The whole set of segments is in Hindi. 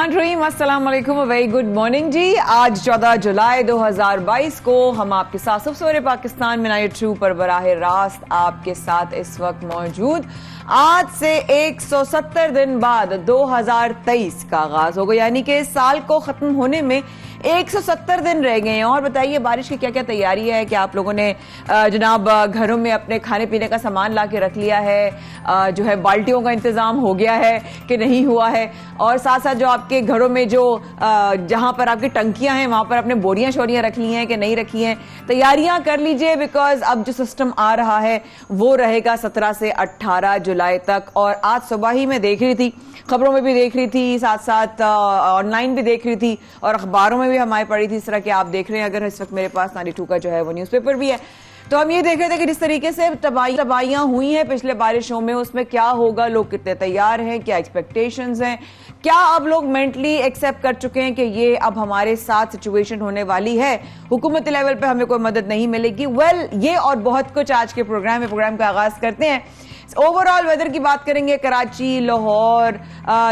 रहमान रहीम, अस्सलाम वालेकुम, वेरी गुड मॉर्निंग जी। आज 14 जुलाई 2022 को हम आपके साथ सवेरे पाकिस्तान में 92 पर बराह रास्त आपके साथ इस वक्त मौजूद। आज से 170 दिन बाद 2023 का आगाज होगा, यानी कि इस साल को खत्म होने में 170 दिन रह गए हैं। और बताइए बारिश की क्या क्या तैयारी है? कि आप लोगों ने जनाब घरों में अपने खाने पीने का सामान ला के रख लिया है, जो है बाल्टियों का इंतजाम हो गया है कि नहीं हुआ है? और साथ साथ जो आपके घरों में जो जहां पर आपकी टंकियां हैं वहां पर आपने बोरियां शोरियां रख ली हैं कि नहीं रखी हैं? तैयारियां कर लीजिए, बिकॉज अब जो सिस्टम आ रहा है वो रहेगा 17 से 18 जुलाई तक। और आज सुबह ही मैं देख रही थी, खबरों में भी देख रही थी, साथ साथ ऑनलाइन भी देख रही थी और अखबारों में भी हमारी पड़ी थी, इस तरह के आप देख रहे हैं। अगर इस वक्त मेरे पास 92 का जो है वो न्यूज़पेपर भी है, तो हम ये देख रहे थे कि जिस तरीके से तबाहियां हुई हैं पिछले बारिशों में, उसमें क्या होगा, लोग कितने तैयार हैं, क्या एक्सपेक्टेशंस हैं, क्या अब लोग मेंटली एक्सेप्ट कर चुके हैं कि ये अब हमारे साथ सिचुएशन होने वाली है, हुकूमती लेवल पे हमें कोई मदद नहीं मिलेगी। ये और बहुत कुछ आज के प्रोग्राम का आगाज करते हैं। ओवरऑल वेदर की बात करेंगे, कराची, लाहौर,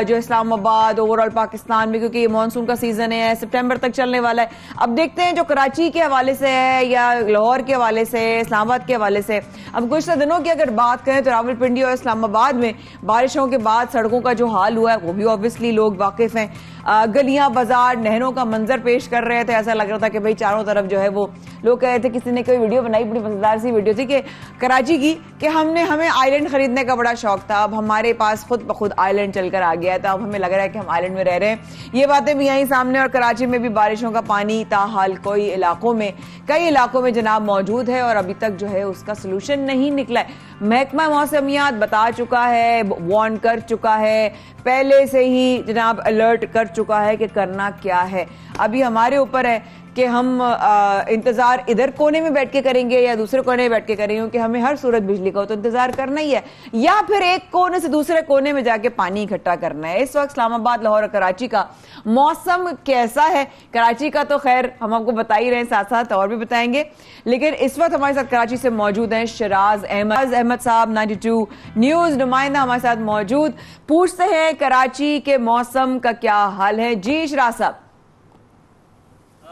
जो इस्लामाबाद, ओवरऑल पाकिस्तान में, क्योंकि ये मानसून का सीजन है, सितंबर तक चलने वाला है। अब देखते हैं जो कराची के हवाले से है या लाहौर के हवाले से, इस्लामाबाद के हवाले से। अब कुछ दिनों की अगर बात करें तो रावलपिंडी और इस्लामाबाद में बारिशों के बाद सड़कों का जो हाल हुआ है वो भी ऑब्वियसली लोग वाकिफ हैं। गलियां, बाजार, नहरों का मंजर पेश कर रहे थे। ऐसा लग रहा था कि भाई चारों तरफ जो है वो लोग कह रहे थे, किसी ने कोई वीडियो बनाई, बड़ी मजेदार सी वीडियो थी कि कराची की, कि हमें आइलैंड खरीदने का बड़ा शौक था, अब हमारे पास खुद ब खुद आइलैंड चलकर आ गया है, तो अब हमें लग रहा है कि हम आइलैंड में रह रहे हैं। ये बातें भी यहीं सामने। और कराची में भी बारिशों का पानी ताहाल कई इलाकों में जनाब मौजूद है और अभी तक जो है उसका सोल्यूशन नहीं निकला है। महकमा मौसमियात बता चुका है, वार्न कर चुका है, पहले से ही जनाब अलर्ट कर चुका है कि करना क्या है। अभी हमारे ऊपर है कि हम इंतजार इधर कोने में बैठ के करेंगे या दूसरे कोने में बैठ के करेंगे, क्योंकि हमें हर सूरत बिजली का हो तो इंतजार करना ही है, या फिर एक कोने से दूसरे कोने में जाके पानी इकट्ठा करना है। इस वक्त इस्लामाबाद, लाहौर और कराची का मौसम कैसा है? कराची का तो खैर हम आपको बता ही रहे हैं, साथ साथ और भी बताएंगे। लेकिन इस वक्त हमारे साथ कराची से मौजूद हैं शिराज अहमद साहब, 92 न्यूज नुमाइंदा हमारे साथ मौजूद। पूछते हैं कराची के मौसम का क्या हाल है। जी शिराज साहब।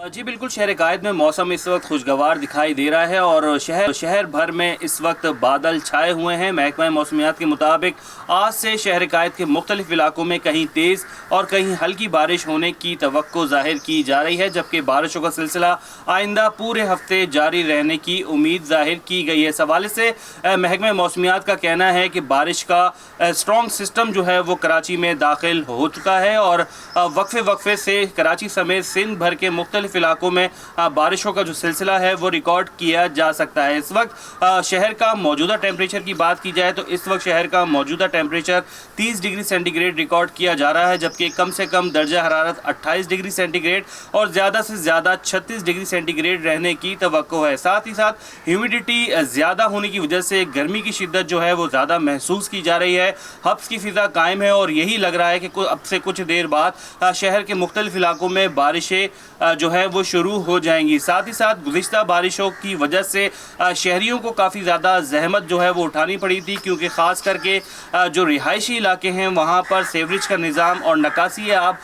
जी बिल्कुल, शहर कायद में मौसम इस वक्त खुशगवार दिखाई दे रहा है और शहर भर में इस वक्त बादल छाए हुए हैं। महकमा मौसमियात के मुताबिक आज से शहर कायद के मुख्तलिफ इलाकों में कहीं तेज़ और कहीं हल्की बारिश होने की तवक्को जाहिर की जा रही है, जबकि बारिशों का सिलसिला आइंदा पूरे हफ्ते जारी रहने की उम्मीद जाहिर की गई है। इस हवाले से महकमा मौसमियात का कहना है कि बारिश का स्ट्रॉन्ग सिस्टम जो है वो कराची में दाखिल हो चुका है और वक्फे से कराची समेत सिंध भर के मुख्तलिफ इलाकों में बारिशों का जो सिलसिला है वो रिकॉर्ड किया जा सकता है। इस वक्त शहर का मौजूदा टेम्परेचर की बात की जाए तो इस वक्त शहर का मौजूदा टेम्परेचर 30 डिग्री सेंटीग्रेड रिकॉर्ड किया जा रहा है, जबकि कम से कम दर्जा हरारत 28 डिग्री सेंटीग्रेड और ज़्यादा से ज़्यादा 36 डिग्री सेंटीग्रेड रहने की तवक्को है। साथ ही साथ ह्यूमिडिटी ज़्यादा होने की वजह से गर्मी की शिद्दत जो है वो ज़्यादा महसूस की जा रही है। हब्स की फ़िज़ा कायम है और यही लग रहा है कि अब से कुछ देर बाद शहर के मुख्तलिफ इलाकों में बारिशें जो है वो शुरू हो जाएंगी। साथ ही साथ गुज़िश्ता बारिशों की वजह से शहरियों को काफ़ी ज़्यादा जहमत जो है वो उठानी पड़ी थी, क्योंकि ख़ास करके जो रिहायशी इलाके हैं वहाँ पर सेवरेज का निज़ाम और निकासी आब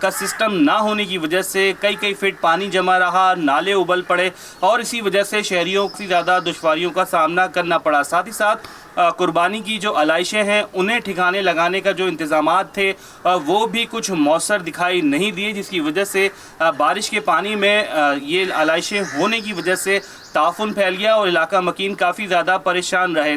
का सिस्टम ना होने की वजह से कई फीट पानी जमा रहा, नाले उबल पड़े और इसी वजह से शहरियों को ज़्यादा दुश्वारियों का सामना करना पड़ा। साथ ही साथ कुर्बानी की जो आलाइशें हैं उन्हें ठिकाने लगाने का जो इंतज़ामात थे वो भी कुछ मौसर दिखाई नहीं दिए, जिसकी वजह से बारिश के पानी में ये आलाइशें होने की वजह से ताफुन फैल गया और इलाका मकीन काफ़ी ज़्यादा परेशान रहे।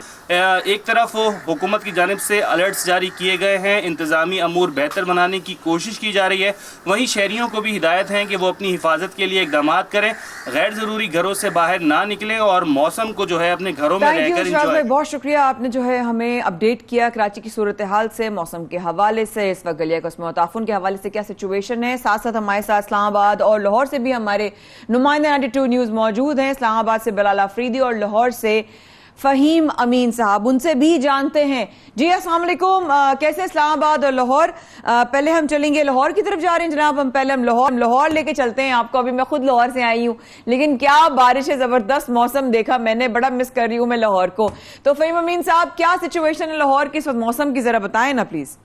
एक तरफ हुकूमत की जानिब से अलर्ट्स जारी किए गए हैं, इंतज़ामी अमूर बेहतर बनाने की कोशिश की जा रही है, वहीं शहरियों को भी हिदायत है कि वो अपनी हिफाजत के लिए इक़दाम करें, गैर ज़रूरी घरों से बाहर ना निकलें और मौसम को जो है अपने घरों में रहकर एंजॉय। बहुत शुक्रिया, आपने जो है हमें अपडेट किया कराची की सूरत हाल से, मौसम के हवाले से, इस वक्त गलिया कस्म ताफुन के हवाले से क्या सिचुएशन है। साथ साथ हमारे साथ इस्लामाबाद और लाहौर से भी हमारे नुमाइंदे 92 न्यूज़ मौजूद हैं। इस्लामाबाद से बिलाल अफरीदी और लाहौर से फहीम अमीन साहब, उनसे भी जानते हैं। जी अस्सलाम वालेकुम, कैसे इस्लामाबाद और लाहौर? पहले हम चलेंगे लाहौर की तरफ जा रहे हैं जनाब, हम लाहौर लेके चलते हैं आपको। अभी मैं खुद लाहौर से आई हूँ, लेकिन क्या बारिश है, जबरदस्त मौसम देखा मैंने, बड़ा मिस कर रही हूँ मैं लाहौर को। तो फहीम अमीन साहब, क्या सिचुएशन है लाहौर की इस वक्त, मौसम की जरा बताएं ना प्लीज।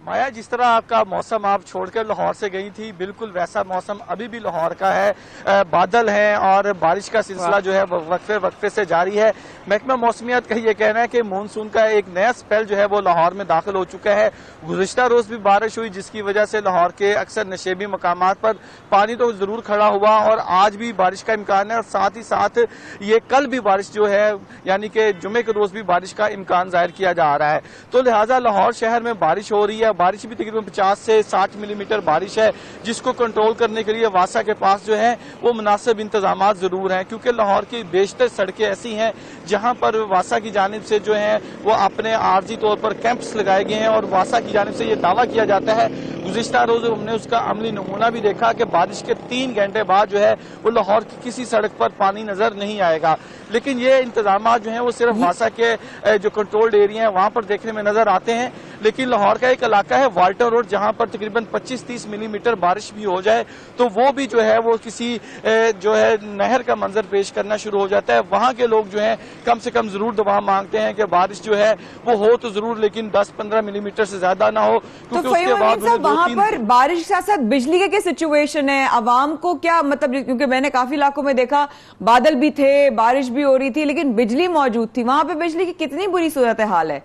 माया, जिस तरह आपका मौसम आप छोड़कर लाहौर से गई थी, बिल्कुल वैसा मौसम अभी भी लाहौर का है। बादल हैं और बारिश का सिलसिला जो है वक्फे वक्फे से जारी है। महकमा मौसमियात का ये कहना है कि मानसून का एक नया स्पेल जो है वो लाहौर में दाखिल हो चुका है। गुज़िश्ता रोज भी बारिश हुई, जिसकी वजह से लाहौर के अक्सर नशेबी मकामात पर पानी तो जरूर खड़ा हुआ और आज भी बारिश का इम्कान है। और साथ ही साथ ये कल भी बारिश जो है यानी कि जुमे के रोज भी बारिश का इम्कान जाहिर किया जा रहा है। तो लिहाजा लाहौर शहर में बारिश हो रही है। बारिश भी तकरीबन 50 से 60 मिलीमीटर बारिश है, जिसको कंट्रोल करने के लिए वासा के पास जो है वो मुनासिब इंतजाम जरूर हैं, क्योंकि लाहौर की बेशतर सड़कें ऐसी हैं जहां पर वासा की जानिब से जो है वो अपने आर्जी तौर पर कैंप्स लगाए गए हैं। और वासा की जानिब से ये दावा किया जाता है, गुज़िश्ता रोज हमने उसका अमली नमूना भी देखा कि बारिश के 3 घंटे बाद जो है वो लाहौर की किसी सड़क पर पानी नजर नहीं आएगा। लेकिन ये इंतजाम जो है वो सिर्फ वासा के जो कंट्रोल्ड एरिया है वहां पर देखने में नजर आते हैं। लेकिन लाहौर का एक इलाका है वाल्टर रोड, जहां पर तकरीबन 25-30 मिलीमीटर बारिश भी हो जाए तो वो भी जो है वो किसी जो है नहर का मंजर पेश करना शुरू हो जाता है। वहां के लोग जो है कम से कम जरूर दुआ मांगते हैं कि बारिश जो है वो हो तो जरूर, लेकिन 10-15 मिलीमीटर से ज्यादा ना हो, क्योंकि उसके बाद वहां पर बारिश के साथ साथ बिजली के क्या सिचुएशन है, आवाम को क्या मतलब, क्योंकि मैंने काफी इलाकों में देखा बादल भी थे, बारिश भी हो रही थी, लेकिन बिजली मौजूद थी। वहां पे बिजली की कितनी बुरी सूरत हाल है,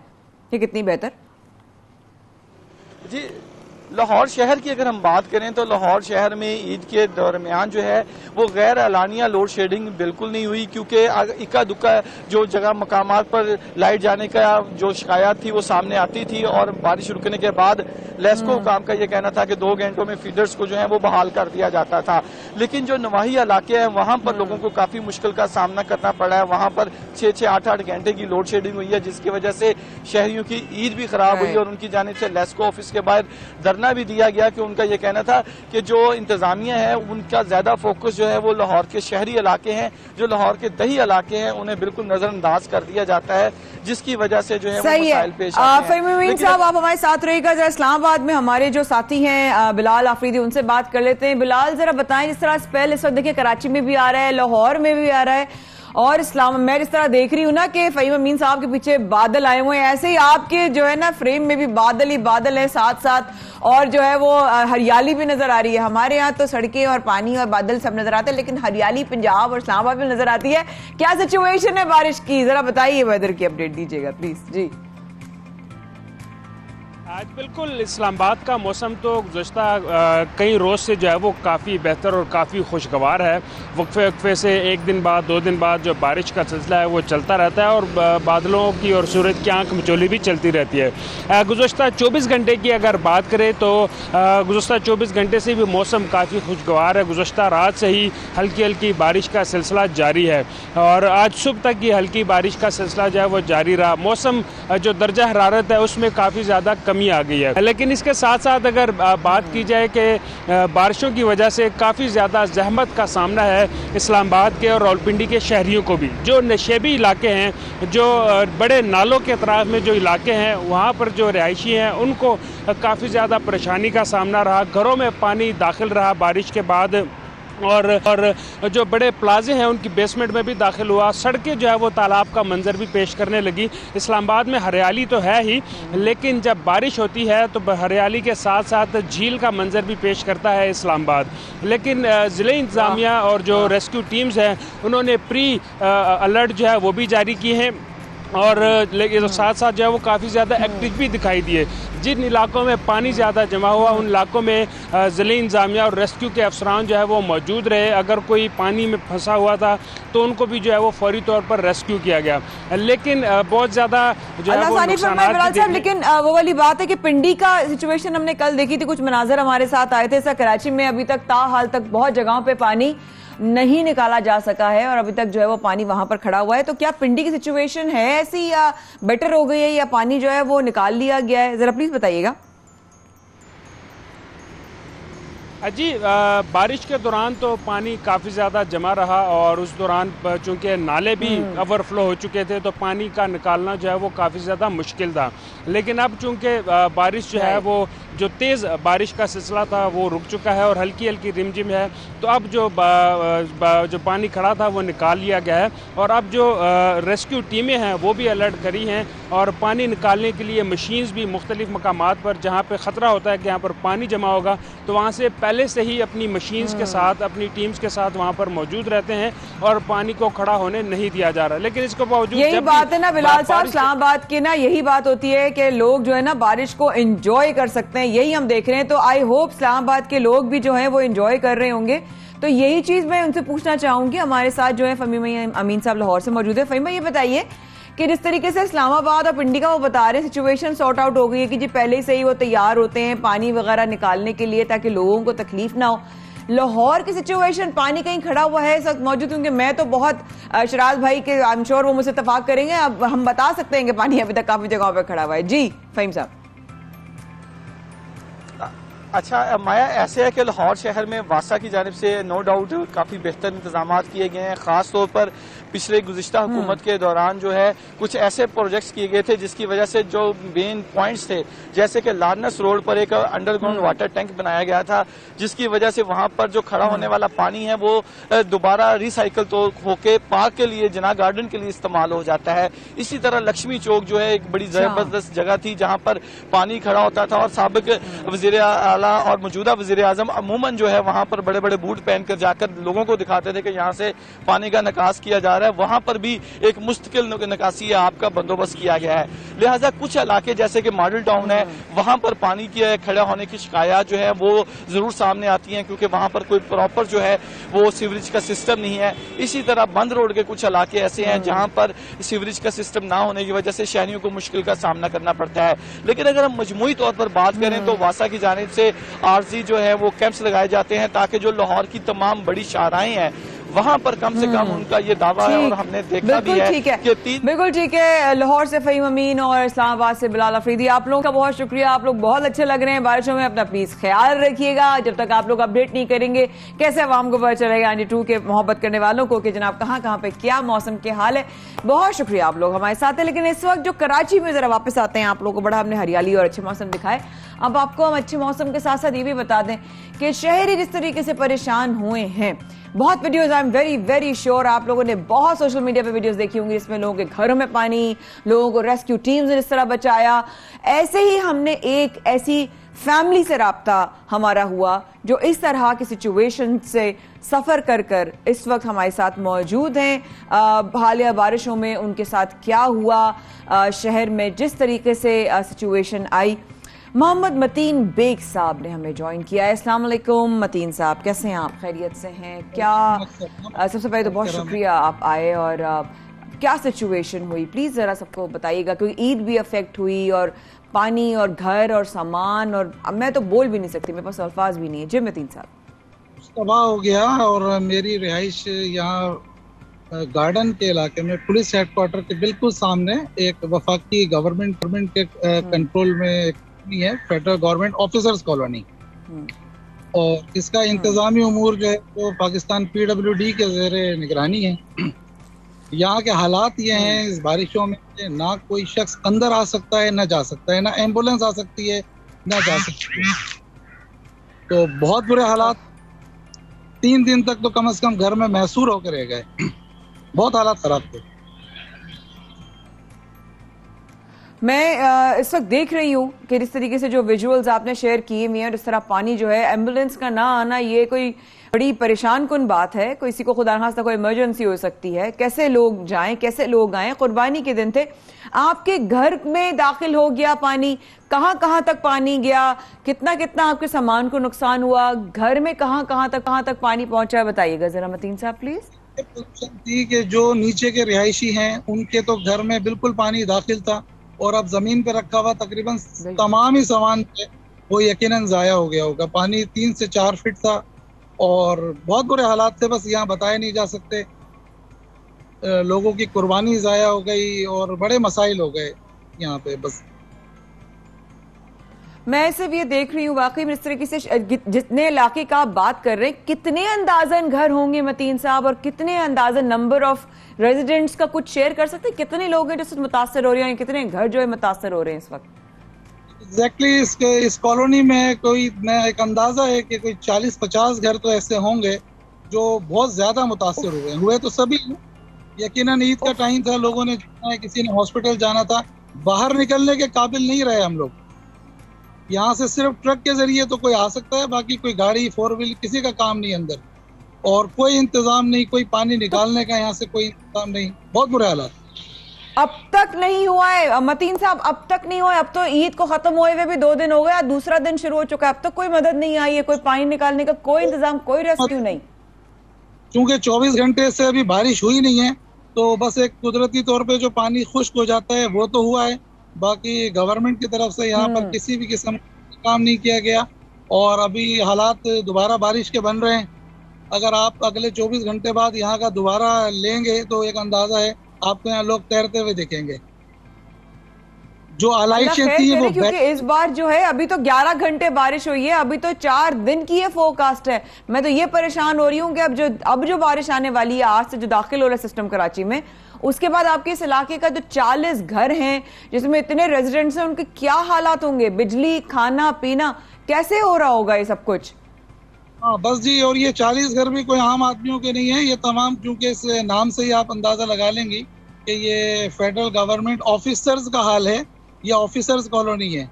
ये कितनी बेहतर? जी, लाहौर शहर की अगर हम बात करें तो लाहौर शहर में ईद के दरमियान जो है वो गैर एलानिया लोड शेडिंग बिल्कुल नहीं हुई, क्योंकि इक्का दुक्का जो जगह मकामात पर लाइट जाने का जो शिकायत थी वो सामने आती थी। और बारिश रुकने के बाद लेस्को हुकाम का ये कहना था कि 2 घंटों में फीडर्स को जो है वो बहाल कर दिया जाता था। लेकिन जो नवाही इलाके हैं वहां पर लोगों को काफी मुश्किल का सामना करना पड़ा है। वहां पर 6-6, 8-8 घंटे की लोड शेडिंग हुई है, जिसकी वजह से शहरियों की ईद भी खराब हुई और उनकी जानिब से लेस्को ऑफिस के बाहर धरना भी दिया गया कि उनका ये कहना था कि जो इंतजामिया है उनका ज्यादा फोकस जो है वो लाहौर के शहरी इलाके हैं, जो लाहौर के दही इलाके हैं उन्हें बिल्कुल नजरअंदाज कर दिया जाता है, जिसकी वजह से जो है वो मसाइल पेश आते हैं। फ़हीम साहब, आप हमारे साथ रहिएगा। जरा इस्लामाबाद में हमारे जो साथी हैं बिलाल आफरीदी, उनसे बात कर लेते हैं। बिलाल, जरा बताएं, जिस तरह स्पेल इस वक्त देखिए कराची में भी आ रहा है, लाहौर में भी आ रहा है, और मैं जिस तरह देख रही हूँ ना कि फ़हीम अमीन साहब के पीछे बादल आए हुए हैं, ऐसे ही आपके जो है ना फ्रेम में भी बादल ही बादल है साथ साथ, और जो है वो हरियाली भी नजर आ रही है। हमारे यहाँ तो सड़कें और पानी और बादल सब नजर आते हैं, लेकिन हरियाली पंजाब और इस्लामाबाद में नजर आती है। क्या सिचुएशन है बारिश की, जरा बताइए, वेदर की अपडेट दीजिएगा प्लीज। जी, आज बिल्कुल इस्लामाबाद का मौसम तो गुज़श्ता कई रोज़ से जो है वो काफ़ी बेहतर और काफ़ी खुशगवार है। वक्फे वक्फे से 1 दिन बाद 2 दिन बाद जो बारिश का सिलसिला है वो चलता रहता है और बादलों की और सूरज की आंख मिचौली भी चलती रहती है। गुज़श्ता 24 घंटे की अगर बात करें तो गुज़श्ता 24 घंटे से भी मौसम काफ़ी खुशगवार है। गुज़श्ता रात से ही हल्की हल्की बारिश का सिलसिला जारी है और आज सुबह तक ये हल्की बारिश का सिलसिला जो है वो जारी रहा। मौसम जो दर्जा हरारत है उसमें काफ़ी ज़्यादा कमी आ गई है। लेकिन इसके साथ साथ अगर बात की जाए कि बारिशों की वजह से काफ़ी ज़्यादा जहमत का सामना है इस्लामाबाद के और रावलपिंडी के शहरियों को भी। जो नशेबी इलाके हैं, जो बड़े नालों के अतराफ में जो इलाके हैं, वहाँ पर जो रिहायशी हैं उनको काफ़ी ज़्यादा परेशानी का सामना रहा। घरों में पानी दाखिल रहा बारिश के बाद, और जो बड़े प्लाजे हैं उनकी बेसमेंट में भी दाखिल हुआ। सड़कें जो है वो तालाब का मंजर भी पेश करने लगी। इस्लामाबाद में हरियाली तो है ही, लेकिन जब बारिश होती है तो हरियाली के साथ साथ झील का मंजर भी पेश करता है इस्लामाबाद। लेकिन ज़िले इंतज़ामिया और जो रेस्क्यू टीम्स हैं उन्होंने प्री अलर्ट जो है वो भी जारी किए हैं और लेकिन साथ साथ जो है वो काफ़ी ज़्यादा एक्टिव भी दिखाई दिए। जिन इलाकों में पानी ज़्यादा जमा हुआ उन इलाकों में ज़िले इंतज़ामिया और रेस्क्यू के अफसरान जो है वो मौजूद रहे। अगर कोई पानी में फंसा हुआ था तो उनको भी जो है वो फौरी तौर पर रेस्क्यू किया गया। लेकिन बहुत ज़्यादा जो है वो नुकसान, लेकिन वो वाली बात है कि पिंडी का सिचुएशन हमने कल देखी थी, कुछ मनाजर हमारे साथ आए थे। कराची में अभी तक ताहाल तक बहुत जगहों पे पानी नहीं निकाला जा सका है और अभी तक जो है वो पानी वहां पर खड़ा हुआ है। तो क्या पिंडी की सिचुएशन है ऐसी या बेटर हो गई है या पानी जो है वो निकाल लिया गया है, जरा प्लीज बताइएगा। जी, बारिश के दौरान तो पानी काफ़ी ज़्यादा जमा रहा और उस दौरान चूँकि नाले भी ओवरफ्लो हो चुके थे तो पानी का निकालना जो है वो काफ़ी ज़्यादा मुश्किल था। लेकिन अब चूँकि बारिश जो है वो जो तेज़ बारिश का सिलसिला था वो रुक चुका है और हल्की हल्की रिमझिम है, तो अब जो जो पानी खड़ा था वो निकाल लिया गया है और अब जो रेस्क्यू टीमें हैं वो भी अलर्ट करी हैं और पानी निकालने के लिए मशीन्स भी मुख्तलिफ मकामात पर जहाँ पे ख़तरा होता है कि यहाँ पर पानी जमा होगा तो वहाँ से पहले से ही अपनी मशीन्स के साथ अपनी टीम्स के साथ वहाँ पर मौजूद रहते हैं और पानी को खड़ा होने नहीं दिया जा रहा। लेकिन इसके बावजूद यही बात है ना बिलाल साहब, इस्लामाबाद की ना यही बात होती है कि लोग जो है ना बारिश को एंजॉय कर सकते हैं, यही हम देख रहे हैं। तो आई होप इस्लामाबाद के लोग भी जो है वो एंजॉय कर रहे होंगे। तो यही चीज मैं उनसे पूछना चाहूंगी। हमारे साथ जो है फहीम अमीन साहब लाहौर से मौजूद है। फहीम, ये बताइए कि जिस तरीके से इस्लामाबाद और पिंडी का वो बता रहे हैं सिचुएशन सॉर्ट आउट हो गई है कि जी पहले से ही वो तैयार होते हैं पानी वगैरह निकालने के लिए ताकि लोगों को तकलीफ ना हो। लाहौर की सिचुएशन, पानी कहीं खड़ा हुआ है इस वक्त मौजूद? क्योंकि मैं तो बहुत शराज भाई के आई एम श्योर वो मुझसे इत्तेफाक करेंगे, अब हम बता सकते हैं कि पानी अभी तक काफी जगहों पे खड़ा हुआ है। जी फहीम साहब। अच्छा माया, ऐसे है कि लाहौर शहर में वासा की जानिब से नो डाउट काफ़ी बेहतर इंतजाम किए गए हैं। ख़ास तौर पर पिछले गुज़िश्ता हुकूमत के दौरान जो है कुछ ऐसे प्रोजेक्ट्स किए गए थे जिसकी वजह से जो मेन पॉइंट्स थे, जैसे कि लारनस रोड पर एक अंडरग्राउंड वाटर टैंक बनाया गया था जिसकी वजह से वहां पर जो खड़ा होने वाला पानी है वो दोबारा रिसाइकिल तो होके पार्क के लिए, जना गार्डन के लिए इस्तेमाल हो जाता है। इसी तरह लक्ष्मी चौक जो है एक बड़ी जबरदस्त जगह थी जहां पर पानी खड़ा होता था और साबिक वज़ीर आला और मौजूदा वज़ीर आज़म अमूमन जो है वहां पर बड़े बड़े बूट पहनकर जाकर लोगों को दिखाते थे कि यहाँ से पानी का निकास किया जा रहा है। वहां पर भी एक मुस्तकिल निकासी आपका बंदोबस्त किया गया है। लिहाजा कुछ इलाके जैसे कि मॉडल टाउन है वहां पर पानी के खड़ा होने की शिकायत जो है वो जरूर सामने आती है क्योंकि वहां पर कोई प्रॉपर जो है वो सीवरेज का सिस्टम नहीं है। इसी तरह बंद रोड के कुछ इलाके ऐसे हैं जहां पर सीवरेज का सिस्टम ना होने की वजह से शहरियों को मुश्किल का सामना करना पड़ता है। लेकिन अगर हम मजमूई तौर पर बात करें तो वासा की जानिब से आरजी जो है वो कैंप्स लगाए जाते हैं ताकि जो लाहौर की तमाम बड़ी शाहराएं हैं वहां पर कम से कम उनका ये दावा है और हमने देखा भी है कि बिल्कुल ठीक है। लाहौर से फहीम अमीन और इस्लामाबाद से बिलाल अफरीदी, आप लोगों का बहुत शुक्रिया। आप लोग बहुत अच्छे लग रहे हैं बारिशों में। अपना प्लीज ख्याल रखिएगा। जब तक आप लोग अपडेट नहीं करेंगे कैसे आवाम को पता चलेगा 92 के मोहब्बत करने वालों को कि जनाब कहां कहां पे क्या मौसम के हाल है। बहुत शुक्रिया आप लोग हमारे साथ हैं। लेकिन इस वक्त जो कराची में जरा वापस आते हैं, आप लोगों को बड़ा हमने हरियाली और अच्छे मौसम दिखाए। अब आपको हम अच्छे मौसम के साथ साथ ये भी बता दें कि शहरी जिस तरीके से परेशान हुए हैं, बहुत videos I am very very sure आप लोगों ने बहुत सोशल मीडिया पे वीडियोस देखी होंगी इसमें लोगों के घरों में पानी, लोगों को रेस्क्यू टीम्स ने इस तरह बचाया। ऐसे ही हमने एक ऐसी फैमिली से राब्ता हमारा हुआ जो इस तरह की सिचुएशन से सफर कर कर इस वक्त हमारे साथ मौजूद हैं। हालिया बारिशों में उनके साथ क्या हुआ, शहर में जिस तरीके से सिचुएशन आई। मोहम्मद मतीन बेग साहब ने हमें ज्वाइन किया है। अस्सलाम वालेकुम मतीन साहब, कैसे हैं आप? खैरियत से हैं क्या? सबसे पहले तो बहुत शुक्रिया आप आए। और क्या सिचुएशन हुई प्लीज जरा सबको बताइएगा क्योंकि ईद भी अफेक्ट हुई और पानी और घर और सामान, और अब मैं तो बोल भी नहीं सकती, मेरे पास अल्फाज भी नहीं है। जी मतीन साहब। तबाह हो गया और मेरी रिहाइश यहाँ गार्डन के इलाके में पुलिस हेडक्वार्टर के बिल्कुल सामने एक वफाकी गवर्नमेंट के कंट्रोल में एक है, फेडरल गवर्नमेंट ऑफिसर्स कॉलोनी। और इसका इंतजामी उमूर जो है वो पाकिस्तान PWD के ज़ेरे निगरानी है। यहाँ के हालात ये हैं इस बारिशों में ना कोई शख्स अंदर आ सकता है ना जा सकता है, ना एम्बुलेंस आ सकती है ना जा सकती है। तो बहुत बुरे हालात, 3 दिन तक तो कम से कम घर में महसूर होकर रह गए। बहुत हालात खराब थे। मैं इस वक्त देख रही हूँ कि जिस तरीके से जो विजुअल्स आपने शेयर किए हुए हैं, जिस तरह पानी जो है, एम्बुलेंस का ना आना ये कोई बड़ी परेशान कुन बात है। किसी को खुदा खास्ता कोई इमरजेंसी हो सकती है, कैसे लोग जाएं, कैसे लोग आएं। कुर्बानी के दिन थे, आपके घर में दाखिल हो गया पानी, कहां कहां तक पानी गया, कितना कितना आपके सामान को नुकसान हुआ, घर में कहां तक पानी पहुंचा, बताइएगा जरा मतीन साहब प्लीज। थी कि जो नीचे के रिहायशी हैं उनके तो घर में बिल्कुल पानी दाखिल था और अब जमीन पे रखा हुआ तकरीबन तमाम ही सामान वो यकीनन जाया हो गया होगा। पानी 3 से 4 फीट था और बहुत बुरे हालात थे, बस यहाँ बताए नहीं जा सकते। लोगों की कुर्बानी जाया हो गई और बड़े मसाइल हो गए यहाँ पे। बस मैं सिर्फ ये देख रही हूँ वाकई में इस तरीके से जितने इलाके का आप बात कर रहे हैं, कितने अंदाजन घर होंगे मतीन साहब, और कितने अंदाजन नंबर ऑफ रेजिडेंट्स का कुछ शेयर कर सकते हैं? कितने लोग हैं जो मुतासर हो रहे हैं, कितने घर जो है मुतासर हो रहे हैं इस वक्त? एग्जैक्टली इस कॉलोनी में कोई मैं एक अंदाजा है कि कोई 40-50 घर तो ऐसे होंगे जो बहुत ज्यादा मुतासर हुए तो सभी। यकीनन ईद का टाइम था, लोगों ने जाना है, किसी ने हॉस्पिटल जाना था, बाहर निकलने के काबिल नहीं रहे हम लोग। यहाँ से सिर्फ ट्रक के जरिए तो कोई आ सकता है, बाकी कोई गाड़ी 4 व्हील किसी का काम नहीं अंदर, और कोई इंतजाम नहीं, कोई पानी निकालने का यहाँ से कोई इंतजाम नहीं। बहुत बुरे हालात। अब तक नहीं हुआ है मतीन साहब, अब तक नहीं हुआ है। अब तो ईद को खत्म हुए हुए भी 2 दिन हो गया, दूसरा दिन शुरू हो चुका है, अब तक कोई मदद नहीं आई है, कोई पानी निकालने का कोई इंतजाम, कोई रेस्क्यू नहीं। क्योंकि 24 घंटे से अभी बारिश हुई नहीं है, तो बस एक कुदरती तौर पे जो पानी खुश्क हो जाता है वो तो हुआ है, बाकी गवर्नमेंट की तरफ से यहाँ पर किसी भी किस्म का काम नहीं किया गया। और अभी हालात दोबारा बारिश के बन रहे हैं। अगर आप अगले 24 घंटे बाद यहाँ का दोबारा लेंगे तो एक अंदाजा है आपको यहाँ लोग तैरते हुए दिखेंगे। जो आलाइशें थी वो, क्योंकि इस बार जो है अभी तो 11 घंटे बारिश हुई है, अभी तो 4 दिन की ये फोरकास्ट है। मैं तो ये परेशान हो रही हूँ कि अब जो बारिश आने वाली है आज से, जो दाखिल हो रहा है सिस्टम कराची में, उसके बाद आपके इस इलाके का जो 40 घर हैं जिसमें इतने रेजिडेंट्स हैं, उनके क्या हालात होंगे? बिजली, खाना पीना कैसे हो रहा होगा ये सब कुछ? हाँ बस जी, और ये 40 घर भी कोई आम आदमियों के नहीं है, ये तमाम, क्योंकि इस नाम से ही आप अंदाजा लगा लेंगी कि ये फेडरल गवर्नमेंट ऑफिसर्स का हाल है, ये ऑफिसर्स कॉलोनी है,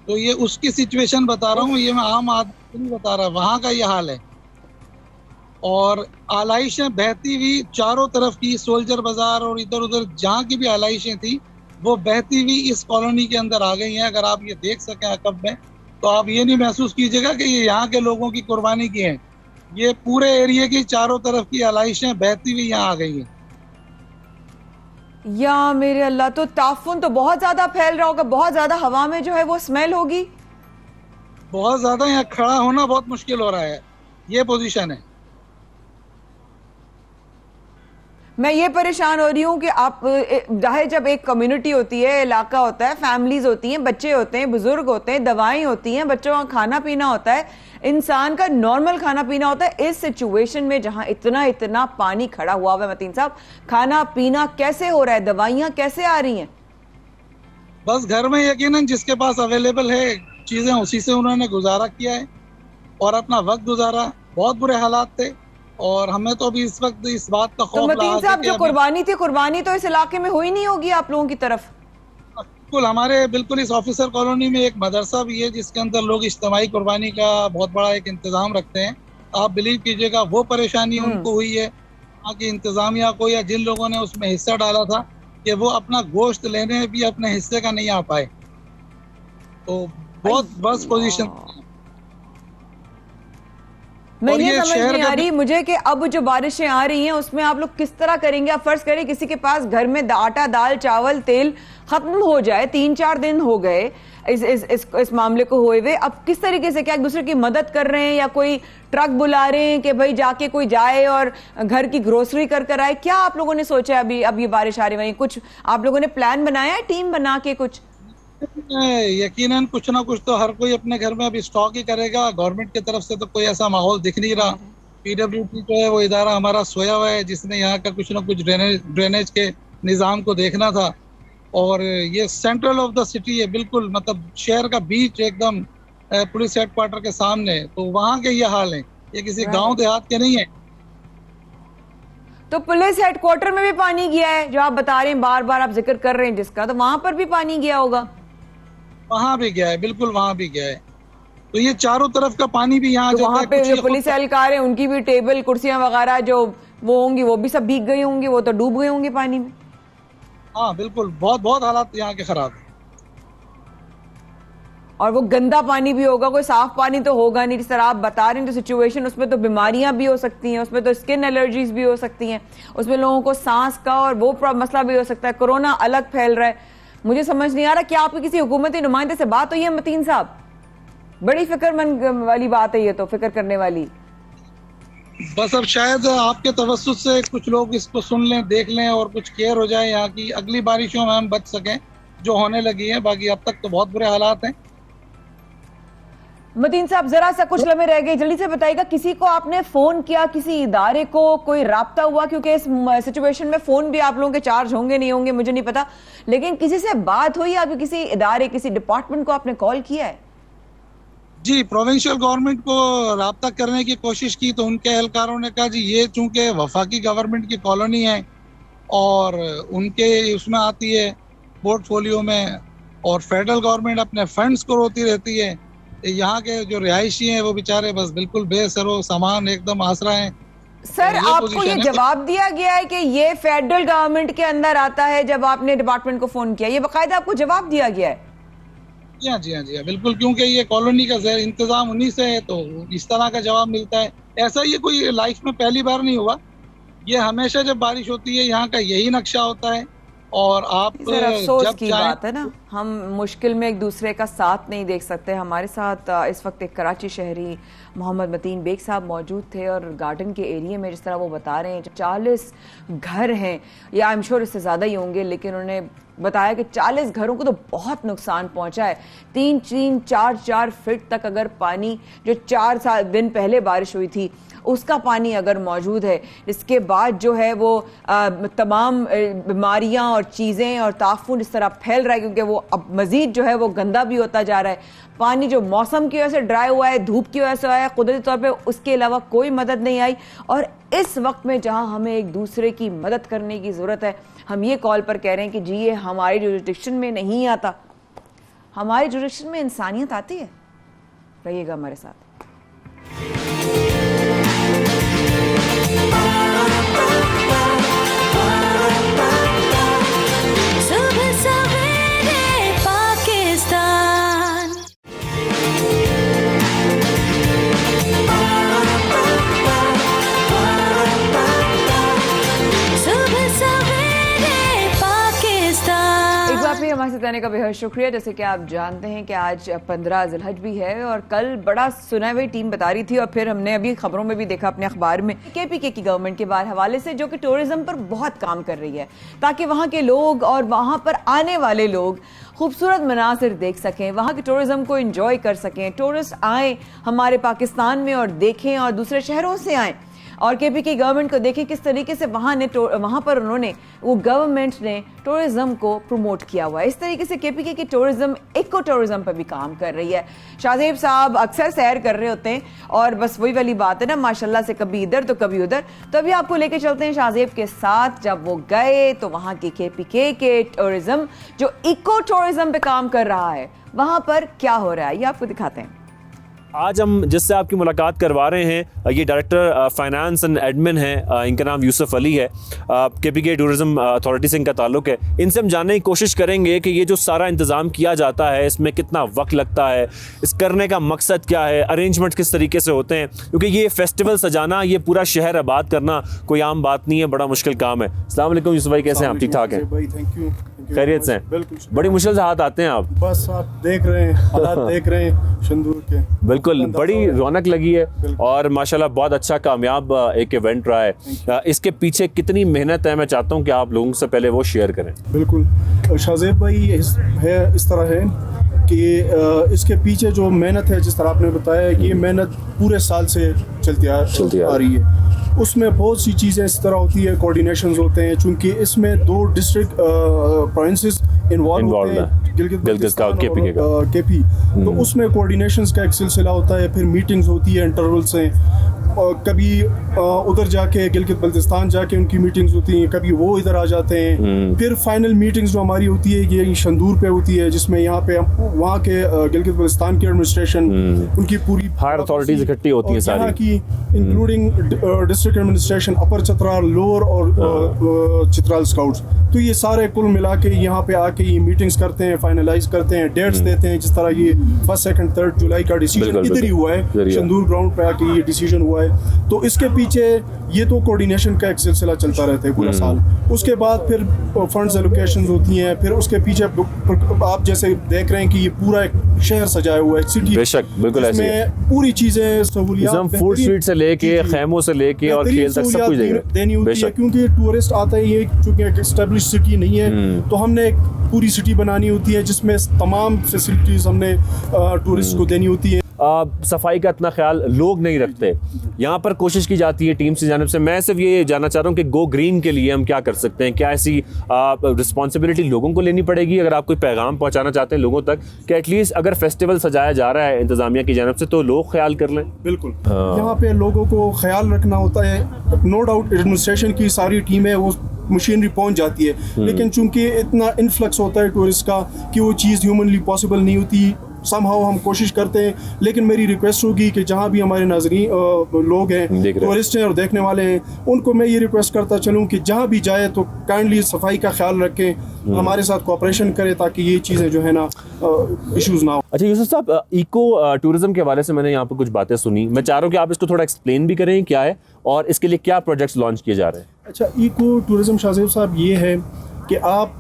तो ये उसकी सिचुएशन बता रहा हूँ, ये मैं आम आदमी नहीं बता रहा, वहाँ का ये हाल है। और आलाइशें बहती हुई चारों तरफ की, सोल्जर बाजार और इधर उधर जहाँ की भी आलाइशें थी वो बहती हुई इस कॉलोनी के अंदर आ गई हैं। अगर आप ये देख सकें अकब में, तो आप ये नहीं महसूस कीजिएगा कि ये यहाँ के लोगों की कुर्बानी की है, ये पूरे एरिया की चारों तरफ की आलाइशें बहती हुई यहाँ आ गई हैं। या मेरे अल्लाह, तो ताफुन तो बहुत ज्यादा फैल रहा होगा, बहुत ज्यादा हवा में जो है वो स्मेल होगी। बहुत ज्यादा, यहाँ खड़ा होना बहुत मुश्किल हो रहा है, ये पोजीशन है। मैं ये परेशान हो रही हूँ कि आप जाहिर, जब एक कम्युनिटी होती है, इलाका होता है, फैमिलीज होती हैं, बच्चे होते हैं, बुजुर्ग होते हैं, दवाएं होती हैं, बच्चों का खाना पीना होता है, इंसान का नॉर्मल खाना पीना होता है। इस सिचुएशन में जहां इतना पानी खड़ा हुआ है मतीन साहब, खाना पीना कैसे हो रहा है? दवाइयां कैसे आ रही हैं? बस घर में यकीनन जिसके पास अवेलेबल है चीजें, उसी से उन्होंने गुजारा किया है और अपना वक्त गुजारा। बहुत बुरे हालात थे और हमें तो अभी इस वक्त इस बात का खौफ तो मतीन साहब, जो कुर्बानी थी, कुर्बानी तो इस इलाके में हुई नहीं होगी आप लोगों की तरफ? बिल्कुल, हमारे बिल्कुल इस ऑफिसर कॉलोनी में एक मदरसा भी है जिसके अंदर लोग इज्तिमाई कुर्बानी का बहुत बड़ा एक इंतजाम रखते हैं। आप बिलीव कीजिएगा वो परेशानी उनको हुई है, वहाँ की इंतजामिया को या जिन लोगों ने उसमें हिस्सा डाला था, कि वो अपना गोश्त लेने भी अपने हिस्से का नहीं आ पाए। तो बहुत बस पोजीशन। मैं ये समझ नहीं आ रही मुझे कि अब जो बारिशें आ रही हैं उसमें आप लोग किस तरह करेंगे? आप फर्ज करें किसी के पास घर में आटा, दाल, चावल, तेल खत्म हो जाए, 3-4 दिन हो गए इस मामले को हुए हुए, अब किस तरीके से, क्या एक दूसरे की मदद कर रहे हैं या कोई ट्रक बुला रहे हैं कि भाई जाके कोई जाए और घर की ग्रोसरी कर आए? क्या आप लोगों ने सोचा है अब ये बारिश आ रही है, कुछ आप लोगों ने प्लान बनाया है, टीम बना के कुछ? यकीनन कुछ ना कुछ तो हर कोई अपने घर में अभी स्टॉक ही करेगा। गवर्नमेंट की तरफ से तो कोई ऐसा माहौल दिख नहीं रहा। पीडब्ल्यूडी जो है वो इदारा हमारा सोया हुआ है, जिसने यहाँ का कुछ ना कुछ ड्रेनेज के निज़ाम को देखना था। और ये सेंट्रल ऑफ द सिटी है, बिल्कुल मतलब शहर का बीच एकदम पुलिस हेडक्वार्टर के सामने, तो वहाँ के ये हाल है, ये किसी गांव देहात के नहीं है। तो पुलिस हेडक्वार्टर में भी पानी गया है, जो आप बता रहे हैं, बार बार आप जिक्र कर रहे हैं जिसका, तो वहां पर भी पानी गया होगा? वहां भी गया है, बिल्कुल वहां भी गया है। तो ये चारों तरफ का पानी भी यहाँ तो वहां पे जो पुलिस एहलकार है उनकी भी टेबल, कुर्सियां वगैरह जो वो होंगी वो भी सब भीग गई होंगी, वो तो डूब गए होंगे पानी में। हाँ बिल्कुल, बहुत बहुत हालात यहाँ के खराब है। और वो गंदा पानी भी होगा, कोई साफ पानी तो होगा नहीं। जिस तरह आप बता रहे हैं जो सिचुएशन, उसमें तो बीमारियां भी हो सकती हैं, उसमें तो स्किन एलर्जीज भी हो सकती हैं, उसमें लोगों को सांस का और वो मसला भी हो सकता है, कोरोना अलग फैल रहा है। मुझे समझ नहीं आ रहा क्या आपकी किसी हुकूमती नुमाइंदे से बात हुई है मतीन साहब? बड़ी फिक्रमंद वाली बात है ये तो, फिक्र करने वाली। बस अब शायद आपके तवस्सुस से कुछ लोग इसको सुन लें, देख लें और कुछ केयर हो जाए यहाँ की, अगली बारिशों में हम बच सकें जो होने लगी है। बाकी अब तक तो बहुत बुरे हालात हैं। मतीन साहब, जरा सा कुछ लम्हे रह गए, जल्दी से बताइएगा, किसी को आपने फोन किया, किसी इदारे को कोई राब्ता हुआ? क्योंकि इस सिचुएशन में फोन भी आप लोगों के चार्ज होंगे नहीं होंगे मुझे नहीं पता, लेकिन किसी से बात हुई? आपके किसी इदारे, किसी डिपार्टमेंट को आपने कॉल किया है? जी, प्रोविंशियल गवर्नमेंट को राब्ता करने की कोशिश की तो उनके एहलकारों ने कहा जी ये चूंकि वफाकी गवर्नमेंट की कॉलोनी है और उनके उसमें आती है पोर्टफोलियो में, और फेडरल गवर्नमेंट अपने फंड्स को रोती रहती है, यहाँ के जो रिहायशी हैं वो बेचारे बस बिल्कुल बेसरो सामान एकदम आसरा हैं। सर, ये आपको पोजीशन ये है। जवाब दिया गया है कि ये फेडरल गवर्नमेंट के अंदर आता है? जब आपने डिपार्टमेंट को फोन किया, ये बाकायदा आपको जवाब दिया गया है? जी हाँ, जी हाँ, जी हाँ, बिल्कुल, क्योंकि ये कॉलोनी का इंतजाम उन्हीं से है तो इस तरह का जवाब मिलता है। ऐसा ये कोई लाइफ में पहली बार नहीं हुआ, ये हमेशा जब बारिश होती है यहाँ का यही नक्शा होता है। और आप सर, अफसोस जब की चाहें- बात है ना, हम मुश्किल में एक दूसरे का साथ नहीं देख सकते। हमारे साथ इस वक्त एक कराची शहरी मोहम्मद मतीन बेग साहब मौजूद थे और गार्डन के एरिया में जिस तरह वो बता रहे हैं 40 घर हैं, या आई एम श्योर इससे ज़्यादा ही होंगे, लेकिन उन्होंने बताया कि 40 घरों को तो बहुत नुकसान पहुंचा है। 3-4 फीट तक अगर पानी, जो 4 दिन पहले बारिश हुई थी उसका पानी अगर मौजूद है, इसके बाद जो है वो तमाम बीमारियां और चीज़ें और ताफून इस तरह फैल रहा है, क्योंकि वो अब मज़ीद जो है वो गंदा भी होता जा रहा है। पानी जो मौसम की वजह से ड्राई हुआ है, धूप की वजह से आया कुदरती तौर पे, उसके अलावा कोई मदद नहीं आई। और इस वक्त में जहां हमें एक दूसरे की मदद करने की ज़रूरत है, हम ये कॉल पर कह रहे हैं कि जी ये हमारी जुरिस्डिक्शन में नहीं आता। हमारी जुरिस्डिक्शन में इंसानियत आती है। रहिएगा हमारे साथ। सुबह सवेरे पाकिस्तान। सुबह सवेरे पाकिस्तान। एक बार फिर हमारे साथ आने का बेहद शुक्रिया। जैसे कि आप जानते हैं कि आज 15 ज़िलहज भी है और कल बड़ा सुना हुई टीम बता रही थी, और फिर हमने अभी खबरों में भी देखा अपने अखबार में, केपीके की गवर्नमेंट के बाहर हवाले से, जो कि टूरिज्म पर बहुत काम कर रही है ताकि वहाँ के लोग और वहाँ पर आने वाले लोग खूबसूरत मनासिर देख सकें, वहाँ के टूरिज्म को एंजॉय कर सकें। टूरिस्ट आएँ हमारे पाकिस्तान में और देखें और दूसरे शहरों से आएँ और केपी की गवर्नमेंट को देखें किस तरीके से वहाँ पर उन्होंने, वो गवर्नमेंट ने टूरिज्म को प्रमोट किया हुआ है। इस तरीके से केपीके की टूरिज्म, इको टूरिज्म पर भी काम कर रही है। शाहजेब साहब अक्सर सैर कर रहे होते हैं और बस वही वाली बात है ना, माशाल्लाह से कभी इधर तो कभी उधर। तो अभी आपको लेके चलते हैं शाहजेब के साथ। जब वो गए तो वहाँ के केपीके के टूरिज्म जो इको टूरिज्म पे काम कर रहा है, वहाँ पर क्या हो रहा है, ये आपको दिखाते हैं। आज हम जिससे आपकी मुलाकात करवा रहे हैं, ये डायरेक्टर फाइनेंस एंड एडमिन हैं, इनका नाम यूसुफ अली है, केपीके टूरिज्म अथॉरिटी से इनका ताल्लुक है। इनसे हम जानने की कोशिश करेंगे कि ये जो सारा इंतज़ाम किया जाता है इसमें कितना वक्त लगता है, इस करने का मकसद क्या है, अरेंजमेंट किस तरीके से होते हैं, क्योंकि ये फेस्टिवल सजाना, ये पूरा शहर आबाद करना कोई आम बात नहीं है, बड़ा मुश्किल काम है। अस्सलाम वालेकुम यूसुफ भाई, कैसे हैं आप? ठीक ठाक हैं? भाई थैंक यू। खैरियत से? बड़ी मुश्किल से हाथ आते हैं आप। बस आप देख रहे हैं हालात देख रहे हैं शंदूर के। बिल्कुल, बड़ी रौनक लगी है और माशाल्लाह बहुत अच्छा कामयाब एक इवेंट रहा है। इसके पीछे कितनी मेहनत है, मैं चाहता हूं कि आप लोगों से पहले वो शेयर करें। बिल्कुल शाहजेब भाई, इस तरह है कि इसके पीछे जो मेहनत है, जिस तरह आपने बताया, ये मेहनत पूरे साल से चलती आ रही है। उसमें बहुत सी चीज़ें इस तरह होती है, कोऑर्डिनेशंस होते हैं, चूंकि इसमें 2 डिस्ट्रिक्ट प्रोविंसेस इन्वॉल्व होते हैं, गिलगित बल्तिस्तान और केपी। तो उसमें कोऑर्डिनेशंस का एक सिलसिला होता है, फिर मीटिंग्स होती है इंटरवल से, और कभी उधर जाके गिलगित बल्तिस्तान जाके उनकी मीटिंग्स होती हैं, कभी वो इधर आ जाते हैं। फिर फाइनल मीटिंग्स जो हमारी होती है ये शंदूर पे होती है, जिसमें यहाँ पे वहाँ के गिलगित बल्तिस्तान की एडमिनिस्ट्रेशन, उनकी पूरी हायर अथॉरिटीज इकट्ठी होती हैं सारी, यहाँ की इंक्लूडिंग डिस्ट्रिक्ट एडमिनिस्ट्रेशन, अपर चतरा, लोअर और चित्राल स्काउट्स, तो ये सारे कुल मिला के यहाँ पे आके ये मीटिंग्स करते हैं, फाइनलाइज करते हैं, डेट्स देते हैं। जिस तरह ये 1, 2, 3 जुलाई का डिसीजन इधर ही हुआ है, शंदूर ग्राउंड पे आके ये डिसीजन हुआ है। तो इसके पीछे ये तो कोऑर्डिनेशन का एक सिलसिला चलता रहता है पूरा साल। उसके बाद फिर फंड्स एलोकेशंस होती हैं, फिर उसके पीछे आप जैसे देख रहे हैं कि ये पूरा एक शहर सजाया हुआ है, सिटी। बेशक, बिल्कुल ऐसे ही पूरी चीजें, सहूलियात, फूड स्ट्रीट से लेके खैमों से लेके और खेल तक सब कुछ देनी होती है, क्योंकि टूरिस्ट आता है, ये चूंकि एक एस्टेब्लिश सिटी नहीं है, तो हमने एक पूरी सिटी बनानी होती है जिसमें तमाम फैसिलिटीज हमने टूरिस्ट को देनी होती है। सफाई का इतना ख्याल लोग नहीं रखते। यहाँ पर कोशिश की जाती है टीम से जानिब से। मैं सिर्फ ये जानना चाह रहा हूँ कि गो ग्रीन के लिए हम क्या कर सकते हैं? क्या ऐसी रिस्पॉन्सिबिलिटी लोगों को लेनी पड़ेगी अगर आप कोई पैगाम पहुँचाना चाहते हैं लोगों तक कि एटलीस्ट अगर फेस्टिवल सजाया जा रहा है इंतज़ामिया की जानिब से तो लोग ख्याल कर लें? बिल्कुल, यहाँ पे लोगों को ख्याल रखना होता है। नो डाउट एडमिनिस्ट्रेशन की सारी टीमें वो मशीनरी पहुंच जाती है, लेकिन चूंकि इतना इन्फ्लक्स होता है टूरिस्ट का कि वो चीज़ ह्यूमनली पॉसिबल नहीं होती। समहाउ हम कोशिश करते हैं, लेकिन मेरी रिक्वेस्ट होगी कि जहाँ भी हमारे नाज़रीन लोग हैं, टूरिस्ट हैं और देखने वाले हैं, उनको मैं ये रिक्वेस्ट करता चलूँ कि जहाँ भी जाए तो काइंडली सफाई का ख्याल रखें, हमारे साथ कोऑपरेशन करें ताकि ये चीज़ें जो है ना इश्यूज ना हो। अच्छा यूसुफ साहब, इको टूरिज्म के हवाले से मैंने यहाँ पर कुछ बातें सुनी, मैं चाह रहा हूँ कि आप इसको थोड़ा एक्सप्लेन भी करें क्या है और इसके लिए क्या प्रोजेक्ट्स लॉन्च किए जा रहे हैं? अच्छा, इको टूरिज्म शाहजेब साहब ये है कि आप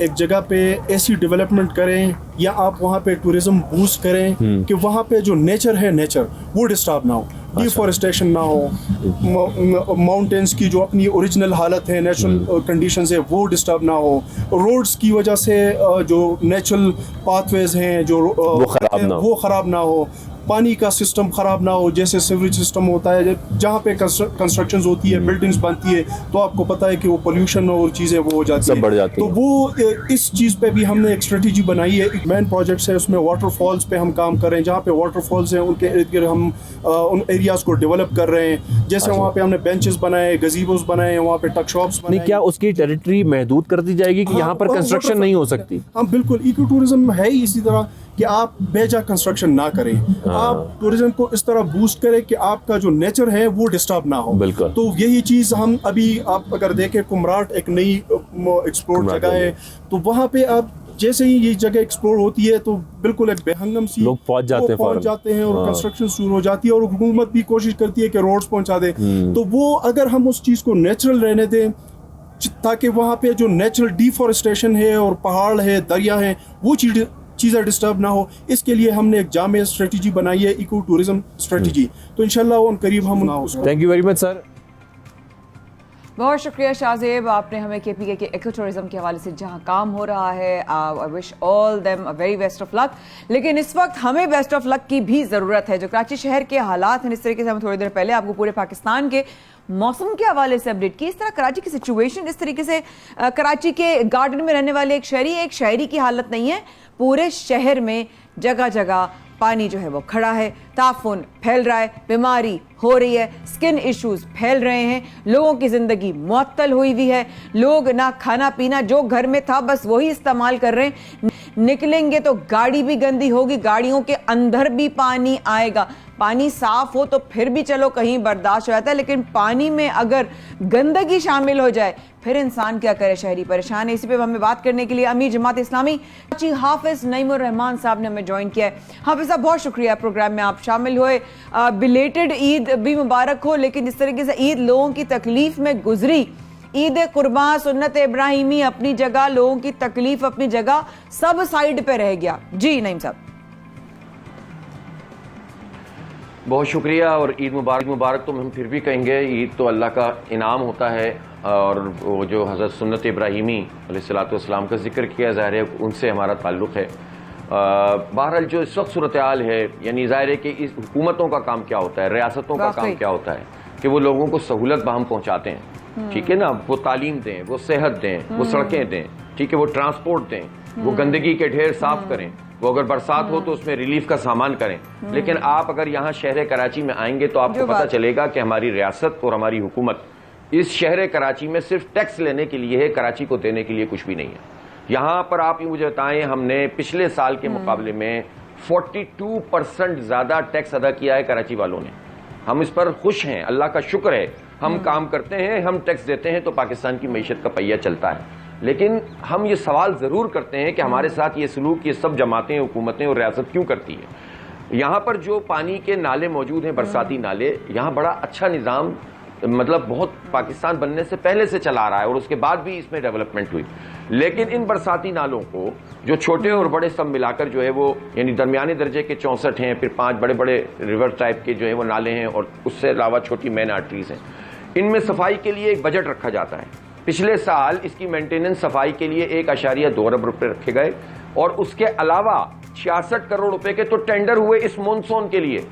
एक जगह पे ऐसी डेवलपमेंट करें या आप वहाँ पे टूरिज्म बूस्ट करें कि वहाँ पे जो नेचर है नेचर वो डिस्टर्ब ना हो, डिफॉरेस्टेशन ना हो, माउंटेन्स की जो अपनी ओरिजिनल हालत है, नेचुरल कंडीशंस है वो डिस्टर्ब ना हो, रोड्स की वजह से जो नेचुरल पाथवेज हैं जो वो ख़राब ना हो, पानी का सिस्टम ख़राब ना हो, जैसे सीवरेज सिस्टम होता है जहाँ पे कंस्ट्रक्शंस होती है, बिल्डिंग्स बनती है तो आपको पता है कि वो पोल्यूशन और चीज़ें वो हो जाती है, बढ़ जाती तो वो इस चीज़ पे भी हमने एक स्ट्रेटजी बनाई है। मेन प्रोजेक्ट्स है उसमें वाटरफॉल्स पे हम काम कर रहे हैं, जहाँ पे वाटरफॉल्स हैं उनके इर्द गिर्द हम उन एरियाज़ को डेवलप कर रहे हैं। जैसे वहाँ पे हमने बेंचेस बनाए, गजीबोस बनाए, वहाँ पे टक शॉप्स बनाए। क्या उसकी टेरिटरी महदूद कर दी जाएगी कि यहाँ पर कंस्ट्रक्शन नहीं हो सकती? हाँ बिल्कुल, इको टूरिज्म है ही इसी तरह कि आप बेजा कंस्ट्रक्शन ना करें, आप टूरिज्म को इस तरह बूस्ट करें कि आपका जो नेचर है वो डिस्टर्ब ना हो। बिल्कुल, तो यही चीज़ हम अभी आप अगर देखें, कुमराट एक नई एक्सप्लोर जगह है, तो वहाँ पे आप जैसे ही ये जगह एक्सप्लोर होती है तो बिल्कुल एक बेहंगम सी लोग पहुंच जाते हैं और कंस्ट्रक्शन शुरू हो जाती है और हुकूमत भी कोशिश करती है कि रोड्स पहुंचा दे। तो वो अगर हम उस चीज़ को नेचुरल रहने दें ताकि वहाँ पे जो नेचुरल डिफॉरेस्टेशन है और पहाड़ है, दरिया है, वो चीज़ें डिस्टर्ब ना हो, इसके लिए हमने एक जामे स्ट्रेटजी बनाई है, इको टूरिज्म स्ट्रेटजी। तो इंशाल्लाह उन करीब हम thank you very much sir. बहुत शुक्रिया शाहजेब, आपने हमें केपीके के इको टूरिज्म के हवाले से जहां काम हो रहा है, I wish all them a very best of luck. लेकिन इस वक्त हमें बेस्ट ऑफ लक की भी ज़रूरत है। जो कराची शहर के हालात हैं, इस तरीके से हम थोड़ी देर पहले आपको पूरे पाकिस्तान के मौसम के हवाले से अपडेट की, इस तरह कराची की सिचुएशन, इस तरीके से कराची के गार्डन में रहने वाले एक शहरी की हालत नहीं है। पूरे शहर में जगह जगह पानी जो है वो खड़ा है, ताफुन फैल रहा है, बीमारी हो रही है, स्किन इश्यूज फैल रहे हैं, लोगों की ज़िंदगी मुअत्तल हुई हुई है, लोग ना खाना पीना जो घर में था बस वही इस्तेमाल कर रहे हैं। निकलेंगे तो गाड़ी भी गंदी होगी, गाड़ियों के अंदर भी पानी आएगा। पानी साफ हो तो फिर भी चलो कहीं बर्दाश्त हो जाता है, लेकिन पानी में अगर गंदगी शामिल हो जाए फिर इंसान क्या करे, शहरी परेशान है। इसी पे हमें बात करने के लिए अमीर जमात इस्लामी हाफिज नईमुर रहमान साहब ने हमें ज्वाइन किया है। हाफिज साहब बहुत शुक्रिया, प्रोग्राम में आप शामिल हुए। बिलेटेड ईद भी मुबारक हो, लेकिन इस तरीके से ईद लोगों की तकलीफ में गुजरी, ईद कुर्बान सुन्नत इब्राहिमी अपनी जगह, लोगों की तकलीफ अपनी जगह, सब साइड पे रह गया। जी नईम साहब। बहुत शुक्रिया और ईद मुबारक तो हम फिर भी कहेंगे, ईद तो अल्लाह का इनाम होता है और वो जो हज़रत सुन्नत इब्राहिमी अलैहिस्सलाम का जिक्र किया ज़ाहिर है उनसे हमारा ताल्लुक़ है। बहरहाल जो इस वक्त सूरत हाल है, यानी ज़ाहिर है कि इस हुकूमतों का काम क्या होता है, रियासतों का काम क्या होता है कि वो लोगों को सहूलत बहम पहुँचाते हैं, ठीक है ना, वो तालीम दें, वो सेहत दें, वो सड़कें दें, ठीक है, वो ट्रांसपोर्ट दें, वो गंदगी के ढेर साफ़ करें, वो अगर बरसात हो तो उसमें रिलीफ का सामान करें। लेकिन आप अगर यहाँ शहर कराची में आएंगे तो आपको पता चलेगा कि हमारी रियासत और हमारी हुकूमत इस शहर कराची में सिर्फ टैक्स लेने के लिए है, कराची को देने के लिए कुछ भी नहीं है। यहाँ पर आप ये मुझे बताएं, हमने पिछले साल के मुकाबले में 42% ज़्यादा टैक्स अदा किया है कराची वालों ने। हम इस पर खुश हैं, अल्लाह का शुक्र है। हम काम करते हैं, हम टैक्स देते हैं तो पाकिस्तान की मईशत का पहिया चलता है। लेकिन हम ये सवाल ज़रूर करते हैं कि हमारे साथ ये सलूक ये सब जमातें, हुकूमतें और रियासत क्यों करती है। यहाँ पर जो पानी के नाले मौजूद हैं, बरसाती नाले, यहाँ बड़ा अच्छा निज़ाम, मतलब बहुत पाकिस्तान बनने से पहले से चला रहा है और उसके बाद भी इसमें डेवलपमेंट हुई। लेकिन इन बरसाती नालों को जो छोटे और बड़े सब मिलाकर जो है वो यानी दरमियाने दर्जे के 64 हैं, फिर 5 बड़े बड़े रिवर टाइप के जो है वो नाले हैं और उससे अलावा छोटी मेन आर्टरीज हैं। इनमें सफाई के लिए एक बजट रखा जाता है। पिछले साल इसकी मेंटेनेंस सफाई के लिए 1.2 अरब रुपये रखे गए और उसके अलावा 66 करोड़ रुपए के तो टेंडर हुए इस मॉनसून के लिए।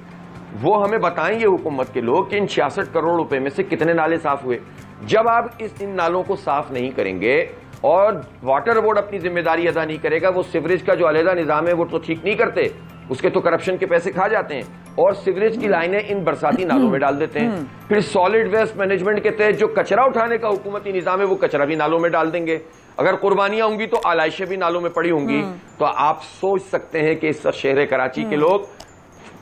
वो हमें बताएंगे हुकूमत के लोग कि इन 66 करोड़ रुपए में से कितने नाले साफ हुए। जब आप इन नालों को साफ नहीं करेंगे और वाटर बोर्ड अपनी जिम्मेदारी अदा नहीं करेगा, वो सीवरेज का जो अलहदा निजाम है वो तो ठीक नहीं करते, उसके तो करप्शन के पैसे खा जाते हैं, और सीवरेज की लाइनें इन बरसाती नालों में डाल देते हैं। फिर सॉलिड वेस्ट मैनेजमेंट के तहत जो कचरा उठाने का हुकूमती निजाम है वो कचरा भी नालों में डाल देंगे। अगर कुर्बानियां होंगी तो आलाइशें भी नालों में पड़ी होंगी। तो आप सोच सकते हैं कि इस शहर कराची के लोग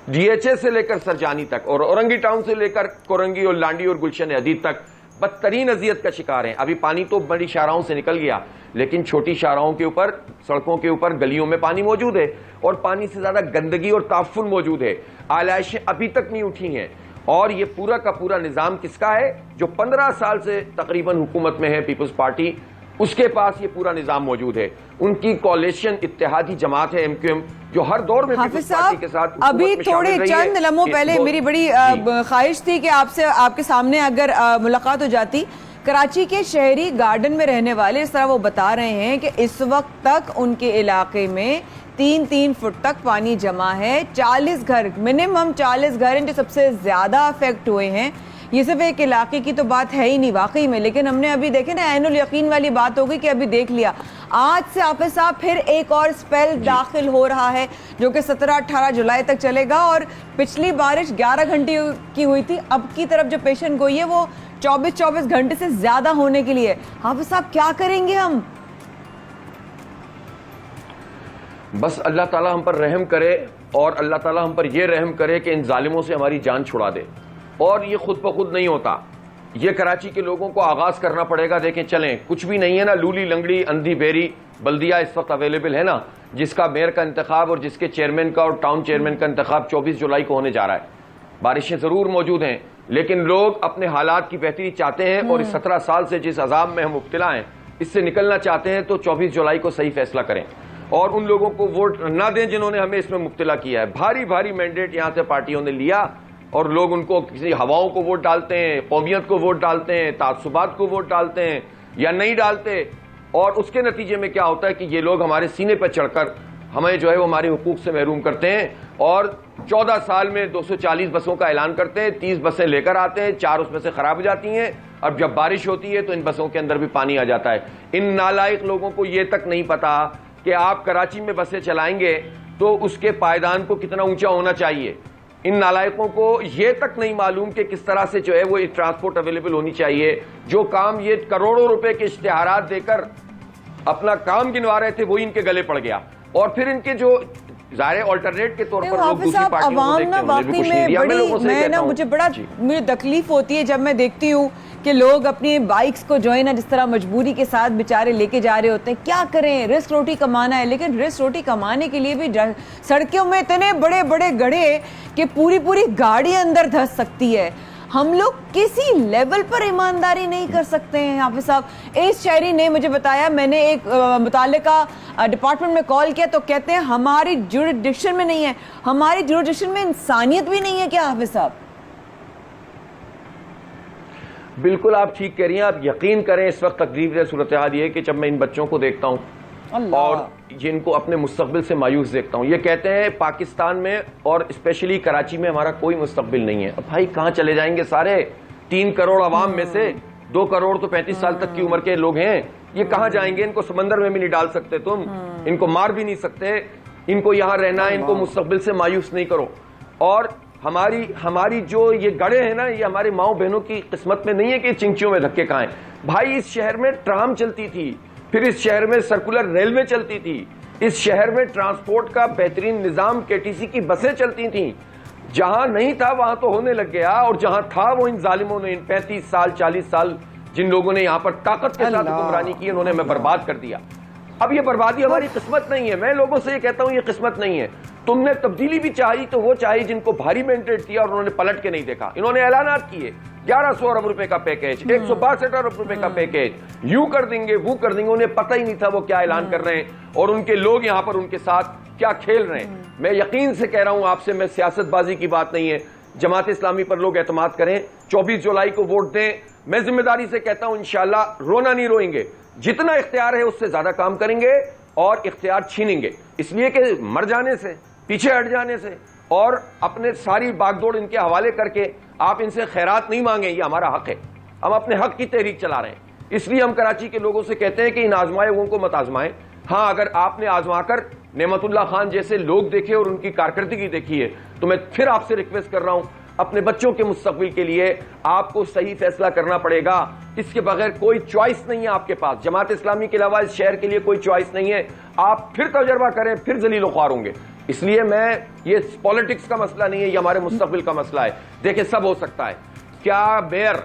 डीएचए से लेकर सरजानी तक और औरंगी टाउन से लेकर कोरंगी और लांडी और गुलशन हदीद तक बदतरीन अजियत का शिकार हैं। अभी पानी तो बड़ी शाहराहों से निकल गया, लेकिन छोटी शाहराहों के ऊपर, सड़कों के ऊपर, गलियों में पानी मौजूद है, और पानी से ज्यादा गंदगी और ताफुन मौजूद है। आलाइशें अभी तक नहीं उठी हैं। और ये पूरा का पूरा निजाम किसका है? जो 15 साल से तकरीबन हुकूमत में है पीपल्स पार्टी, उसके पास ये पूरा निजाम मौजूद है। उनकी कोalition इत्तेहादी जमात है MQM, जो हर दौर में हाफिज पीपल्स पार्टी के साथ साहब, अभी थोड़े चंद लम्हों पहले मेरी बड़ी ख्वाहिश थी कि आपसे, आपके सामने अगर मुलाकात हो जाती। कराची के शहरी गार्डन में रहने वाले इस तरह वो बता रहे हैं कि इस वक्त तक उनके इलाके में 3-3 फुट तक पानी जमा है। 40 घर, मिनिमम 40 घर हैं जो सबसे ज्यादा अफेक्ट हुए हैं। ये सिर्फ एक इलाके की तो बात है ही नहीं वाकई में, लेकिन हमने अभी देखे ना, ऐनुल यकीन वाली बात हो गई कि अभी देख लिया। आज से हाफिज साहब फिर एक और स्पेल दाखिल हो रहा है जो कि 17-18 जुलाई तक चलेगा, और पिछली बारिश 11 घंटे की हुई थी, अब की तरफ जो पेशन गोई है वो 24-24 घंटे से ज्यादा होने के लिए। हाफिज साहब क्या करेंगे हम? बस अल्लाह ताला हम पर रहम करे, और अल्लाह ताला हम पर यह रहम करे कि इन जालिमों से हमारी जान छुड़ा दे। और ये खुद ब खुद नहीं होता, ये कराची के लोगों को आगाज करना पड़ेगा। देखें, चलें, कुछ भी नहीं है ना, लूली लंगड़ी अंधी बेरी बल्दिया इस वक्त अवेलेबल है ना, जिसका मेयर का इंतखाब और जिसके चेयरमैन का और टाउन चेयरमैन का इंतखाब 24 जुलाई को होने जा रहा है। बारिशें जरूर मौजूद हैं, लेकिन लोग अपने हालात की बेहतरी चाहते हैं, और इस 17 साल से जिस अजाब में हम मुब्तला हैं इससे निकलना चाहते हैं। तो 24 जुलाई को सही फैसला करें और उन लोगों को वोट ना दें जिन्होंने हमें इसमें मुब्तला किया है। भारी भारी मैंडेट यहां से पार्टियों ने लिया, और लोग उनको किसी हवाओं को वोट डालते हैं, कौमियत को वोट डालते हैं, तासुबात को वोट डालते हैं या नहीं डालते, और उसके नतीजे में क्या होता है कि ये लोग हमारे सीने पर चढ़कर हमें जो है वो हमारे हुकूक से महरूम करते हैं। और 14 साल में 240 बसों का ऐलान करते हैं, 30 बसें लेकर आते हैं, 4 उसमें से खराब हो जाती हैं। अब जब बारिश होती है तो इन बसों के अंदर भी पानी आ जाता है। इन नालायक लोगों को ये तक नहीं पता कि आप कराची में बसें चलाएंगे तो उसके पायदान को कितना ऊंचा होना चाहिए। इन नालायकों को ये तक नहीं मालूम कि किस तरह से जो है वो ट्रांसपोर्ट अवेलेबल होनी चाहिए। जो काम ये करोड़ों रुपए के इश्तिहारात देकर अपना काम गिनवा रहे थे वही इनके गले पड़ गया, और फिर इनके जो ज़ाहिर ऑल्टरनेट के तौर पर लोग दूसरी पार्टियों को देखते हैं, उन्हें भी कुछ नहीं दिया। मैं लोगों से कहता हूं, मुझे तकलीफ होती है जब मैं देखती हूँ कि लोग अपनी बाइक्स को जो है ना जिस तरह मजबूरी के साथ बेचारे लेके जा रहे होते हैं। क्या करें, रिस्क रोटी कमाना है, लेकिन रिस्क रोटी कमाने के लिए भी सड़कों में इतने बड़े बड़े गड्ढे कि पूरी पूरी गाड़ी अंदर धंस सकती है। हम लोग किसी लेवल पर ईमानदारी नहीं कर सकते हैं। हाफिज साहब, इस शहरी ने मुझे बताया, मैंने एक मुताल्लिका डिपार्टमेंट में कॉल किया तो कहते हैं हमारी जुरिडिक्शन में नहीं है, हमारी जुरिडिक्शन में इंसानियत भी नहीं है। क्या हाफिज साहब? बिल्कुल आप ठीक कह रही हैं। आप यकीन करें, इस वक्त तकलीफ सूरत हाल ये है कि जब मैं इन बच्चों को देखता हूँ और जिनको अपने मुस्तकबिल से मायूस देखता हूँ, ये कहते हैं पाकिस्तान में और स्पेशली कराची में हमारा कोई मुस्तकबिल नहीं है। अब भाई कहाँ चले जाएंगे सारे? 3 करोड़ आवाम में से 2 करोड़ तो 35 साल तक की उम्र के लोग हैं, ये कहाँ जाएंगे? इनको समंदर में भी नहीं डाल सकते तुम, इनको मार भी नहीं सकते, इनको यहाँ रहना है, इनको मुस्तकबिल से मायूस नहीं करो। और हमारी जो ये गड़े हैं ना, ये हमारे माओ बहनों की किस्मत में नहीं है कि चिंचियों में धक्के खाएं। भाई इस शहर में ट्राम चलती थी, फिर इस शहर में सर्कुलर रेलवे चलती थी, इस शहर में ट्रांसपोर्ट का बेहतरीन निजाम केटीसी की बसें चलती थी। जहां नहीं था वहां तो होने लग गया, और जहां था वो इन जालिमों ने, इन 35 साल 40 साल जिन लोगों ने यहाँ पर ताकत के साथ हुक्मरानी की, उन्होंने हमें बर्बाद कर दिया। अब ये बर्बादी हमारी किस्मत नहीं है। मैं लोगों से ये कहता हूं ये किस्मत नहीं है। तुमने तब्दीली भी चाही तो वो चाहिए जिनको भारी मैंडेट दिया और उन्होंने पलट के नहीं देखा। इन्होंने ऐलानात किए 1100 अरब रुपए का पैकेज, 162 अरब रुपए का पैकेज, यूं कर देंगे वो कर देंगे। उन्हें पता ही नहीं था वो क्या ऐलान कर रहे हैं और उनके लोग यहाँ पर उनके साथ क्या खेल रहे हैं। मैं यकीन से कह रहा हूं आपसे, मैं सियासतबाजी की बात नहीं है, जमात इस्लामी पर लोग एतमाद करें, 24 जुलाई को वोट दें। मैं जिम्मेदारी से कहता हूं इंशाल्लाह रोना नहीं रोएंगे, जितना इख्तियार है उससे ज्यादा काम करेंगे और इख्तियार छीनेंगे, इसलिए कि मर जाने से, पीछे हट जाने से और अपने सारी बागदौड़ इनके हवाले करके आप इनसे खैरात नहीं मांगे, ये हमारा हक है। हम अपने हक की तहरीक चला रहे हैं, इसलिए हम कराची के लोगों से कहते हैं कि इन आजमाए लोगों को मत आजमाएं। हाँ, अगर आपने आजमाकर नेमतुल्लाह खान जैसे लोग देखे और उनकी कारकर्दगी देखी है, तो मैं फिर आपसे रिक्वेस्ट कर रहा हूं, अपने बच्चों के मुस्तकबिल के लिए आपको सही फैसला करना पड़ेगा। इसके बगैर कोई चॉइस नहीं है आपके पास। जमात इस्लामी के अलावा इस शहर के लिए कोई चॉइस नहीं है। आप फिर तजर्बा करें, फिर जलील ख्वार होंगे। इसलिए ये पॉलिटिक्स का मसला नहीं है, ये हमारे मुस्तकबिल का मसला है। देखिए, सब हो सकता है। क्या मेयर,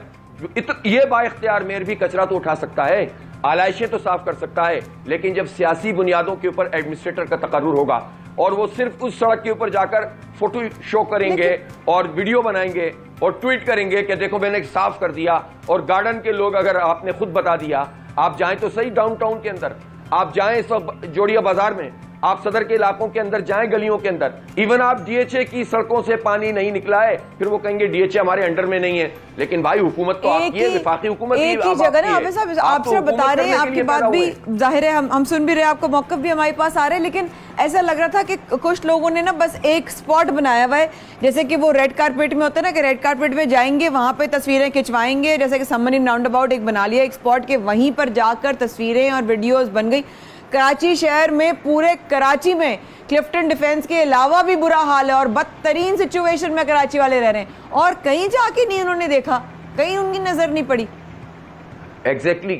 ये बाइख्तियार मेयर भी कचरा तो उठा सकता है, आलाइशें तो साफ कर सकता है, लेकिन जब सियासी बुनियादों के ऊपर एडमिनिस्ट्रेटर का तकर्रुर होगा और वो सिर्फ उस सड़क के ऊपर जाकर फोटो शो करेंगे और वीडियो बनाएंगे और ट्वीट करेंगे कि देखो मैंने साफ कर दिया, और गार्डन के लोग, अगर आपने खुद बता दिया, आप जाएं तो सही डाउनटाउन के अंदर, आप जाएं सब जोड़िया बाजार में, आप सदर के इलाकों के अंदर जाएं, गलियों के अंदर, इवन आप डीएचए की सड़कों से पानी नहीं निकला है, फिर वो कहेंगे डीएचए हमारे अंडर में नहीं है। लेकिन भाई, हुकूमत तो आपकी है, विफाकी हुकूमत एक ही जगह ना। आप सिर्फ बता रहे हैं, आपकी बात भी जाहिर है, हम सुन भी रहे हैं, आपका मौक़िफ़ भी हमारे पास आ रहे हैं, लेकिन ऐसा लग रहा था कि कुछ लोगों ने ना बस एक स्पॉट बनाया हुआ है, जैसे कि वो रेड कारपेट में होता है ना, कि रेड कारपेट में जाएंगे, वहां पे तस्वीरें खिंचवाएंगे, जैसे कि समन राउंड अबाउट एक बना लिया एक स्पॉट के, वहीं पर जाकर तस्वीरें और वीडियोस बन गई। कराची शहर में, पूरे कराची में क्लिफ्टन डिफेंस के अलावा भी बुरा हाल है और बदतरीन सिचुएशन में कराची वाले रह रहे हैं, और कहीं जाके नहीं उन्होंने देखा, कहीं उनकी नजर नहीं पड़ी। एग्जैक्टली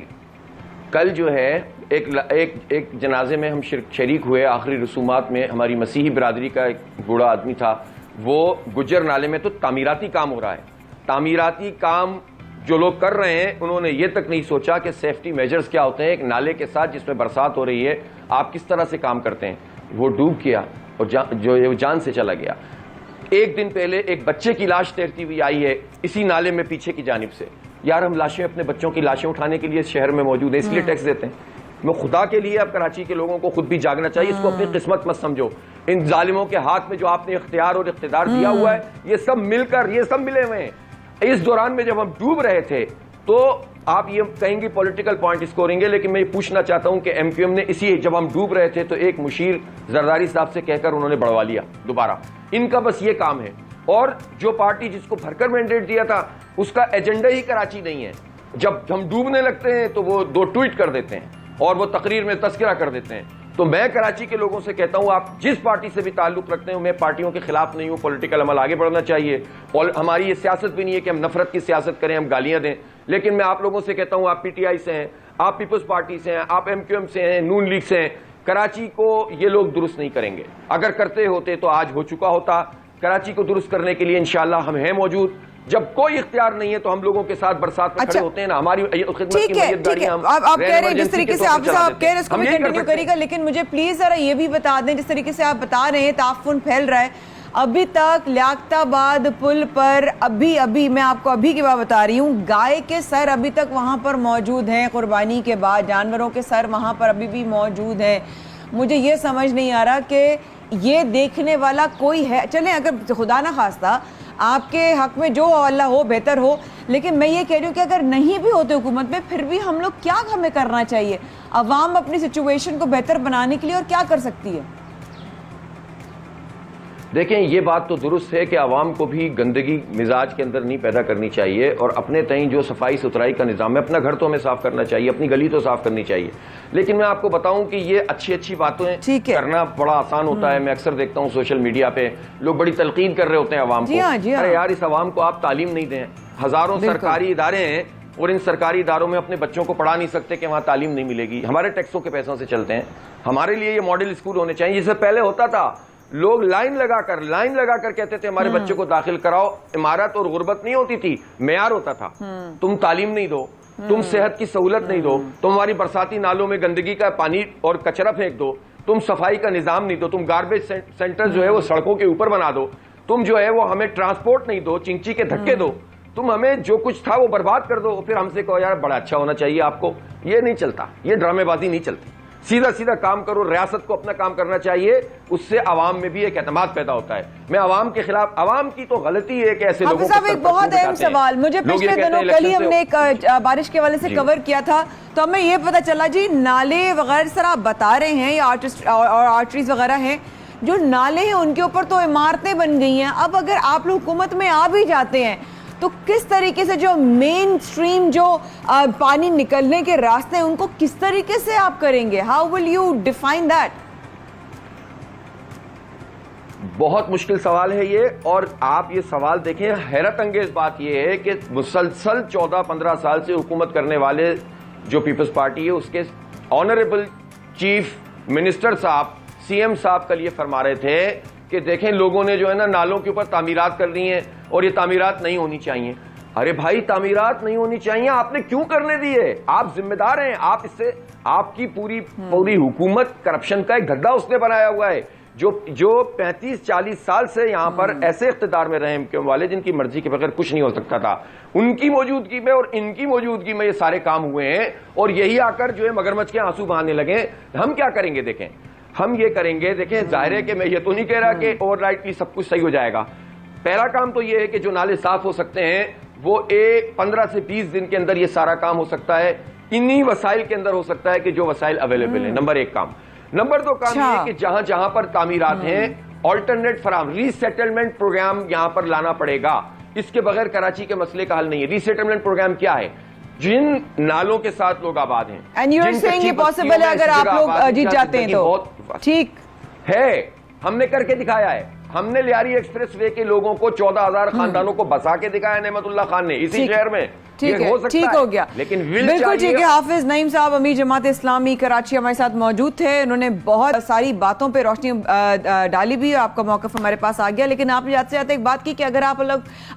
कल जो है एक जनाजे में हम शरीक हुए, आखिरी रसूमात में। हमारी मसीही बिरादरी का एक बूढ़ा आदमी था, वो गुज्जर नाले में तो तामीराती काम हो रहा है। तामीराती काम जो लोग कर रहे हैं, उन्होंने ये तक नहीं सोचा कि सेफ्टी मेजर्स क्या होते हैं। एक नाले के साथ जिसमें बरसात हो रही है, आप किस तरह से काम करते हैं। वो डूब गया और जान से चला गया। एक दिन पहले एक बच्चे की लाश तैरती हुई आई है इसी नाले में पीछे की जानिब से। यार, हम लाशें, अपने बच्चों की लाशें उठाने के लिए शहर में मौजूद है, इसलिए टैक्स देते हैं। मैं खुदा के लिए, अब कराची के लोगों को खुद भी जागना चाहिए। इसको अपनी किस्मत मत समझो। इन जालिमों के हाथ में जो आपने इख्तियार और इख्तिदार दिया हुआ है, ये सब मिलकर, ये सब मिले हुए हैं। इस दौरान में जब हम डूब रहे थे, तो आप ये कहेंगे पॉलिटिकल पॉइंट स्कोरिंग, लेकिन मैं ये पूछना चाहता हूं कि एमक्यूएम ने जब हम डूब रहे थे तो एक मुशीर जरदारी साहब से कहकर उन्होंने बढ़वा लिया दोबारा। इनका बस ये काम है। और जो पार्टी जिसको भरकर मैंडेट दिया था, उसका एजेंडा ही कराची नहीं है। जब हम डूबने लगते हैं तो वो 2 ट्वीट कर देते हैं और वो तकरीर में तस्करा कर देते हैं। तो मैं कराची के लोगों से कहता हूं, आप जिस पार्टी से भी ताल्लुक रखते हो, मैं पार्टियों के खिलाफ नहीं हूं, पॉलिटिकल अमल आगे बढ़ना चाहिए। और हमारी ये सियासत भी नहीं है कि हम नफरत की सियासत करें, हम गालियां दें। लेकिन मैं आप लोगों से कहता हूं, आप पीटीआई से हैं, आप पीपल्स पार्टी से हैं, आप एमक्यूएम से हैं, नून लीग से हैं, कराची को ये लोग दुरुस्त नहीं करेंगे। अगर करते होते तो आज हो चुका होता। कराची को दुरुस्त करने के लिए इंशाअल्लाह हम हैं मौजूद। जब कोई इख्तियार नहीं है तो हम लोगों के साथ बरसात में खड़े होते हैं ना। हमारी खिदमत की मैयत गाड़ियां हम, आप कह रहे हैं जिस तरीके से आप कह रहे हैं उसको भी कंटिन्यू करेगा, लेकिन मुझे प्लीज जरा ये भी बता दें, जिस तरीके से आप बता रहे हैं ताफुन फैल रहा है, अभी तक लियाकताबाद पुल पर अभी मैं आपको अभी की बात बता रही हूँ, गाय के सर अभी तक वहां पर मौजूद हैं। कुर्बानी के बाद जानवरों के सर वहां पर अभी भी मौजूद हैं। मुझे ये समझ नहीं आ रहा कि ये देखने वाला कोई है। चलें, अगर खुदा ना खास्ता आपके हक में जो अल्लाह हो बेहतर हो, लेकिन मैं ये कह रही हूँ कि अगर नहीं भी होते हुकूमत में, फिर भी हम लोग क्या हमें करना चाहिए, अवाम अपनी सिचुएशन को बेहतर बनाने के लिए और क्या कर सकती है? देखें, ये बात तो दुरुस्त है कि आवाम को भी गंदगी मिजाज के अंदर नहीं पैदा करनी चाहिए और अपने तईं जो सफाई सुथराई का निज़ाम है, अपना घर तो हमें साफ करना चाहिए, अपनी गली तो साफ करनी चाहिए। लेकिन मैं आपको बताऊं कि ये अच्छी बातें करना बड़ा आसान होता है। मैं अक्सर देखता हूं सोशल मीडिया पे लोग बड़ी तलकीन कर रहे होते हैं आवाम को। अरे यार, इस आवाम को आप तालीम नहीं दें। हजारों सरकारी इदारे हैं और इन सरकारी इदारों में अपने बच्चों को पढ़ा नहीं सकते कि वहां तालीम नहीं मिलेगी। हमारे टैक्सों के पैसों से चलते हैं। हमारे लिए ये मॉडल स्कूल होने चाहिए। जिससे पहले होता था, लोग लाइन लगाकर कहते थे हमारे बच्चे को दाखिल कराओ। इमारत और गुर्बत नहीं होती थी, मेयार होता था। तुम तालीम नहीं दो, तुम सेहत की सहूलत नहीं दो, तुम हमारी बरसाती नालों में गंदगी का पानी और कचरा फेंक दो, तुम सफाई का निजाम नहीं दो, तुम गार्बेज सेंटर जो है वो सड़कों के ऊपर बना दो, तुम जो है वो हमें ट्रांसपोर्ट नहीं दो, चिंची के धक्के दो, तुम हमें जो कुछ था वो बर्बाद कर दो, फिर हमसे कहो यार बड़ा अच्छा होना चाहिए आपको। ये नहीं चलता, ये ड्रामेबाजी नहीं चलती। सीधा सीधा काम करो, रियासत को अपना काम करना चाहिए, उससे आवाम में भी एक एतमाद पैदा होता है। मैं आवाम के खिलाफ, आवाम की तो गलती है कि ऐसे लोगों को साहब एक बहुत अहम सवाल, मुझे पिछले दिनों कल ही हमने एक बारिश के वाले से कवर किया था, तो हमें ये पता चला जी नाले वगैरह सर आप बता रहे हैं, या आर्टरीज वगैरह हैं, जो नाले हैं उनके ऊपर तो इमारतें बन गई हैं। अब अगर आप लोग हुकूमत में आ भी जाते हैं तो किस तरीके से जो मेन स्ट्रीम जो पानी निकलने के रास्ते हैं उनको किस तरीके से आप करेंगे? How will you define that? बहुत मुश्किल सवाल है ये, और आप ये सवाल देखें, हैरत अंगेज बात ये है कि मुसलसल 14-15 साल से हुकूमत करने वाले जो पीपल्स पार्टी है उसके ऑनरेबल चीफ मिनिस्टर साहब, सीएम साहब कल ये फरमा रहे थे कि देखें लोगों ने जो है ना नालों के ऊपर तामीरात कर दी हैं और ये तामीरात नहीं होनी चाहिए। अरे भाई तामीरात नहीं होनी चाहिए, आपने क्यों करने दी है? आप जिम्मेदार हैं, आप इससे, आपकी पूरी हुकूमत करप्शन का एक गड्ढा उसने बनाया हुआ है। जो 35-40 साल से यहां पर ऐसे इख्तिदार में रहे वाले जिनकी मर्जी के बगैर कुछ नहीं हो सकता था, उनकी मौजूदगी में और इनकी मौजूदगी में ये सारे काम हुए हैं, और यही आकर जो है मगरमच्छ के आंसू बहाने लगे। हम क्या करेंगे? देखें, हम ये करेंगे, देखें जाहिर है कि मैं ये तो नहीं कह रहा कि ओवरनाइट सब कुछ सही हो जाएगा। पहला काम तो ये है कि जो नाले साफ हो सकते हैं वो 15 से 20 दिन के अंदर ये सारा काम हो सकता है, इन्हीं वसाइल के अंदर हो सकता है कि जो वसाइल अवेलेबल है। नंबर 1 काम। नंबर 2 काम ये है कि जहां जहां पर तामीरात हैं ऑल्टरनेट फराम, रीसेटलमेंट प्रोग्राम यहां पर लाना पड़ेगा। इसके बगैर कराची के मसले का हल नहीं है। रीसेटलमेंट प्रोग्राम क्या है? जिन नालों के साथ लोग आबाद हैं, एंड यू आर सेइंग ये पॉसिबल है अगर आप लोग जीत जाते हैं तो? ठीक है, हमने करके दिखाया है। हमने लियारी एक्सप्रेस वे के लोगों को 14,000 खानदानों को बसा के दिखाया नेमतुल्लाह खान ने इसी शहर में। ठीक है, ठीक हो गया, लेकिन बिल्कुल ठीक है। हाफिज नईम साहब अमीर जमात इस्लामी कराची हमारे साथ मौजूद थे, उन्होंने बहुत सारी बातों पे रोशनी डाली भी, आपका मौक़िफ़ हमारे पास आ गया। लेकिन आपने जाते जाते एक बात की कि अगर आप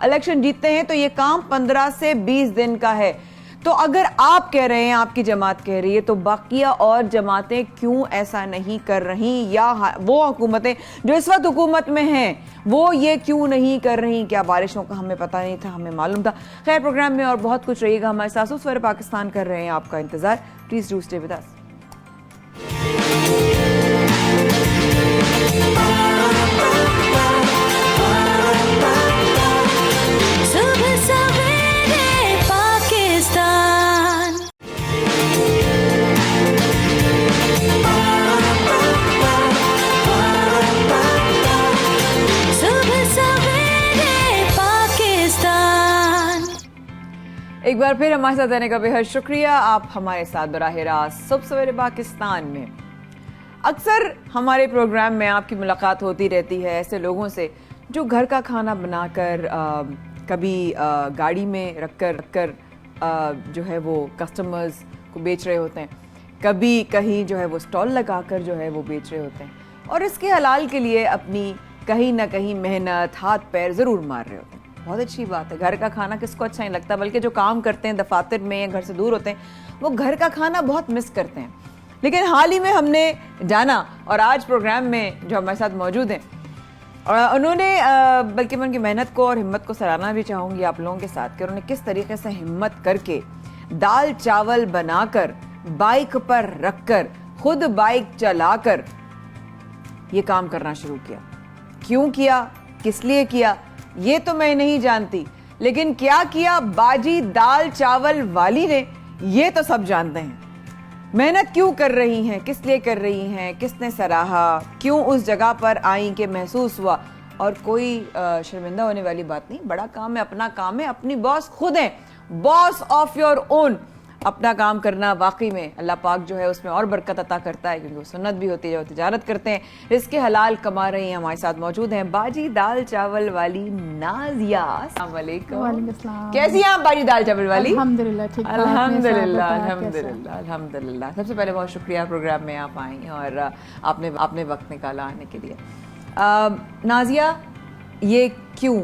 इलेक्शन जीतते हैं तो ये काम 15 से 20 दिन का है। तो अगर आप कह रहे हैं, आपकी जमात कह रही है, तो बाकिया और जमातें क्यों ऐसा नहीं कर रही, या वो हुकूमतें जो इस वक्त हुकूमत में हैं वो ये क्यों नहीं कर रही? क्या बारिशों का हमें पता नहीं था? हमें मालूम था। खैर, प्रोग्राम में और बहुत कुछ रहिएगा हमारे साथ। सवेरे पाकिस्तान कर रहे हैं आपका इंतजार। Please do stay with us. एक बार फिर हमारे साथ रहने का बेहद शुक्रिया। आप हमारे साथ बराह रास्त सुबह सवेरे पाकिस्तान में। अक्सर हमारे प्रोग्राम में आपकी मुलाकात होती रहती है ऐसे लोगों से जो घर का खाना बनाकर कभी गाड़ी में रखकर जो है वो कस्टमर्स को बेच रहे होते हैं, कभी कहीं जो है वो स्टॉल लगाकर जो है वो बेच रहे होते हैं, और इसके हलाल के लिए अपनी कहीं ना कहीं मेहनत, हाथ पैर ज़रूर मार रहे होते हैं। बहुत अच्छी बात है। घर का खाना किसको अच्छा नहीं लगता, बल्कि जो काम करते हैं दफातर में या घर से दूर होते हैं वो घर का खाना बहुत मिस करते हैं। लेकिन हाल ही में हमने जाना, और आज प्रोग्राम में जो हमारे साथ मौजूद हैं उन्होंने, बल्कि मैं उनकी मेहनत को और हिम्मत को सराहना भी चाहूँगी आप लोगों के साथ कि उन्होंने किस तरीके से हिम्मत करके दाल चावल बनाकर बाइक पर रखकर खुद बाइक चलाकर ये काम करना शुरू किया। क्यों किया, किस लिए किया, ये तो मैं नहीं जानती, लेकिन क्या किया बाजी दाल चावल वाली ने, ये तो सब जानते हैं। मेहनत क्यों कर रही हैं, किस लिए कर रही हैं, किसने सराहा, क्यों उस जगह पर आई कि महसूस हुआ। और कोई शर्मिंदा होने वाली बात नहीं, बड़ा काम है, अपना काम है, अपनी बॉस खुद है, बॉस ऑफ योर ओन। अपना काम करना वाकई में अल्लाह पाक जो है उसमें और बरकत अता करता है, क्योंकि वो सुन्नत भी होती है। जो तिजारत करते हैं, रिज़्क़ हलाल कमा रही हैं, हमारे साथ मौजूद हैं बाजी दाल चावल वाली नाजिया। अस्सलाम वालेकुम। वालेकुम अस्सलाम। कैसी हैं आप बाजी दाल चावल वाली? अल्हम्दुलिल्लाह ठीक ठाक। अल्हम्दुलिल्लाह अल्हम्दुलिल्लाह अल्हम्दुलिल्लाह। सबसे पहले बहुत शुक्रिया प्रोग्राम में आप आई और आपने वक्त निकाला आने के लिए। नाजिया, ये क्यों,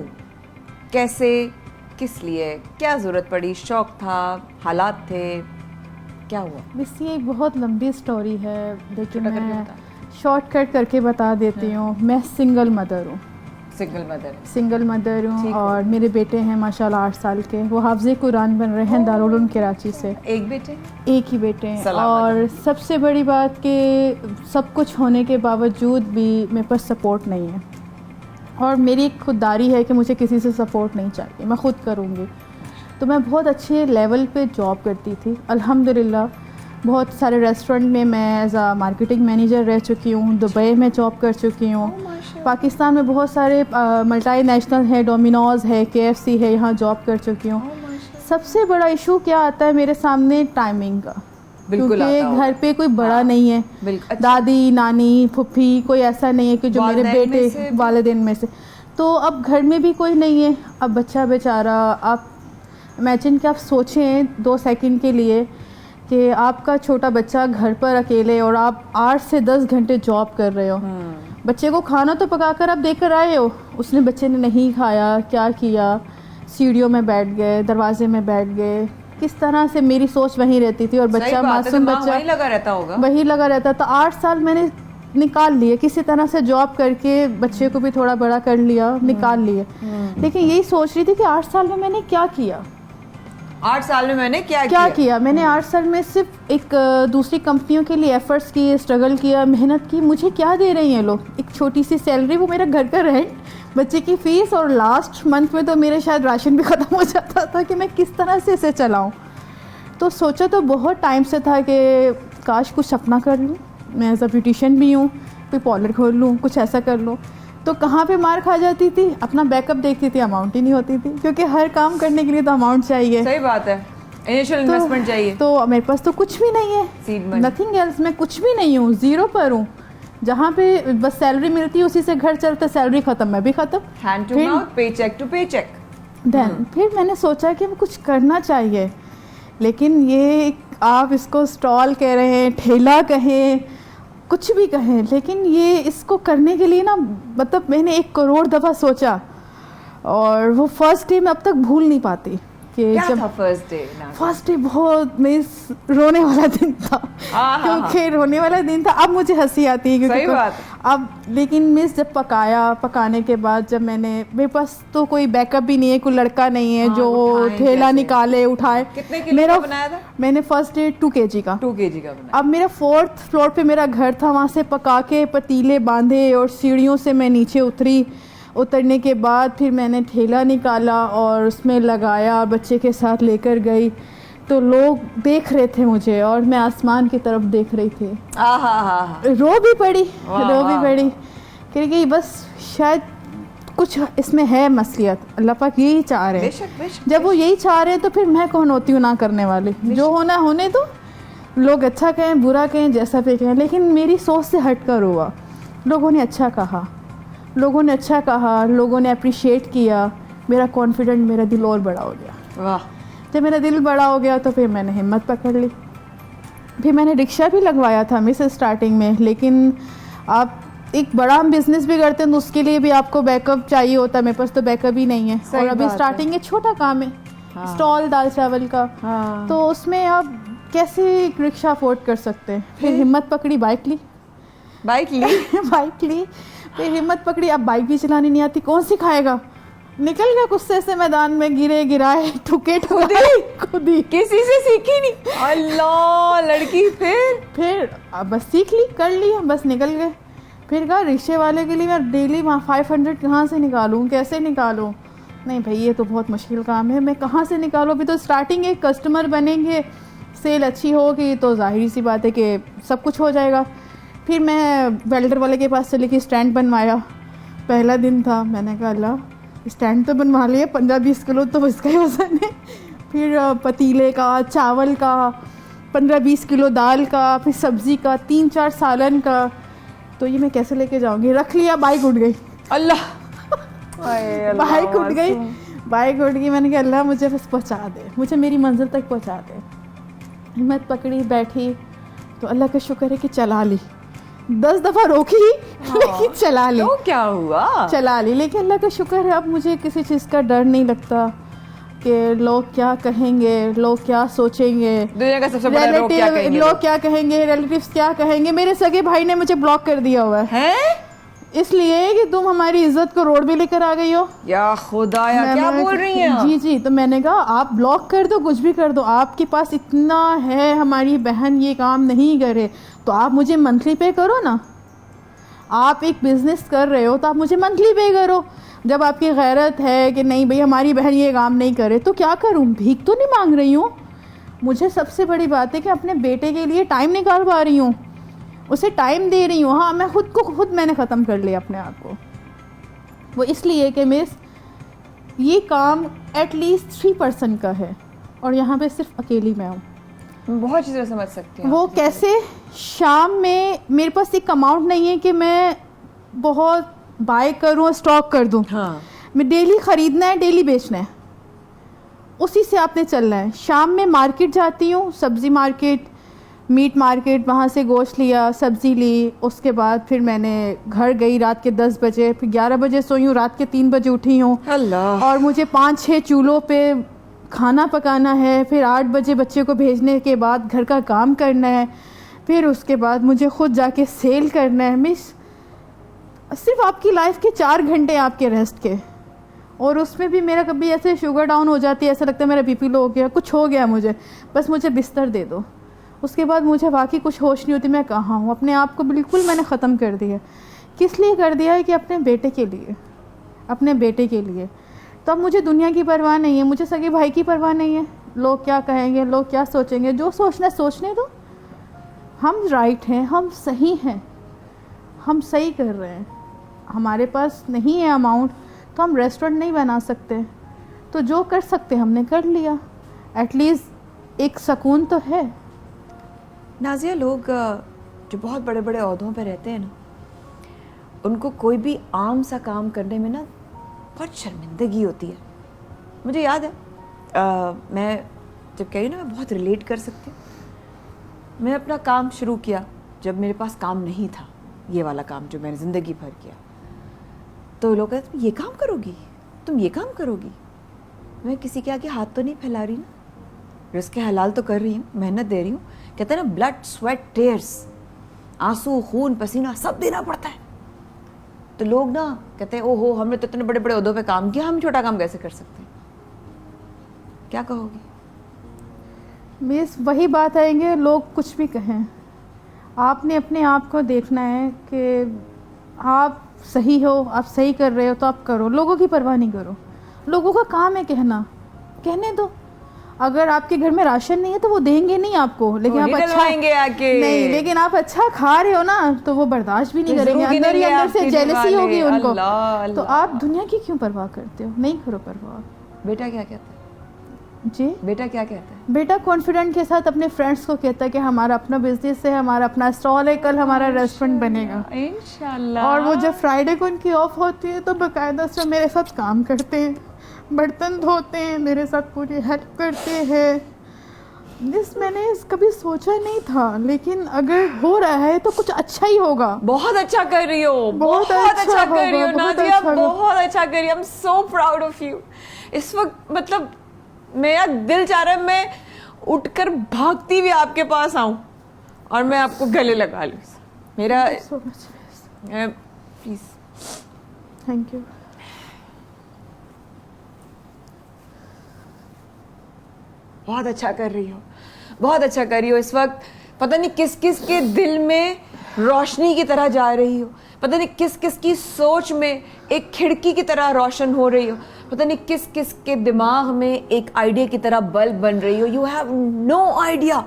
कैसे, किस लिए, क्या ज़रूरत पड़ी, शौक़ था, हालात थे, क्या हुआ? बस ये एक बहुत लंबी स्टोरी है, लेकिन मैं शॉर्टकट करके बता देती हूँ। मैं सिंगल मदर हूँ। सिंगल मदर हूँ और मेरे बेटे हैं माशाल्लाह 8 साल के, वो हाफ़िज़े कुरान बन रहे हैं दारुल उलूम कराची से। एक बेटे? एक ही बेटे हैं। और सबसे बड़ी बात कि सब कुछ होने के बावजूद भी मेरे पास सपोर्ट नहीं है, और मेरी एक खुददारी है कि मुझे किसी से सपोर्ट नहीं चाहिए, मैं ख़ुद करूँगी। तो मैं बहुत अच्छे लेवल पे जॉब करती थी अल्हम्दुलिल्लाह, बहुत सारे रेस्टोरेंट में मैं एज आ मार्केटिंग मैनेजर रह चुकी हूँ, दुबई में जॉब कर चुकी हूँ, पाकिस्तान में बहुत सारे मल्टी नेशनल है, डोमिनोज़ है, KFC है, यहाँ जॉब कर चुकी हूँ। सबसे बड़ा इशू क्या आता है मेरे सामने? टाइमिंग का, क्योंकि घर पे कोई बड़ा नहीं है, दादी नानी फुफ्फी कोई ऐसा नहीं है कि जो मेरे बेटे वालिदैन में से, तो अब घर में भी कोई नहीं है। अब बच्चा बेचारा, आप इमेजिन कि आप सोचें 2 सेकंड के लिए कि आपका छोटा बच्चा घर पर अकेले और आप 8 से 10 घंटे जॉब कर रहे हो, बच्चे को खाना तो पकाकर आप देकर आए हो, उसने बच्चे ने नहीं खाया, क्या किया, सीढ़ियों में बैठ गए, दरवाजे में बैठ गए, किस तरह से मेरी सोच वहीं रहती थी। और बच्चा मासूम बच्चा वहीं लगा रहता होगा, वहीं लगा रहता। तो 8 साल मैंने निकाल लिए, किसी तरह से जॉब करके बच्चे को भी थोड़ा बड़ा कर लिया, निकाल लिए। लेकिन यही सोच रही थी कि 8 साल में मैंने क्या किया, 8 साल में मैंने क्या किया। मैंने 8 साल में सिर्फ एक दूसरी कंपनियों के लिए एफर्ट्स किए, स्ट्रगल किया, मेहनत की। मुझे क्या दे रहे हैं लोग? एक छोटी सी सैलरी, वो मेरा घर का रेंट, बच्चे की फ़ीस, और लास्ट मंथ में तो मेरे शायद राशन भी ख़त्म हो जाता था कि मैं किस तरह से इसे चलाऊं। तो सोचा तो बहुत टाइम से था कि काश कुछ अपना कर लूँ, मैं एज अ ब्यूटिशियन भी हूँ, कोई पार्लर खोल लूँ, कुछ ऐसा कर लूँ। तो कहाँ पे मार खा जाती थी? अपना बैकअप देखती थी, अमाउंट ही नहीं होती थी, क्योंकि हर काम करने के लिए तो अमाउंट चाहिए। सही बात है, इनिशियल इन्वेस्टमेंट चाहिए। तो मेरे पास तो कुछ भी नहीं है, नथिंग एल्स, मैं कुछ भी नहीं हूँ, ज़ीरो पर हूँ। जहाँ पे बस सैलरी मिलती है उसी से घर चलता, सैलरी ख़त्म, मैं भी ख़त्म, हैंड टू माउथ, पे चेक टू पे चेक। देन फिर मैंने सोचा कि कुछ करना चाहिए, लेकिन ये आप इसको स्टॉल कह रहे हैं, ठेला कहें, कुछ भी कहें, लेकिन ये इसको करने के लिए ना, मतलब मैंने 1 करोड़ दफ़ा सोचा, और वो फर्स्ट डे मैं अब तक भूल नहीं पाती कि क्या जब था फर्स्ट डे बहुत मिस रोने वाला दिन था, क्योंकि रोने वाला दिन था। अब मुझे हंसी आती है, क्योंकि अब, लेकिन मिस जब पकाने के बाद, जब मेरे पास तो कोई बैकअप भी नहीं है, कोई लड़का नहीं है जो ठेला निकाले उठाए। कितने किलो का बनाया था? मैंने फर्स्ट डे 2 kg का बनाया। अब मेरा 4th फ्लोर पे मेरा घर था, वहाँ से पका के पतीले बांधे और सीढ़ियों से मैं नीचे उतरने के बाद फिर मैंने ठेला निकाला और उसमें लगाया, बच्चे के साथ लेकर गई। तो लोग देख रहे थे मुझे और मैं आसमान की तरफ देख रही थी। रो भी पड़ी क्योंकि बस शायद कुछ इसमें है मसलियत, अल्लाह पाक यही चाह रहे हैं। जब वो यही चाह रहे हैं तो फिर मैं कौन होती हूँ ना करने वाली? जो होना होने दो, लोग अच्छा कहें बुरा कहें जैसा भी कहें, लेकिन मेरी सोच से हटकर हुआ। लोगों ने अच्छा कहा, लोगों ने अप्रिशिएट किया, मेरा कॉन्फिडेंट, मेरा दिल और बड़ा हो गया। वाह! जब मेरा दिल बड़ा हो गया तो फिर मैंने हिम्मत पकड़ ली। फिर मैंने रिक्शा भी लगवाया था मिस स्टार्टिंग में, लेकिन आप एक बड़ा बिजनेस भी करते हैं तो उसके लिए भी आपको बैकअप चाहिए होता है। मेरे पास तो बैकअप ही नहीं है, और अभी स्टार्टिंग है, छोटा काम है, स्टॉल दाल चावल का, तो उसमें आप कैसे एक रिक्शा अफोर्ड कर सकते हैं। फिर हिम्मत पकड़ी, बाइक ली फिर हिम्मत पकड़ी। अब बाइक भी चलानी नहीं आती, कौन सिखाएगा? निकल गया गुस्से से मैदान में, गिराए ठुके खुद ही, किसी से सीखी नहीं। अल्लाह, लड़की फिर अब बस सीख ली, कर ली, बस निकल गए। फिर कहा रिक्शे वाले के लिए मैं डेली 500 कहाँ से निकालूं, कैसे निकालूं? नहीं भाई, ये तो बहुत मुश्किल काम है, मैं कहाँ से निकालूं? अभी तो स्टार्टिंग है, कस्टमर बनेंगे, सेल अच्छी होगी तो जाहिर सी बात है कि सब कुछ हो जाएगा। फिर मैं वेल्डर वाले के पास चली गई, स्टैंड बनवाया। पहला दिन था, मैंने कहा अल्लाह, स्टैंड तो बनवा लिए, 15-20 किलो तो इसका ही वजन है। फिर पतीले का, चावल का, 15-20 किलो दाल का, फिर सब्ज़ी का, 3-4 सालन का, तो ये मैं कैसे लेके जाऊंगी? रख लिया, बाइक उठ गई। अल्लाह बाइक उठ गई। मैंने कहा अल्लाह, मुझे बस पहुंचा दे, मुझे मेरी मंजिल तक पहुंचा दे। हिम्मत पकड़ी, बैठी, तो अल्लाह का शुक्र है कि चला ली। 10 दफ़ा रोकी लेकिन चला ली। तो क्या हुआ? चला ली, लेकिन अल्लाह का शुक्र है अब मुझे किसी चीज़ का डर नहीं लगता कि लोग क्या कहेंगे, लोग क्या सोचेंगे, दुनिया का सबसे बड़ा लोग क्या कहेंगे, रिलेटिव्स क्या कहेंगे। मेरे सगे भाई ने मुझे ब्लॉक कर दिया हुआ है। इसलिए कि तुम हमारी इज्जत को रोड पे लेकर आ गई हो। या खुदाया, क्या बोल रही हैं आप? जी जी, तो मैंने कहा आप ब्लॉक कर दो, कुछ भी कर दो, आपके पास इतना है, हमारी बहन ये काम नहीं करे तो आप मुझे मंथली पे करो ना। आप एक बिज़नेस कर रहे हो तो आप मुझे मंथली पे करो। जब आपकी गैरत है कि नहीं भाई हमारी बहन ये काम नहीं करे तो क्या करूं, भीख तो नहीं मांग रही हूँ। मुझे सबसे बड़ी बात है कि अपने बेटे के लिए टाइम निकाल पा रही हूँ, उसे टाइम दे रही हूँ। हाँ, मैं खुद मैंने ख़त्म कर लिया अपने आप को। वो इसलिए कि मिस ये काम एटलीस्ट 3% का है और यहाँ पे सिर्फ अकेली मैं हूँ। बहुत अच्छी तरह समझ सकती हूँ। वो कैसे, शाम में मेरे पास एक अमाउंट नहीं है कि मैं बहुत बाय करूँ, स्टॉक कर दूँ। हाँ। मैं डेली ख़रीदना है, डेली बेचना है, उसी से आपने चलना है। शाम में मार्केट जाती हूँ, सब्ज़ी मार्केट, मीट मार्केट, वहाँ से गोश्त लिया, सब्ज़ी ली, उसके बाद फिर मैंने घर गई रात के 10 बजे, फिर 11 बजे सोई हूँ, रात के 3 बजे उठी हूँ। अल्लाह। और मुझे 5-6 चूल्हों पे खाना पकाना है, फिर 8 बजे बच्चे को भेजने के बाद घर का काम करना है, फिर उसके बाद मुझे खुद जाके सेल करना है। मिस सिर्फ आपकी लाइफ के 4 घंटे आपके रेस्ट के, और उसमें भी मेरा कभी ऐसे शुगर डाउन हो जाती है, ऐसा लगता है मेरा बीपी लो हो गया, कुछ हो गया मुझे, बस मुझे बिस्तर दे दो। उसके बाद मुझे बाकी कुछ होश नहीं होती मैं कहाँ हूँ। अपने आप को बिल्कुल मैंने ख़त्म कर दिया। किस लिए कर दिया है कि अपने बेटे के लिए, अपने बेटे के लिए। तो अब मुझे दुनिया की परवाह नहीं है, मुझे सगे भाई की परवाह नहीं है। लोग क्या कहेंगे, लोग क्या सोचेंगे, जो सोचना सोचने दो। हम राइट हैं, हम सही हैं, हम सही कर रहे हैं। हमारे पास नहीं है अमाउंट तो हम रेस्टोरेंट नहीं बना सकते, तो जो कर सकते हमने कर लिया। एटलीस्ट एक सुकून तो है। नाजिया, लोग जो बहुत बड़े बड़े ओहदों पे रहते हैं ना, उनको कोई भी आम सा काम करने में ना बहुत शर्मिंदगी होती है। मुझे याद है मैं जब कह रही ना मैं बहुत रिलेट कर सकती हूँ। मैं अपना काम शुरू किया जब मेरे पास काम नहीं था, ये वाला काम जो मैंने ज़िंदगी भर किया। तो लोग कहते तुम ये काम करोगी, तुम ये काम करोगी। मैं किसी के आगे हाथ तो नहीं फैला रही ना, रिस्क हलाल तो कर रही हूँ, मेहनत दे रही हूँ। कहते हैं ना ब्लड स्वेट टेयर्स, आंसू खून पसीना सब देना पड़ता है। तो लोग ना कहते हैं ओहो हमने तो इतने बड़े बड़े ओहदों पे काम किया, हम छोटा काम कैसे कर सकते हैं। क्या कहोगी? मिस वही बात आएंगे, लोग कुछ भी कहें, आपने अपने आप को देखना है कि आप सही हो, आप सही कर रहे हो तो आप करो, लोगों की परवाह नहीं करो। लोगों का काम है कहना, कहने दो। अगर आपके घर में राशन नहीं है तो वो देंगे नहीं आपको, लेकिन आप अच्छा आके। नहीं, लेकिन आप अच्छा खा रहे हो ना तो वो बर्दाश्त भी नहीं करेंगे, अंदर ही अंदर से जेलसी होगी उनको। तो आप दुनिया की क्यों परवाह करते हो? नहीं करो परवाह। बेटा क्या कहता है? जी, बेटा क्या कहता है? बेटा कॉन्फिडेंट के साथ अपने फ्रेंड्स को कहता है कि हमारा अपना बिजनेस है, हमारा अपना स्टॉल है, कल हमारा रेस्टोरेंट बनेगा इंशाल्लाह। और वो जब फ्राइडे को उनकी ऑफ होती है तो बाकायदा से मेरे साथ काम करते हैं, बर्तन धोते हैं, मेरे साथ पूरी हेल्प करते हैं। जिस मैंने कभी सोचा नहीं था, लेकिन अगर हो रहा है तो कुछ अच्छा ही होगा। बहुत अच्छा कर रही हो, बहुत अच्छा कर रही हो नाजिया, बहुत अच्छा कर रही हो। आई am so proud of you. इस वक्त मतलब मेरा दिल चाह रहा है मैं उठकर भागती हुई आपके पास आऊं और मैं आपको गले लगा लूं। मेरा प्लीज। Thank you. बहुत अच्छा कर रही हो, बहुत अच्छा कर रही हो। इस वक्त पता नहीं किस किस के दिल में रोशनी की तरह जा रही हो, पता नहीं किस किस की सोच में एक खिड़की की तरह रोशन हो रही हो, पता नहीं किस किस के दिमाग में एक आइडिया की तरह बल्ब बन रही हो। यू हैव नो आइडिया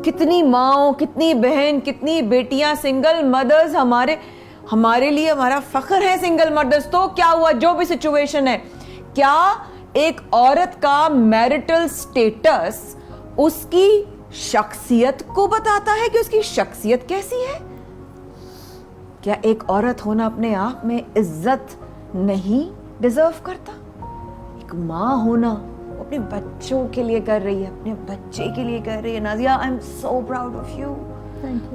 कितनी माँ, कितनी बहन, कितनी बेटियां, सिंगल मदर्स हमारे लिए हमारा फख्र है सिंगल मदर्स। तो क्या हुआ, जो भी सिचुएशन है, क्या एक औरत का मैरिटल स्टेटस उसकी शख्सियत को बताता है कि उसकी शख्सियत कैसी है? क्या एक औरत होना अपने आप में इज्जत नहीं डिजर्व करता? एक माँ होना अपने बच्चों के लिए कर रही है, अपने बच्चे के लिए कर रही है। नाजिया, आई am so proud of you.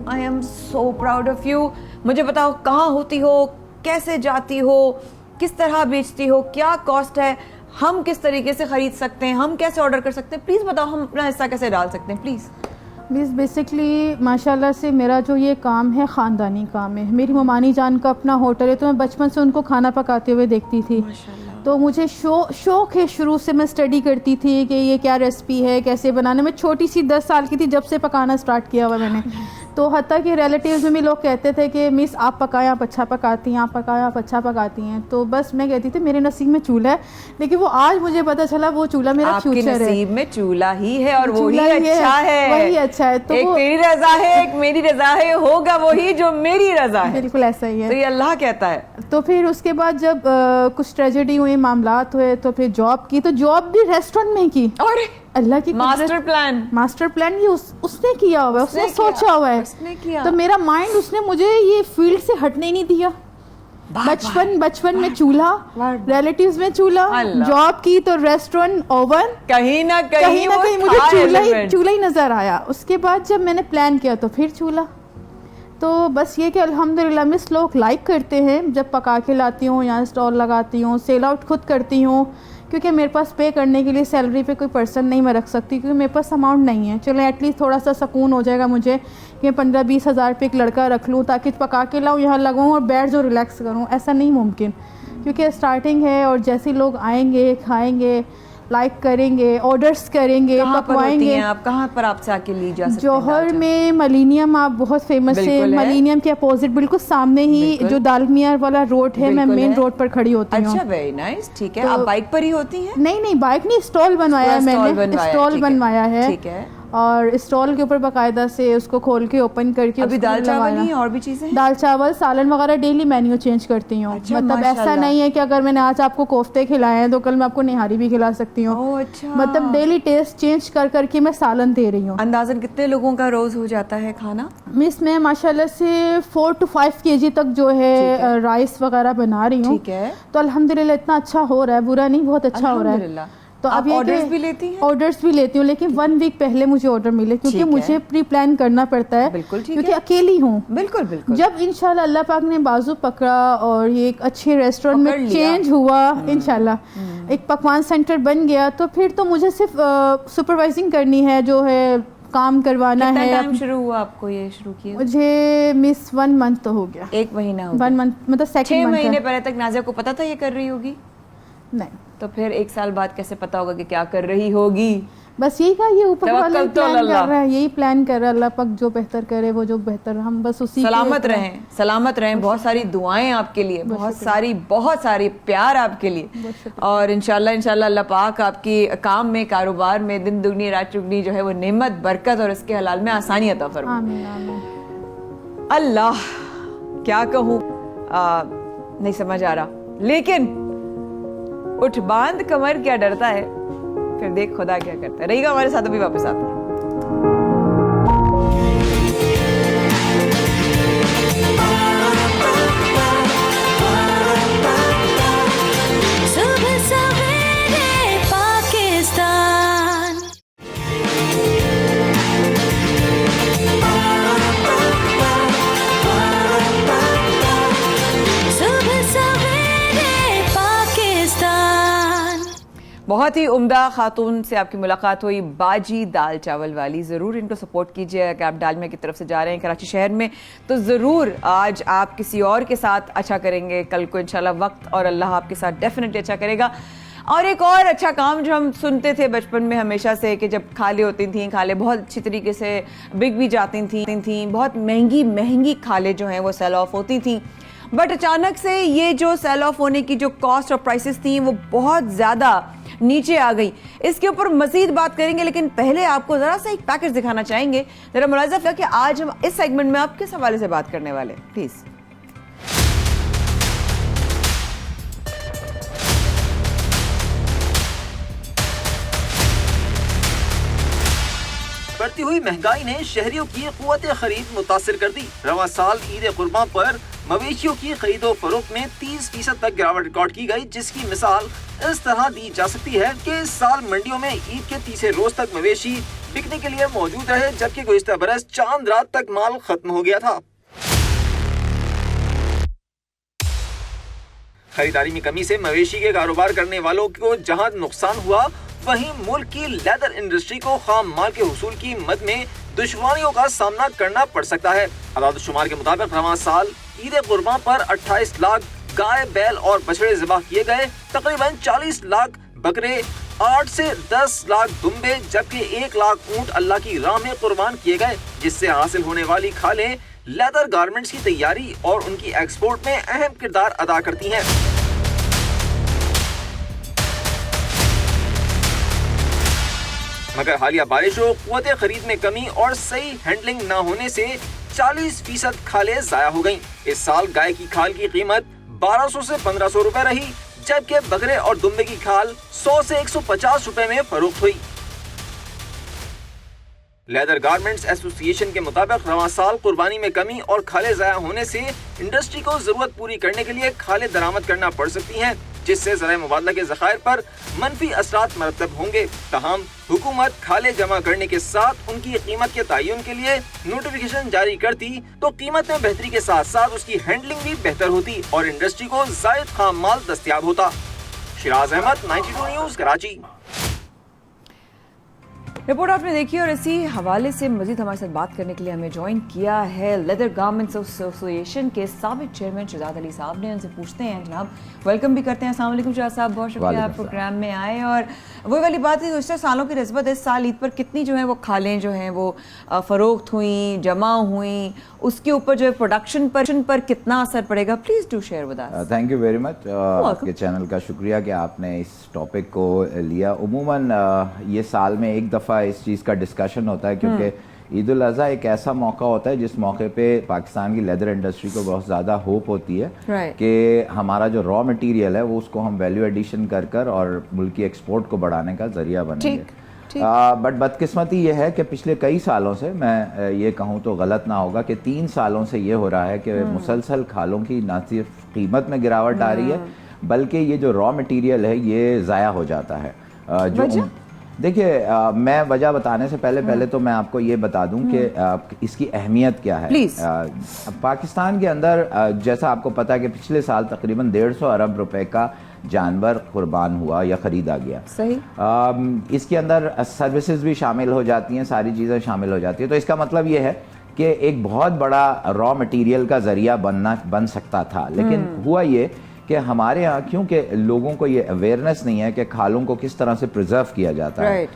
I am so proud of you. मुझे बताओ कहाँ होती हो, कैसे जाती हो, किस तरह बेचती हो, क्या कॉस्ट है, हम किस तरीके से खरीद सकते हैं, हम कैसे ऑर्डर कर सकते हैं? प्लीज बताओ, हम अपना हिस्सा कैसे डाल सकते हैं प्लीज। मीन्स बेसिकली माशाल्लाह से मेरा जो ये काम है ख़ानदानी काम है। मेरी ममानी जान का अपना होटल है, तो मैं बचपन से उनको खाना पकाते हुए देखती थी। तो मुझे शौक़ है, शुरू से मैं स्टडी करती थी कि ये क्या रेसिपी है, कैसे बनाना। मैं छोटी सी 10 साल की थी जब से पकाना स्टार्ट किया हुआ मैंने। तो हत्ता कि रिलेटिव्स में भी लोग कहते थे कि मिस आप पकाएं, आप अच्छा पकाती हैं, आप पकाएं, आप अच्छा पकाती हैं। तो बस मैं कहती थी मेरे नसीब में चूल्हा है, लेकिन वो आज मुझे पता चला वो चूल्हा मेरा फ्यूचर है। नसीब में चूल्हा ही है और वही चूल्हा ही अच्छा है, वही अच्छा है। तो एक तेरी रजा है, एक मेरी रजा है, होगा वही जो मेरी रजा है। बिल्कुल ऐसा ही है, तो ये अल्लाह कहता है। तो फिर उसके बाद जब कुछ ट्रेजेडी हुई, मामलात हुए, तो फिर जॉब की, तो जॉब भी रेस्टोरेंट में की। और अल्लाह की मास्टर प्लान ये उसने किया हुआ है, उसने सोचा हुआ है, उसने किया। तो मेरा माइंड उसने मुझे ये फील्ड से हटने ही नहीं दिया। बचपन में चूल्हा, रिलेटिव्स में चूल्हा, जॉब की तो रेस्टोरेंट, ओवन, कहीं ना कहीं मुझे चूल्हा ही नजर आया। उसके बाद जब मैंने प्लान किया तो फिर चूल्हा। तो बस ये कि अल्हम्दुलिल्लाह मिस लोग लाइक करते हैं जब पका के लाती हूँ, यहाँ स्टॉल लगाती हूँ, सेल आउट खुद करती हूँ, क्योंकि मेरे पास पे करने के लिए सैलरी पे कोई पर्सन नहीं मैं रख सकती, क्योंकि मेरे पास अमाउंट नहीं है। चलो एटलीस्ट थोड़ा सा सुकून हो जाएगा मुझे कि 15-20 हज़ार पे एक लड़का रख लूँ ताकि पका के लाऊँ, यहाँ लगाऊँ और बैठ जो रिलैक्स करूँ। ऐसा नहीं मुमकिन, क्योंकि स्टार्टिंग है और जैसे लोग आएंगे, खाएंगे, लाइक करेंगे, ऑर्डर्स करेंगे, पकवाएंगे। आप कहाँ पर आपसे आके ली जा सकते हैं? जौहर में मिलेनियम आप बहुत फेमस है, मिलेनियम के अपोजिट बिल्कुल सामने ही जो दालमिया वाला रोड है, मैं मेन रोड पर खड़ी होती हूँ। अच्छा, वेरी नाइस, ठीक है। आप बाइक पर ही होती हैं? नहीं, बाइक नहीं, स्टॉल बनवाया है मैंने, स्टॉल बनवाया है, ठीक है। और स्टॉल के ऊपर बाकायदा से उसको खोल के ओपन करके अभी दाल चावल ही और भी चीजें? दाल चावल, सालन वगैरह डेली मेन्यू चेंज करती हूँ। अच्छा, मतलब ऐसा नहीं है कि अगर मैंने आज आपको कोफ्ते खिलाए हैं तो कल मैं आपको निहारी भी खिला सकती हूँ। अच्छा। मतलब डेली टेस्ट चेंज कर करके मैं सालन दे रही हूँ। अंदाजन कितने लोगों का रोज हो जाता है खाना? मिस मैं माशाल्लाह से 4 to 5 kg तक जो है राइस वगैरह बना रही हूँ। ठीक है। तो अल्हम्दुलिल्लाह इतना अच्छा हो रहा है, बुरा नहीं, बहुत अच्छा हो रहा है। तो आप ऑर्डर्स भी लेती हैं? ऑर्डर्स भी लेती हूँ, लेकिन 1 वीक पहले मुझे ऑर्डर मिले, क्योंकि मुझे प्री प्लान करना पड़ता है। बिल्कुल ठीक क्योंकि है। अकेली हूँ। बिल्कुल। जब इंशाल्लाह अल्लाह पाक ने बाजू पकड़ा और ये एक अच्छे रेस्टोरेंट में चेंज हुआ, इंशाल्लाह एक पकवान सेंटर बन गया, तो फिर तो मुझे सिर्फ सुपरवाइजिंग करनी है, जो है काम करवाना है। कितना टाइम शुरू हुआ आपको ये शुरू किया? मुझे मिस 1 मंथ तो हो गया। 1 महीना हो गया। 1 मंथ मतलब 6 महीने पहले तक नाज़िया को पता था ये कर रही होगी? नहीं। तो फिर 1 साल बाद कैसे पता होगा कि क्या कर रही होगी? बस यही कहा, ये ऊपर वाला प्लान तो कर रहा है, यही प्लान कर रहा है। अल्लाह पाक जो बेहतर करे वो जो बेहतर, हम बस उसी सलामत रहें। बहुत सारी दुआएं आपके लिए, बहुत सारी प्यार आपके लिए, और इंशाल्लाह अल्लाह पाक आपकी काम में, कारोबार में दिन दुगनी रात चुगनी जो है वो नेमत, बरकत और इसके हलाल में आसानी अता फरमाए। आमीन आमीन। अल्लाह, क्या कहूँ, नहीं समझ आ रहा। लेकिन उठ बांध कमर क्या डरता है, फिर देख खुदा क्या करता है। रहिएगा हमारे साथ, अभी वापस आते हैं। सुबह सवेरे पाकिस्तान। सुबह सवेरे पाकिस्तान। बहुत ही उम्दा खातून से आपकी मुलाकात हुई, बाजी दाल चावल वाली। ज़रूर इनको सपोर्ट कीजिए। अगर आप डालमिया की तरफ से जा रहे हैं कराची शहर में, तो ज़रूर आज आप किसी और के साथ अच्छा करेंगे, कल को इंशाल्लाह वक्त और अल्लाह आपके साथ डेफिनेटली अच्छा करेगा। और एक और अच्छा काम जो हम सुनते थे बचपन में हमेशा से, कि जब खाले होती थी, खाले बहुत अच्छी तरीके से बिक भी जाती थी, बहुत महंगी खाले जो हैं वो सेल ऑफ होती थी। बट अचानक से ये जो सेल ऑफ होने की जो कॉस्ट और प्राइसेस थी वो बहुत ज़्यादा नीचे आ गई। इसके ऊपर मजीद बात करेंगे, लेकिन पहले आपको ज़रा सा एक पैकेज दिखाना चाहेंगे। ज़रा मुलाज़ा किया कि आज हम इस सेगमेंट में आप किस हवाले से बात करने वाले, प्लीज़। बढ़ती हुई महंगाई ने शहरियों की कुव्वत खरीद मुतासिर कर दी। रवां साल ईद कुर्बान पर मवेशियों की खरीदो फरोख्त में 30% तक गिरावट रिकॉर्ड की गई, जिसकी मिसाल इस तरह दी जा सकती है कि इस साल मंडियों में ईद के तीसरे रोज तक मवेशी बिकने के लिए मौजूद रहे, जबकि गुज़िश्ता बरस चांद रात तक माल खत्म हो गया था। खरीदारी में कमी से मवेशी के कारोबार करने वालों को जहां नुकसान हुआ, वहीं मुल्क की लेदर इंडस्ट्री को खाम माल के हुसूल की मद में दुश्वारियों का सामना करना पड़ सकता है। आदाद-ओ-शुमार के मुताबिक रवां साल ईद कुर्बान पर 28 लाख गाय, बैल और बछड़े ज़िबा किए गए, तकरीबन 40 लाख बकरे, 8 से 10 लाख दुम्बे जबकि 1 लाख ऊंट अल्लाह की राह में कुर्बान किए गए, जिससे हासिल होने वाली खालें लेदर गारमेंट्स की तैयारी और उनकी एक्सपोर्ट में अहम किरदार अदा करती हैं। मगर हालिया बारिशों, क़ुव्वत खरीद में कमी और सही हैंडलिंग न होने से 40% खालें ज़ाया हो गईं। इस साल गाय की खाल की कीमत 1200 से 1500 रुपए रही, जबकि बकरे और दुम्बे की खाल 100 से 150 रुपए में फरोख्त हुई। लेदर गारमेंट्स एसोसिएशन के मुताबिक रवां साल कुर्बानी में कमी और खाले ज़ाया होने से इंडस्ट्री को जरूरत पूरी करने के लिए खाले दरामद करना पड़ सकती हैं, जिससे ज़राए मुबादला के ज़खायर पर मनफी असरात मरतब होंगे। तहम हुकूमत खाले जमा करने के साथ उनकी कीमत के तयन के लिए नोटिफिकेशन जारी करती तो कीमत में बेहतरी के साथ साथ उसकी हैंडलिंग भी बेहतर होती और इंडस्ट्री को ज़ायद खाम माल दस्तयाब होता। शिराज अहमद, 92 न्यूज़, कराची। रिपोर्ट आपने देखी और इसी हवाले से मजीद हमारे साथ बात करने के लिए हमें ज्वाइन किया है लेदर गारमेंट्स एसोसिएशन के साबिक चेयरमैन शहजाद अली साहब ने। उनसे पूछते हैं जनाब, वेलकम भी करते हैं। अस्सलाम वालेकुम शहजाद साहब, बहुत शुक्रिया आप प्रोग्राम में आए। और वही वाली बात है, गुज़श्ता सालों की निस्बत इस साल ईद पर कितनी जो है वो खालें जो हैं वो फ़रोख्त हुई, जमा हुई, उसके ऊपर जो है प्रोडक्शन पर कितना असर पड़ेगा? Please do share with us. Thank you very much. आपके चैनल का शुक्रिया कि आपने इस टॉपिक को लिया। उमूमन ये साल में एक दफ़ा इस चीज़ का डिस्कशन होता है क्योंकि ईद उल अज़हा एक ऐसा मौका होता है जिस मौके पे पाकिस्तान की लेदर इंडस्ट्री को बहुत ज़्यादा होप होती है कि हमारा जो रॉ मटेरियल है वो उसको हम वैल्यू एडिशन कर और मुल्क की एक्सपोर्ट को बढ़ाने का ज़रिया बनेंगे। बट बदकिस्मती ये है कि पिछले कई सालों से, मैं ये कहूँ तो गलत ना होगा कि 3 सालों से ये हो रहा है कि मुसलसल खालों की ना सिर्फ कीमत में गिरावट आ रही है बल्कि ये जो रॉ मटेरियल है ये ज़ाया हो जाता है। देखिए, मैं वजह बताने से पहले तो मैं आपको ये बता दूं कि इसकी अहमियत क्या है। पाकिस्तान के अंदर जैसा आपको पता है कि पिछले साल तकरीबन 150 अरब रुपए का जानवर कुर्बान हुआ या ख़रीदा गया। सही। इसके अंदर सर्विसेज भी शामिल हो जाती हैं, सारी चीज़ें शामिल हो जाती हैं। तो इसका मतलब ये है कि एक बहुत बड़ा रॉ मटेरियल का ज़रिया बन सकता था, लेकिन हुआ ये कि हमारे यहाँ क्योंकि लोगों को ये अवेयरनेस नहीं है कि खालों को किस तरह से प्रिजर्व किया जाता है।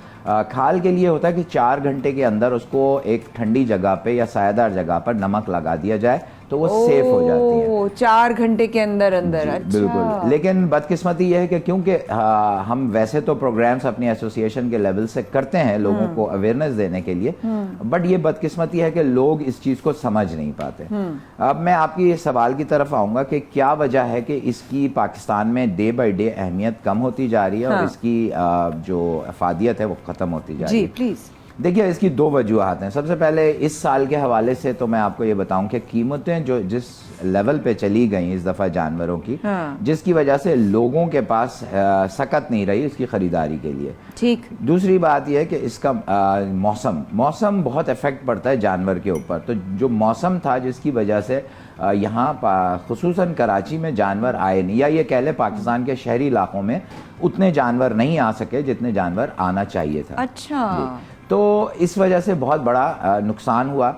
खाल के लिए होता है कि 4 घंटे के अंदर उसको एक ठंडी जगह पे या सायादार जगह पर नमक लगा दिया जाए तो वो सेफ हो जाती है 4 घंटे के अंदर। अच्छा। बिल्कुल। लेकिन बदकिस्मती ये है कि क्योंकि हम वैसे तो प्रोग्राम्स अपनी एसोसिएशन के लेवल से करते हैं लोगों को अवेयरनेस देने के लिए, बट ये बदकिस्मती है कि लोग इस चीज़ को समझ नहीं पाते। अब मैं आपकी ये सवाल की तरफ आऊँगा कि क्या वजह है कि इसकी पाकिस्तान में डे बाई डे अहमियत कम होती जा रही है और इसकी जो अफादियत है वो ख़त्म होती जा रही है। प्लीज़। देखिए, इसकी 2 वजूहात हैं। सबसे पहले इस साल के हवाले से तो मैं आपको ये बताऊं कि कीमतें जो जिस लेवल पे चली गई इस दफ़ा जानवरों की, जिसकी वजह से लोगों के पास सकत नहीं रही इसकी ख़रीदारी के लिए। ठीक। दूसरी बात यह है कि इसका मौसम बहुत इफेक्ट पड़ता है जानवर के ऊपर। तो जो मौसम था जिसकी वजह से यहाँ खुसूसन कराची में जानवर आए नहीं, या ये कह लें पाकिस्तान के शहरी इलाकों में उतने जानवर नहीं आ सके जितने जानवर आना चाहिए था। अच्छा। तो इस वजह से बहुत बड़ा नुकसान हुआ।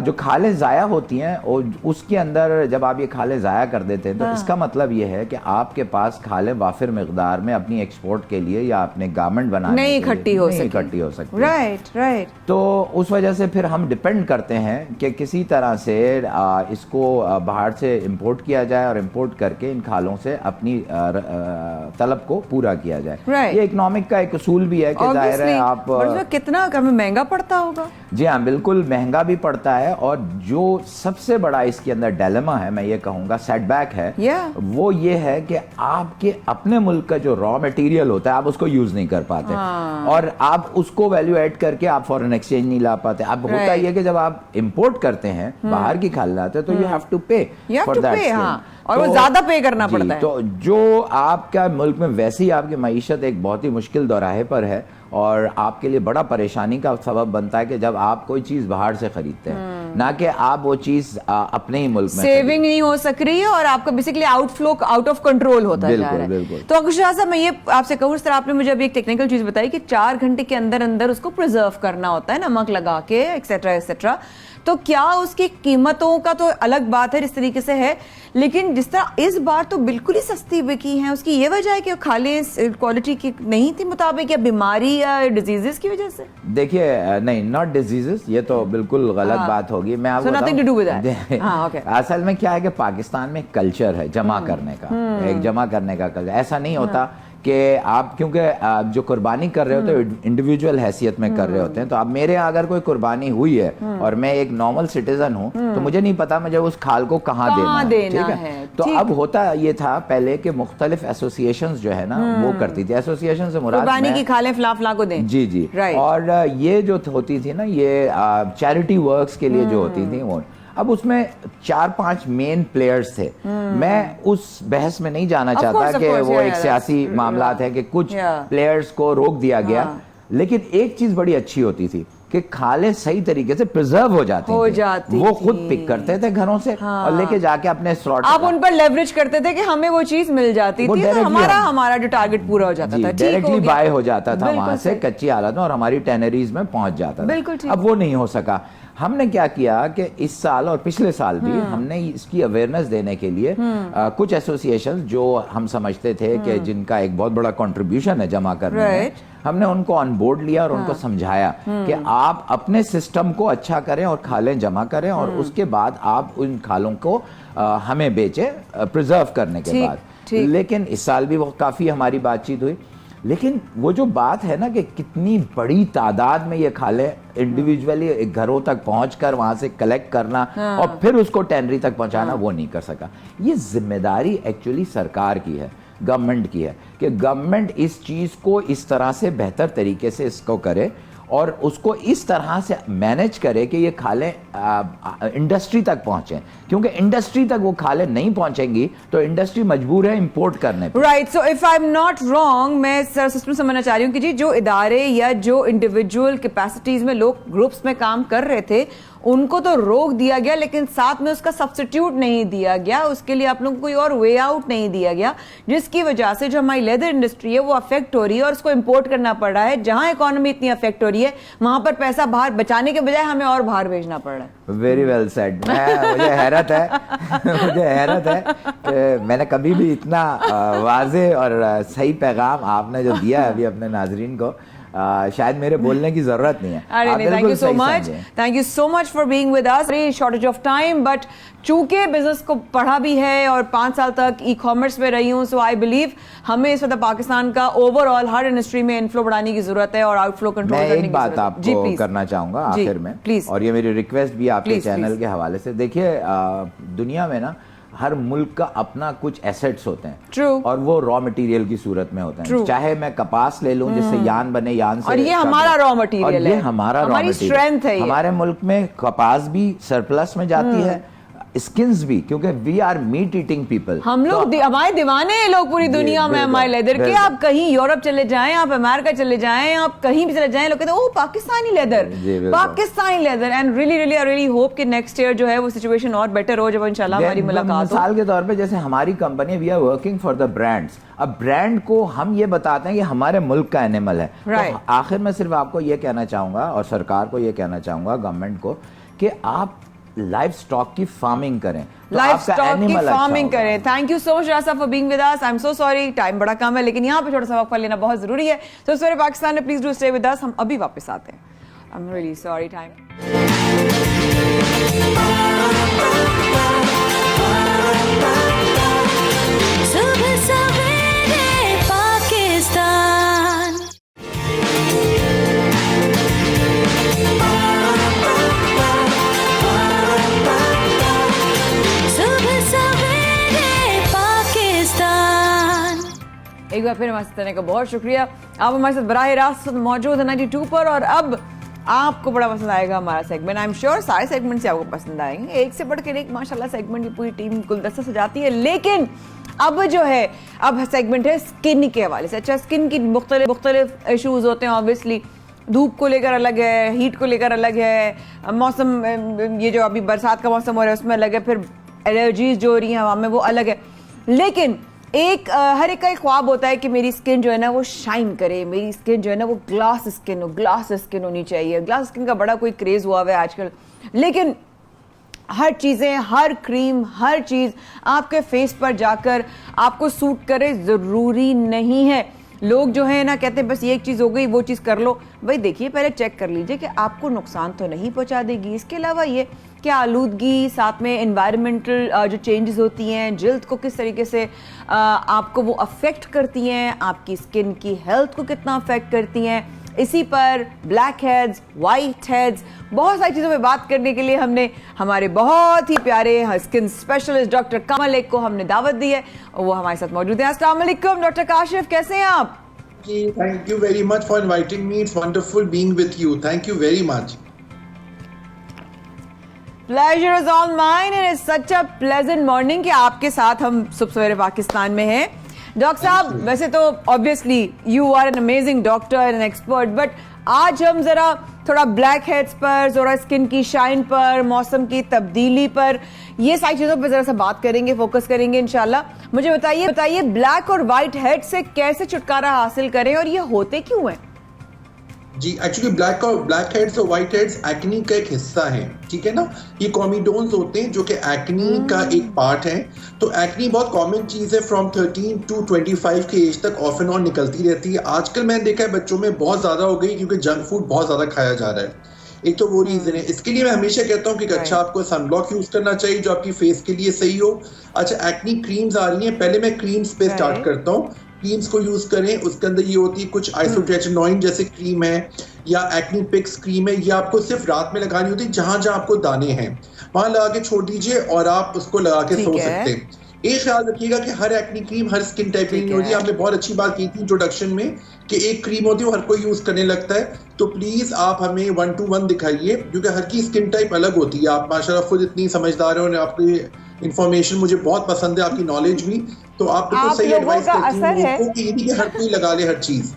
जो खालें ज़ाया होती हैं और उसके अंदर जब आप ये खालें ज़ाया कर देते हैं तो इसका मतलब ये है कि आपके पास खालें वाफिर मिकदार में अपनी एक्सपोर्ट के लिए या अपने गारमेंट बनाने नहीं इकट्ठी हो सकती। राइट। तो उस वजह से फिर हम डिपेंड करते हैं कि किसी तरह से इसको बाहर से इम्पोर्ट किया जाए और इम्पोर्ट करके इन खालों से अपनी तलब को पूरा किया जाए। ये इकोनॉमिक का एक उसूल भी है कि जाहिर है आप कितना महंगा पड़ता होगा। जी हाँ, बिल्कुल महंगा भी पड़ता है। और जो सबसे बड़ा इसके अंदर डायलेमा है, मैं ये कहूँगा सेटबैक है, वो ये है कि आपके अपने मुल्क का जो रॉ मटेरियल होता है आप उसको यूज नहीं कर पाते और आप उसको वैल्यू ऐड करके आप फॉरेन एक्सचेंज नहीं ला पाते। अब होता ये कि जब आप इंपोर्ट करते हैं, बाहर की खाल लाते हैं, तो यू हैव टू पे फॉर दैट और वो ज्यादा पे करना पड़ता है। तो जो आपका मुल्क में वैसे ही आपकी मईशत एक बहुत ही मुश्किल दौराहे पर है और आपके लिए बड़ा परेशानी का सबब बनता है कि जब आप कोई चीज़ बाहर से खरीदते हैं ना कि आप वो चीज अपने ही मुल्क में सेविंग नहीं हो सक रही है और आपका basically outflow out of control होता जा रहा है। बिल्कुल। तो अंकुश शाह साहब, मैं ये आपसे कहूँ, इस तरह आपने मुझे अभी एक टेक्निकल चीज बताई कि 4 घंटे के अंदर अंदर उसको प्रिजर्व करना होता है नमक लगा के एक्सेट्रा एक्सेट्रा, तो क्या उसकी कीमतों का तो अलग बात है जिस तरीके से है, लेकिन जिस तरह इस बार तो बिल्कुल ही सस्ती बिकी है, उसकी ये वजह है कि खाली क्वालिटी की नहीं थी मुताबिक, या बीमारी या डिजीजेस की वजह से? देखिए नहीं, नॉट डिजीजेस, ये तो बिल्कुल गलत बात होगी। मैं आपको nothing to do with that. हाँ, okay. असल में क्या है कि पाकिस्तान में कल्चर है जमा करने का, एक जमा करने का कल्चर। ऐसा नहीं होता कि आप, क्योंकि आप जो कुर्बानी कर रहे होते हो इंडिविजुअल हैसियत में कर रहे होते हैं, तो अब मेरे यहाँ अगर कोई कुर्बानी हुई है और मैं एक नॉर्मल सिटीजन हूँ, तो मुझे नहीं पता मुझे उस खाल को कहाँ देना है, ठीक है? तो अब होता ये था पहले कि मुख्तलिफ एसोसिएशंस जो है ना वो करती थी। एसोसिएशन से मुराद कुर्बानी की खालें फला को दें। जी जी, और ये जो होती थी ना, ये चैरिटी वर्क्स के लिए जो होती थी वो, अब उसमें 4-5 मेन प्लेयर्स थे। मैं उस बहस में नहीं जाना चाहता कि वो एक सियासी मामला है कि कुछ प्लेयर्स को रोक दिया गया, लेकिन एक चीज बड़ी अच्छी होती थी कि खाले सही तरीके से प्रिजर्व हो जाती थी। वो खुद पिक करते थे घरों से और लेके जाके अपने स्लॉट, आप उन पर लेवरेज करते थे कि हमें वो चीज मिल जाती थी, तो हमारा जो टारगेट पूरा हो जाता था, डायरेक्टली बाय हो जाता था वहां से कच्ची हालत में और हमारी टैनरीज में पहुंच जाता था। अब वो नहीं हो सका। हमने क्या किया कि इस साल और पिछले साल भी हमने इसकी अवेयरनेस देने के लिए कुछ एसोसिएशन जो हम समझते थे कि जिनका एक बहुत बड़ा कंट्रीब्यूशन है जमा करने में, हमने उनको ऑन बोर्ड लिया और उनको समझाया कि आप अपने सिस्टम को अच्छा करें और खालें जमा करें और उसके बाद आप उन खालों को हमें बेचें प्रिजर्व करने के बाद। लेकिन इस साल भी वो काफी हमारी बातचीत हुई, लेकिन वो जो बात है ना कि कितनी बड़ी तादाद में ये खाले इंडिविजुअली घरों तक पहुंचकर वहां से कलेक्ट करना और फिर उसको टैनरी तक पहुंचाना, वो नहीं कर सका। ये जिम्मेदारी एक्चुअली सरकार की है, गवर्नमेंट की है, कि गवर्नमेंट इस चीज को इस तरह से बेहतर तरीके से इसको करे और उसको इस तरह से मैनेज करे कि ये खालें इंडस्ट्री तक पहुंचे, क्योंकि इंडस्ट्री तक वो खालें नहीं पहुंचेंगी तो इंडस्ट्री मजबूर है इंपोर्ट करने पे। Right, so if I am not wrong, मैं सर सिस्टम समझना चाह रही हूँ कि जी जो इदारे या जो इंडिविजुअल कैपेसिटीज में लोग ग्रुप्स में काम कर रहे थे उनको तो रोक दिया गया, लेकिन साथ में उसका सब्स्टिट्यूट नहीं दिया गया, उसके लिए आप लोगों को कोई और वे आउट नहीं दिया गया, जिसकी वजह से जो हमारी लेदर इंडस्ट्री है वो अफेक्ट हो रही है और उसको इंपोर्ट करना पड़ रहा है। जहां इकोनॉमी इतनी अफेक्ट हो रही है वहां पर पैसा बाहर बचाने के बजाय हमें और बाहर भेजना पड़ रहा है। Very well said. मुझे हैरत है कि मैंने कभी भी इतना वाज़े और सही पैगाम आपने जो दिया है अभी अपने नाजरीन को, शायद मेरे बोलने की जरूरत नहीं है। अरे नहीं, thank you so much for being with us. Shortage of time, but चूंकि बिजनेस को पढ़ा भी है और 5 साल तक ई कॉमर्स में रही हूँ, सो आई बिलीव हमें इस वक्त पाकिस्तान का ओवरऑल हर इंडस्ट्री में इनफ्लो बढ़ाने की जरूरत है और आउटफ्लो कंट्रोल करने की जरूरत है। एक बात आपको करना चाहूंगा आखिर में, प्लीज, और ये मेरी रिक्वेस्ट भी आपके चैनल के हवाले से। देखिए, दुनिया में ना हर मुल्क का अपना कुछ एसेट्स होते हैं। True. और वो रॉ मटेरियल की सूरत में होते हैं। True. चाहे मैं कपास ले लूं जिससे यान बने, यान से, और ये हमारा रॉ मटेरियल है, ये हमारा रॉ मटेरियल, स्ट्रेंथ है। हमारे मुल्क में कपास भी सरप्लस में जाती है, स्किन्स भी, क्योंकि we are meat eating people. हम लोग हमारे दीवाने हैं लोग पूरी दुनिया में हमारे लेदर के। आप कहीं यूरोप चले जाएं, आप अमेरिका चले जाएं, आप कहीं भी चले जाएं, लोग कहते हैं oh Pakistani leather, Pakistani leather. And really hope कि नेक्स्ट ईयर जो है वो सिचुएशन और बेटर हो जब इंशाल्लाह हमारी मुलाकात हो। मिसाल के तौर पे जैसे हमारी company, we are working for the brands. अब ब्रांड को हम ये बताते हैं कि हमारे मुल्क का एनिमल है। तो आखिर में सिर्फ आपको ये कहना चाहूंगा और सरकार को ये कहना चाहूंगा, गवर्नमेंट को, कि आप लाइव स्टॉक की फार्मिंग करें, लाइव स्टॉक की फार्मिंग करें। Thank you so much Rasa for being with us. I am so sorry, time बड़ा कम है, लेकिन यहाँ पे छोटा सा वक्फा लेना बहुत जरूरी है। तो सवेरे पाकिस्तान में please do stay with us. हम अभी वापस आते हैं। I am really sorry, time. सुबह सवेरे पाकिस्तान, सुबह सवेरे पाकिस्तान। एक बार फिर हमारे साथ रहने का बहुत शुक्रिया। आप हमारे साथ बराह रास्त मौजूद है 92 पर, और अब आपको बड़ा पसंद आएगा हमारा सेगमेंट। आई एम श्योर सारे सेगमेंट से आपको पसंद आएंगे, एक से बढ़कर एक माशाल्लाह सेगमेंट की पूरी टीम गुलदस्ता सजाती है। लेकिन अब जो है, अब सेगमेंट है स्किन के हवाले से। अच्छा, स्किन की मुख्तलिफ इशूज होते हैं ऑब्वियसली, धूप को लेकर अलग है, हीट को लेकर अलग है, मौसम ये जो अभी बरसात का मौसम हो रहा है उसमें अलग है, फिर एलर्जीज जो हो रही हैं हवा में वो अलग है। लेकिन हर एक का एक ख्वाब होता है कि मेरी स्किन जो है ना वो शाइन करे, मेरी स्किन जो है ना वो ग्लास स्किन होनी चाहिए। ग्लास स्किन का बड़ा कोई क्रेज हुआ है आजकल, लेकिन हर चीज़ें, हर क्रीम, हर चीज़ आपके फेस पर जाकर आपको सूट करे ज़रूरी नहीं है। लोग जो है ना कहते हैं बस ये एक चीज़ हो गई वो चीज़ कर लो। भाई देखिए, पहले चेक कर लीजिए कि आपको नुकसान तो नहीं पहुंचा देगी। इसके अलावा ये कि आलूदगी, साथ में एनवायरमेंटल जो चेंजेस होती हैं जिल्द को किस तरीके से आपको वो अफेक्ट करती हैं, आपकी स्किन की हेल्थ को कितना अफेक्ट करती हैं। इसी पर ब्लैक हेड्स, वाइट हेड्स, बहुत सारी चीज़ों पे बात करने के लिए हमने हमारे बहुत ही प्यारे स्किन स्पेशलिस्ट डॉक्टर कामलिक को हमने दावत दी है और वो हमारे साथ मौजूद हैं। अस्सलाम वालेकुम डॉक्टर काशिफ, कैसे हैं आप? Thank you very much for inviting me. It's wonderful being with you. Thank you very much. Pleasure is all mine and it's such a pleasant morning कि आपके साथ हम सुबह सवेरे पाकिस्तान में हैं। डॉक्टर साहब, वैसे तो obviously you are an amazing doctor and expert, but आज हम जरा थोड़ा ब्लैक हेड्स पर, थोड़ा स्किन की शाइन पर, मौसम की तब्दीली पर, ये सारी चीज़ों पर जरा सा बात करेंगे, फोकस करेंगे इंशाल्लाह। मुझे बताइए ब्लैक और वाइट हेड से कैसे छुटकारा हासिल करें और ये होते क्यों हैं? जी, एक्चुअली ब्लैक हेड्स और वाइट हेड्स एक्नी का एक हिस्सा है, ठीक है ना। ये कॉमिडोन्स होते हैं जो कि एक्नी का एक पार्ट है। तो एक्नी बहुत कॉमन चीज़ है, फ्रॉम 13 to 25 के एज तक ऑफ एंड ऑन निकलती रहती है। आजकल मैंने देखा है बच्चों में बहुत ज़्यादा हो गई क्योंकि जंक फूड बहुत ज़्यादा खाया जा रहा है। एक तो वो रीज़न है। इसके लिए मैं हमेशा कहता हूँ कि अच्छा आपको सनब्लॉक यूज़ करना चाहिए जो आपकी फेस के लिए सही हो। अच्छा, एक्नी क्रीम्स आ रही हैं, पहले मैं क्रीम्स पे स्टार्ट करता हूँ। क्रीम्स को यूज करें, उसके अंदर ये होती है कुछ आइसोट्रेचनोइन जैसे क्रीम है या एक्नी पिक्स क्रीम है। ये आपको सिर्फ रात में लगानी होती है, जहां जहां आपको दाने हैं वहां लगा के छोड़ दीजिए और आप उसको लगा के सो सकते हैं। एक ख्याल रखिएगा कि हर एक्नी क्रीम हर स्किन टाइप की नहीं होती। आपने बहुत अच्छी बात की थी इंट्रोडक्शन में कि एक क्रीम होती है वो हर कोई यूज करने लगता है। तो प्लीज आप हमें 1 to 1 दिखाइए क्योंकि हर की स्किन टाइप अलग होती है। आप माशाल्लाह खुद इतनी समझदार हो, आपकी इंफॉर्मेशन मुझे बहुत पसंद है, आपकी नॉलेज भी। तो आप बिल्कुल सही एडवाइस करती हैं कि ये नहीं कि हर कोई लगा ले हर चीज।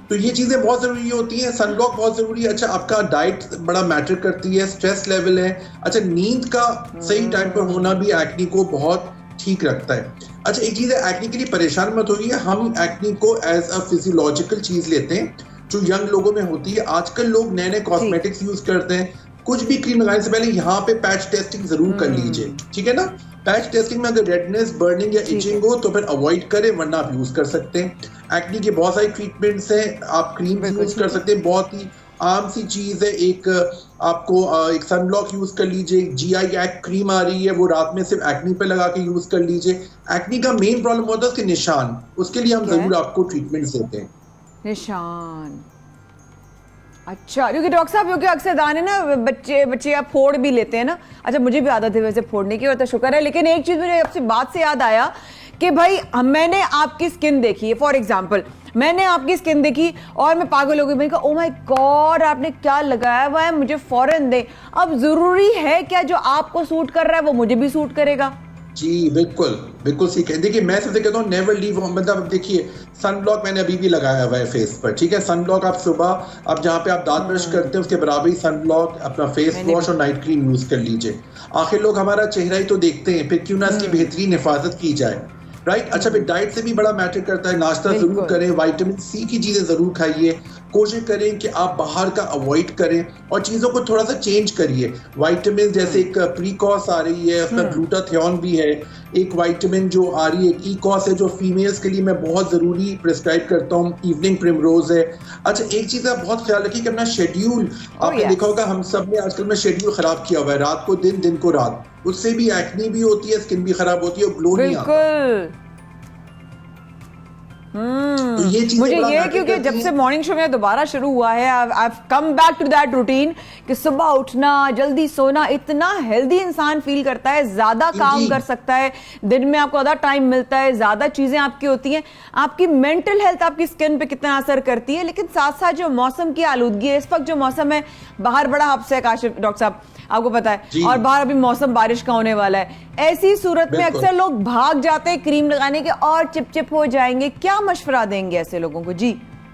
तो ये चीजें बहुत जरूरी होती हैं। सनब्लॉक बहुत जरूरी है। अच्छा, आपका डाइट बड़ा मैटर करती है, स्ट्रेस लेवल है। अच्छा, नींद का सही टाइम पर होना भी एक्नी को बहुत ठीक रखता है। अच्छा, एक चीज है, एक्नी के लिए परेशान मत होइए। हम एक्नी को एज अ फिजियोलॉजिकल चीज लेते हैं जो यंग लोगों में होती है। आजकल लोग नए नए कॉस्मेटिक्स यूज करते हैं। कुछ भी क्रीम लगाने से पहले यहाँ पे पैच टेस्टिंग जरूर कर लीजिए, ठीक है ना। पैच टेस्टिंग में अगर रेडनेस, बर्निंग या इचिंग हो तो फिर अवॉइड करें, वरना आप यूज कर सकते हैं। एक्नी के बहुत सारी ट्रीटमेंट्स हैं, आप क्रीम यूज कर सकते हैं। बहुत ही आम सी चीज है। एक आपको एक सनब्लॉक यूज कर लीजिए। GI एक्ट क्रीम आ रही है, वो रात में सिर्फ एक्नी पे लगा के यूज कर लीजिए। एक्नी का मेन प्रॉब्लम होता है उसके निशान, उसके लिए हम जरूर आपको ट्रीटमेंट देते हैं। निशान, अच्छा, क्योंकि डॉक्टर साहब क्योंकि अक्सर दाने ना बच्चे आप फोड़ भी लेते हैं ना। अच्छा, मुझे भी आदत है वैसे फोड़ने की, और तो शुक्र है। लेकिन एक चीज मुझे आपसे बात से याद आया कि भाई मैंने आपकी स्किन देखी है, फॉर एग्जाम्पल मैंने आपकी स्किन देखी और मैं पागल हो गई। मैंने कहा ओ माय गॉड, आपने क्या लगाया हुआ है, मुझे फौरन दे। अब जरूरी है क्या जो आपको सूट कर रहा है वो मुझे भी सूट करेगा? जी बिल्कुल सीख है। देखिए, मैं सबसे कहता हूँ नेवर लीव होम। मतलब देखिए, सनब्लॉक मैंने अभी भी लगाया हुआ है फेस पर, ठीक है। सनब्लॉक आप सुबह अब जहाँ पे आप दांत ब्रश करते हैं उसके बराबर ही सनब्लॉक, अपना फेस वॉश और नाइट क्रीम यूज कर लीजिए। आखिर लोग हमारा चेहरा ही तो देखते हैं, फिर क्यों ना इसकी बेहतरीन हिफाजत की जाए, राइट। अच्छा, फिर डाइट से भी बड़ा मैटर करता है। नाश्ता जरूर करें, विटामिन C की चीजें जरूर खाइए। कोशिश करें कि आप बाहर का अवॉइड करें और चीजों को थोड़ा सा चेंज करिए। विटामिन जैसे एक प्रीकॉस आ रही है, उसमें ग्लूटाथियोन भी है। एक विटामिन जो आ रही है ईकॉस है, जो फीमेल्स के लिए मैं बहुत जरूरी प्रिस्क्राइब करता हूँ, इवनिंग प्रिमरोज है। अच्छा, एक चीज आप बहुत ख्याल रखिए कि अपना शेड्यूल, आपने देखा होगा हम सब ने आजकल में शेड्यूल खराब किया हुआ है, रात को दिन, दिन को रात। उससे भी एक्नी भी होती है, स्किन भी खराब होती है और ग्लो नहीं आता। तो मुझे ये क्योंकि जब से मॉर्निंग शो में दोबारा शुरू हुआ है, I come back to that routine कि सुबह उठना, जल्दी सोना, इतना हेल्दी इंसान फील करता है, ज्यादा काम कर सकता है, दिन में आपको ज्यादा टाइम मिलता है, ज्यादा चीजें आपकी होती हैं। आपकी मेंटल हेल्थ आपकी स्किन पे कितना असर करती है। लेकिन साथ साथ जो मौसम की आलूदगी है, इस वक्त जो मौसम है, बाहर बड़ा हब्स है काशिफ डॉक्टर साहब, आपको पता है, और बाहर अभी मौसम बारिश का होने वाला है। ऐसी सूरत में अक्सर लोग भाग जाते हैं क्रीम लगाने के और चिपचिप हो जाएंगे। क्या मशवरा देंगे ऐसे लोगों को? जी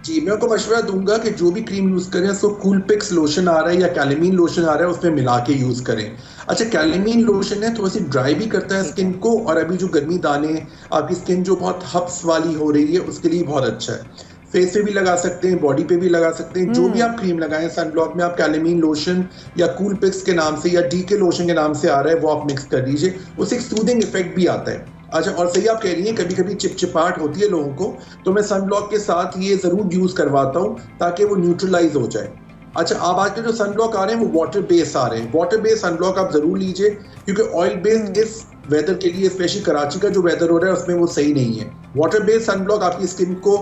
जी मैं उनको मशवरा दूंगा कि जो भी क्रीम यूज करें उसको कूल पिक्स लोशन आ रहा है या कैलेमीन लोशन आ रहा है उसमें मिला के यूज करें। अच्छा कैलेमीन लोशन है थोड़ी सी ड्राई भी करता है स्किन को, और अभी जो गर्मी दाने आपकी स्किन जो बहुत हब्स वाली हो रही है उसके लिए बहुत अच्छा है। फेस पे भी लगा सकते हैं, बॉडी पे भी लगा सकते हैं, जो भी आप क्रीम लगाएं सनब्लॉक में आप कैलेमीन लोशन या कूल पिक्स के नाम से या डीके लोशन के नाम से आ रहा है वो आप मिक्स कर दीजिए, उससे एक सूदिंग इफेक्ट भी आता है। अच्छा और सही आप कह रही हैं कभी कभी चिपचिपाहट होती है लोगों को, तो मैं सनब्लॉक के साथ ये जरूर यूज करवाता हूँ ताकि वो न्यूट्रलाइज हो जाए। अच्छा आप आज के जो सनब्लॉक आ रहे हैं वो वाटर बेस्ड आ रहे हैं, वाटर बेस्ड सनब्लॉक आप जरूर लीजिए क्योंकि ऑयल बेस्ड इस वेदर के लिए स्पेशली कराची का जो वेदर हो रहा है उसमें वो सही नहीं है। वाटर बेस्ड सनब्लॉक आपकी स्किन को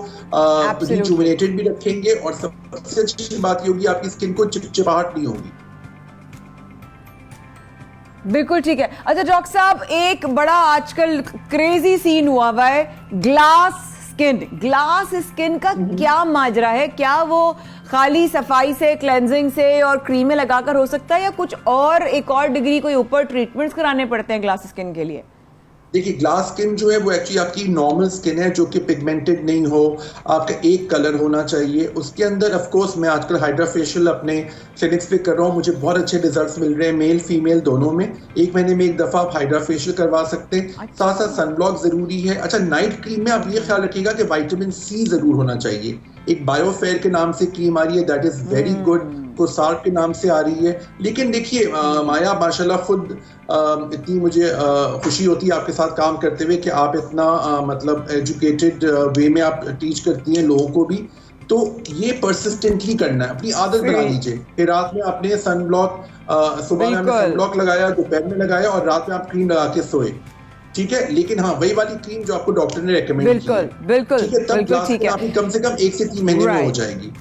रिजुविनेटेड भी रखेंगे और सबसे अच्छी बात ये होगी आपकी स्किन को चिपचिपाहट नहीं होगी। बिल्कुल ठीक है। अच्छा डॉक्टर साहब एक बड़ा आजकल क्रेजी सीन हुआ है ग्लास स्किन का क्या माजरा है? क्या वो खाली सफाई से क्लेंजिंग से और क्रीमें लगाकर हो सकता है या कुछ और एक और डिग्री कोई ऊपर ट्रीटमेंट्स कराने पड़ते हैं ग्लास स्किन के लिए? देखिए ग्लास स्किन जो है वो एक्चुअली आपकी नॉर्मल स्किन है जो कि पिगमेंटेड नहीं हो, आपका एक कलर होना चाहिए उसके अंदर। ऑफ कोर्स मैं आजकल हाइड्रा फेशियल अपने क्लिनिक्स पे कर रहा हूँ, मुझे बहुत अच्छे रिजल्ट्स मिल रहे हैं मेल फीमेल दोनों में। 1 महीने में एक दफा आप हाइड्रा फेशियल करवा सकते हैं, साथ साथ सनब्लॉक जरूरी है। अच्छा नाइट क्रीम में आप ये ख्याल रखिएगा कि विटामिन सी जरूर होना चाहिए। एक बायोफेयर के नाम से क्रीम आ रही है दैट इज वेरी गुड, कोसार्ट के नाम से आ रही है। लेकिन देखिए माया माशाल्लाह खुद इतनी मुझे खुशी होती है आपके साथ काम करते हुए कि आप इतना मतलब एजुकेटेड वे में आप टीच करती हैं लोगों को भी, तो ये परसिस्टेंटली करना है, अपनी आदत बना लीजिए। फिर रात में आपने सनब्लॉक सुबह में आपने सनब्लॉक लगाया, दोपहर में लगाया और रात में आप क्रीम लगा के सोए, ठीक है। लेकिन हाँ वही वाली क्रीम जो आपको डॉक्टर ने रेकमेंड की है, बिल्कुल ठीक है, तब ग्लास स्किन आपकी कम से कम 1 से 3 महीने में हो जाएगी।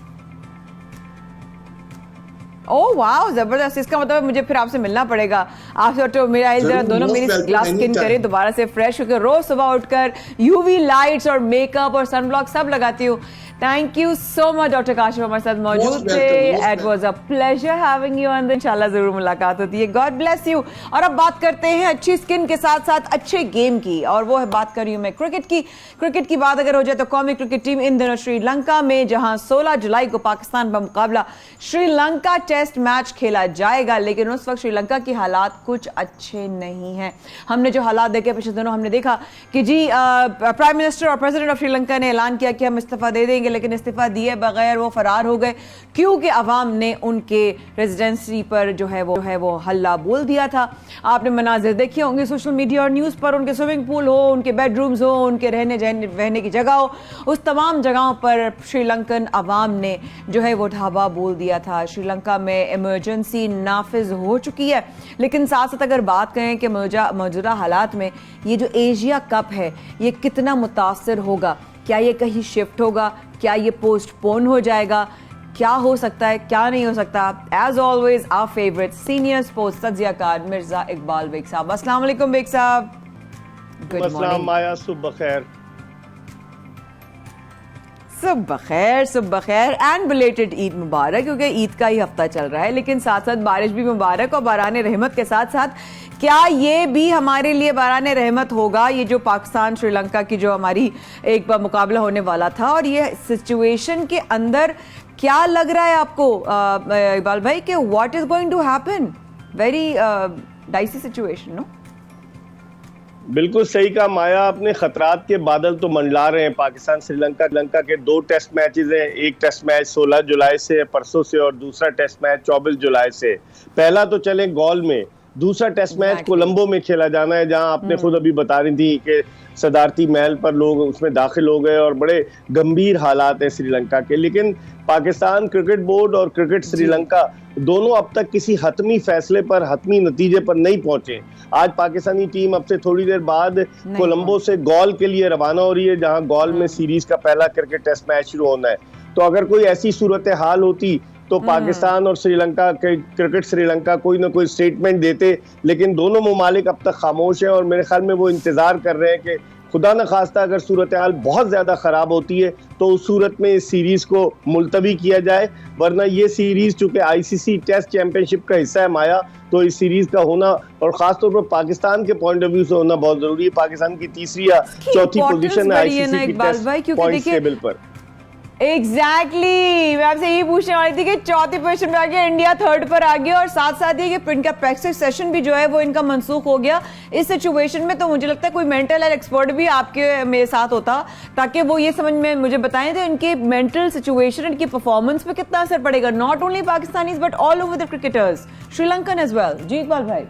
ओह वाह जबरदस्त। इसका मतलब मुझे फिर आपसे मिलना पड़ेगा, आपसे और तो मेरा जरा दोनों मेरी ग्लास स्किन करें दोबारा से फ्रेश होकर। रोज सुबह उठकर यूवी लाइट्स और मेकअप और सनब्लॉक सब लगाती हूँ। Thank you so much doctor Kashif हमारे साथ मौजूद थे। It was a pleasure having you and इंशाल्लाह जरूर मुलाकात होती है। God bless you. और अब बात करते हैं अच्छी स्किन के साथ साथ अच्छे गेम की, और वो है बात कर रही हूँ मैं क्रिकेट की। क्रिकेट की बात अगर हो जाए तो कौमी क्रिकेट टीम इन दिनों श्रीलंका में, जहां 16 जुलाई को पाकिस्तान का मुकाबला श्रीलंका टेस्ट मैच खेला जाएगा, लेकिन उस वक्त श्रीलंका की हालात कुछ अच्छे नहीं हैं। हमने जो हालात देखे पिछले दिनों हमने देखा कि जी प्राइम मिनिस्टर और प्रेसिडेंट ऑफ श्रीलंका ने ऐलान किया कि हम इस्तीफा दे देंगे, लेकिन इस्तीफा दिए बगैर वो फरार हो गए क्योंकि अवाम ने उनके रेजिडेंसी पर जो है वो हल्ला बोल दिया था। आपने मनाजिर देखे होंगे सोशल मीडिया और न्यूज़ पर, उनके स्विमिंग पूल हो, उनके बेडरूम्स हो, उनके रहने की जगह हो, उस तमाम जगहों पर श्रीलंकन अवाम ने जो है वो ढाबा बोल दिया था। श्रीलंका में इमरजेंसी नाफिज हो चुकी है, लेकिन साथ साथ अगर बात करें कि मौजूदा हालात में ये जो एशिया कप है ये कितना मुतासर होगा, क्या ये कहीं शिफ्ट होगा, क्या ये पोस्टपोन हो जाएगा, क्या हो सकता है क्या नहीं हो सकता। As always our favourite senior sports तज्जियाकार मिर्जा इकबाल बेग साहब। अस्सलाम वालेकुम बेग साहब। गुड मॉर्निंग माया, सुबह खैर। सुबह खैर एंड बिलेटेड ईद मुबारक, क्योंकि ईद का ही हफ्ता चल रहा है, लेकिन साथ साथ बारिश भी मुबारक और बारान रहमत के साथ साथ क्या ये भी हमारे लिए बारान रहमत होगा, ये जो पाकिस्तान श्रीलंका की जो हमारी एक बार मुकाबला होने वाला था, और ये सिचुएशन के अंदर क्या लग रहा है आपको इकबाल भाई कि what is going to happen? Very dicey situation, no? बिल्कुल सही कहा माया आपने, खतरात के बादल तो मंडला रहे हैं। पाकिस्तान श्रीलंका के 2 टेस्ट मैचेस हैं। एक टेस्ट मैच 16 जुलाई से परसों से, और दूसरा टेस्ट मैच 24 जुलाई से। पहला तो चले गॉल में, दूसरा टेस्ट मैच कोलंबो में खेला जाना है, जहां आपने खुद अभी बता रही थी कि सदारती महल पर लोग उसमें दाखिल हो गए और बड़े गंभीर हालात हैं श्रीलंका के। लेकिन पाकिस्तान क्रिकेट बोर्ड और क्रिकेट श्रीलंका दोनों अब तक किसी हतमी फैसले पर, हतमी नतीजे पर नहीं पहुंचे। आज पाकिस्तानी टीम अब से थोड़ी देर बाद कोलंबो से गॉल के लिए रवाना हो रही है, जहां गॉल में सीरीज का पहला क्रिकेट टेस्ट मैच शुरू होना है। तो अगर कोई ऐसी सूरत हाल होती तो पाकिस्तान और श्रीलंका के क्रिकेट श्रीलंका कोई ना कोई स्टेटमेंट देते, लेकिन दोनों ममालिक अब तक खामोश हैं और मेरे ख्याल में वो इंतजार कर रहे हैं कि खुदा न खास्ता अगर सूरत हाल बहुत ज़्यादा ख़राब होती है तो उस सूरत में इस सीरीज़ को मुलतवी किया जाए, वरना ये सीरीज़ चूँकि आईसीसी टेस्ट चैंपियनशिप का हिस्सा है माया, तो इस सीरीज़ का होना और ख़ासतौर पर पाकिस्तान के पॉइंट ऑफ व्यू से होना बहुत ज़रूरी है। पाकिस्तान की तीसरी या चौथी पोजीशन है आईसीसी की टेस्ट पॉइंट्स टेबल पर। एग्जैक्टली मैं आपसे यही पूछने वाली थी कि चौथी पोजीशन पे आ गया इंडिया, थर्ड पर आ गया और साथ साथ ये कि इनका प्रैक्टिस सेशन भी जो है वो इनका मनसूख हो गया इस सिचुएशन में। तो मुझे लगता है कोई मेंटल हेल्थ एक्सपर्ट भी आपके मेरे साथ होता ताकि वो ये समझ में मुझे बताएं तो इनकी मेंटल सिचुएशन, इनकी परफॉर्मेंस पे कितना असर पड़ेगा, not only Pakistanis but all over the cricketers, Sri Lankan as well. जी इकबाल भाई।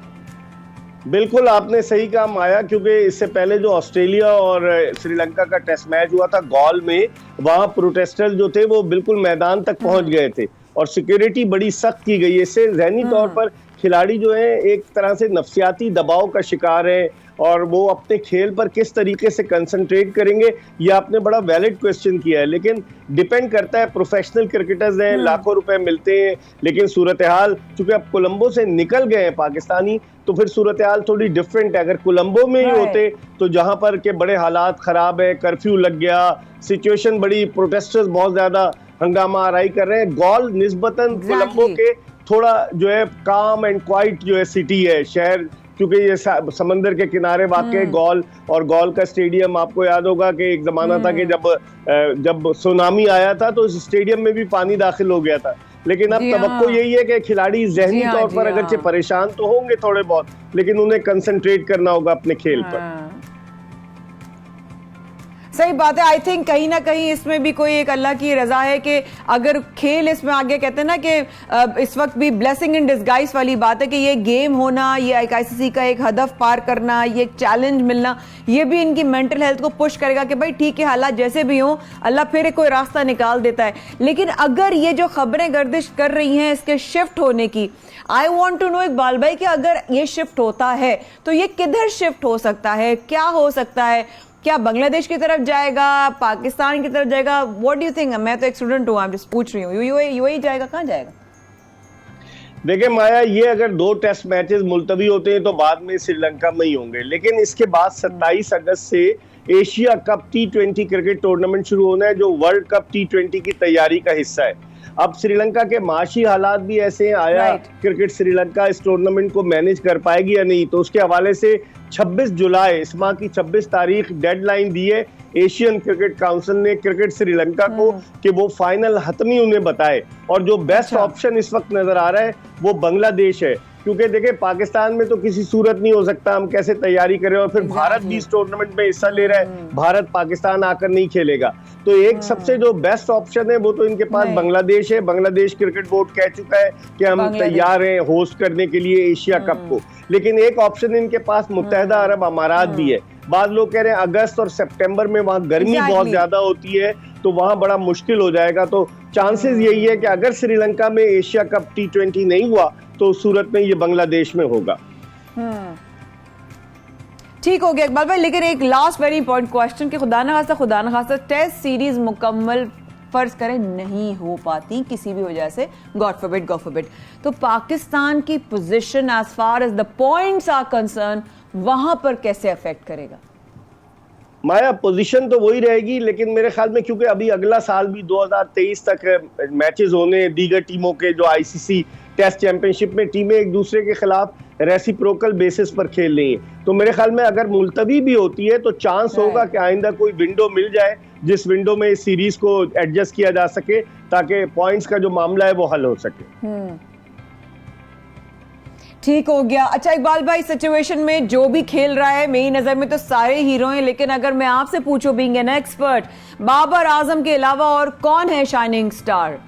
बिल्कुल आपने सही कहा माया, क्योंकि इससे पहले जो ऑस्ट्रेलिया और श्रीलंका का टेस्ट मैच हुआ था गॉल में, वहां प्रोटेस्टर्स जो थे वो बिल्कुल मैदान तक पहुंच गए थे और सिक्योरिटी बड़ी सख्त की गई है। इससे ज़हनी तौर पर खिलाड़ी जो है एक तरह से नफसियाती दबाव का शिकार है और वो अपने खेल पर किस तरीके से कंसंट्रेट करेंगे, ये आपने बड़ा वैलिड क्वेश्चन किया है। लेकिन डिपेंड करता है, प्रोफेशनल क्रिकेटर्स हैं, लाखों रुपए मिलते हैं, लेकिन सूरत हाल चूंकि अब कोलंबो से निकल गए हैं पाकिस्तानी, तो फिर सूरत हाल थोड़ी डिफरेंट है। अगर कोलंबो में ही होते तो जहां पर के बड़े हालात खराब है, कर्फ्यू लग गया, सिचुएशन बड़ी, प्रोटेस्टर्स बहुत ज्यादा हंगामा आराई कर रहे हैं। गॉल निस्बतन कोलंबो के थोड़ा जो है काम एंड क्वाइट जो है सिटी है, शहर, क्योंकि ये समंदर के किनारे वाक़ गॉल, और गॉल का स्टेडियम आपको याद होगा कि एक जमाना था कि जब सुनामी आया था तो इस स्टेडियम में भी पानी दाखिल हो गया था। लेकिन अब तवक्को यही है कि खिलाड़ी ज़हनी तौर पर अगरचे परेशान तो होंगे थोड़े बहुत, लेकिन उन्हें कंसंट्रेट करना होगा अपने खेल पर। सही बात है। आई थिंक कहीं ना कहीं इसमें भी कोई एक अल्लाह की रजा है कि अगर खेल इसमें आगे, कहते हैं ना कि इस वक्त भी ब्लेसिंग इन डिस्गाइज वाली बात है कि ये गेम होना, ये एक आईसीसी का एक हदफ पार करना, ये एक चैलेंज मिलना, ये भी इनकी मेंटल हेल्थ को पुश करेगा कि भाई ठीक है हालात जैसे भी हों अल्लाह फिर कोई रास्ता निकाल देता है। लेकिन अगर ये जो खबरें गर्दिश कर रही हैं इसके शिफ्ट होने की, I want to know Iqbal भाई कि अगर ये शिफ्ट होता है तो ये किधर शिफ्ट हो सकता है, क्या हो सकता है, क्या बांग्लादेश की तरफ जाएगा, पाकिस्तान की तरफ जाएगा, व्हाट डू यू थिंक? मैं तो एक स्टूडेंट हूँ, आप पूछ रही हूँ, यूएई जाएगा, कहाँ जाएगा? देखिए माया, ये अगर 2 टेस्ट मैचेस मुलतवी होते हैं तो बाद में श्रीलंका में ही होंगे, लेकिन इसके बाद 27 अगस्त से Asia cup T20 cricket tournament शुरू होना है जो वर्ल्ड कप T20 की तैयारी का हिस्सा है। अब श्रीलंका के माशी हालात भी ऐसे हैं, आया क्रिकेट श्रीलंका इस टूर्नामेंट को मैनेज कर पाएगी या नहीं, तो उसके हवाले से 26 जुलाई इस माह की 26 तारीख डेडलाइन दी है एशियन क्रिकेट काउंसिल ने क्रिकेट श्रीलंका को कि वो फाइनल हतमी उन्हें बताए। और जो बेस्ट ऑप्शन इस वक्त नजर आ रहा है वो बांग्लादेश है, क्योंकि देखिए पाकिस्तान में तो किसी सूरत नहीं हो सकता, हम कैसे तैयारी करें, और फिर भारत भी इस टूर्नामेंट में हिस्सा ले रहा है, भारत पाकिस्तान आकर नहीं खेलेगा, तो एक सबसे जो बेस्ट ऑप्शन है वो तो इनके पास बांग्लादेश है। बांग्लादेश क्रिकेट बोर्ड कह चुका है कि हम तैयार हैं होस्ट करने के लिए एशिया कप को, लेकिन एक ऑप्शन इनके पास मुत्तहिदा अरब अमारात भी है। बाद लोग कह रहे हैं अगस्त और सितंबर में वहां गर्मी बहुत ज्यादा होती है तो वहां बड़ा मुश्किल हो जाएगा, तो चांसेस यही है कि अगर श्रीलंका में एशिया कप T20 नहीं हुआ तो सूरत में ये बांग्लादेश में होगा। ठीक हो गया इकबाल भाई, लेकिन एक लास्ट वेरी इंपॉर्टेंट क्वेश्चन कि खुदा न खास्ता टेस्ट सीरीज मुकम्मल फर्ज करें नहीं हो पाती किसी भी वजह से, गॉड फॉरबिड, तो पाकिस्तान की position as far as the points are concern वहां पर कैसे अफेक्ट करेगा? माया, पोजीशन तो वही रहेगी, लेकिन मेरे ख्याल में क्योंकि अभी अगला साल भी 2023 तक मैचेस होने, दीगर टीमों के जो आईसीसी टेस्ट चैंपियनशिप में टीमें एक दूसरे के खिलाफ रेसिप्रोकल बेसिस पर खेल रही हैं, तो मेरे ख्याल में अगर मुलतवी भी होती है तो चांस होगा कि आइंदा कोई विंडो मिल जाए जिस विंडो में इस सीरीज को एडजस्ट किया जा सके ताकि पॉइंट्स का जो मामला है वो हल हो सके। ठीक हो गया। अच्छा इकबाल भाई, सिचुएशन में जो भी खेल रहा है मेरी नजर में तो सारे हीरो हैं, लेकिन अगर मैं आपसे पूछूं being an expert, Babar Azam के अलावा और कौन है शाइनिंग स्टार?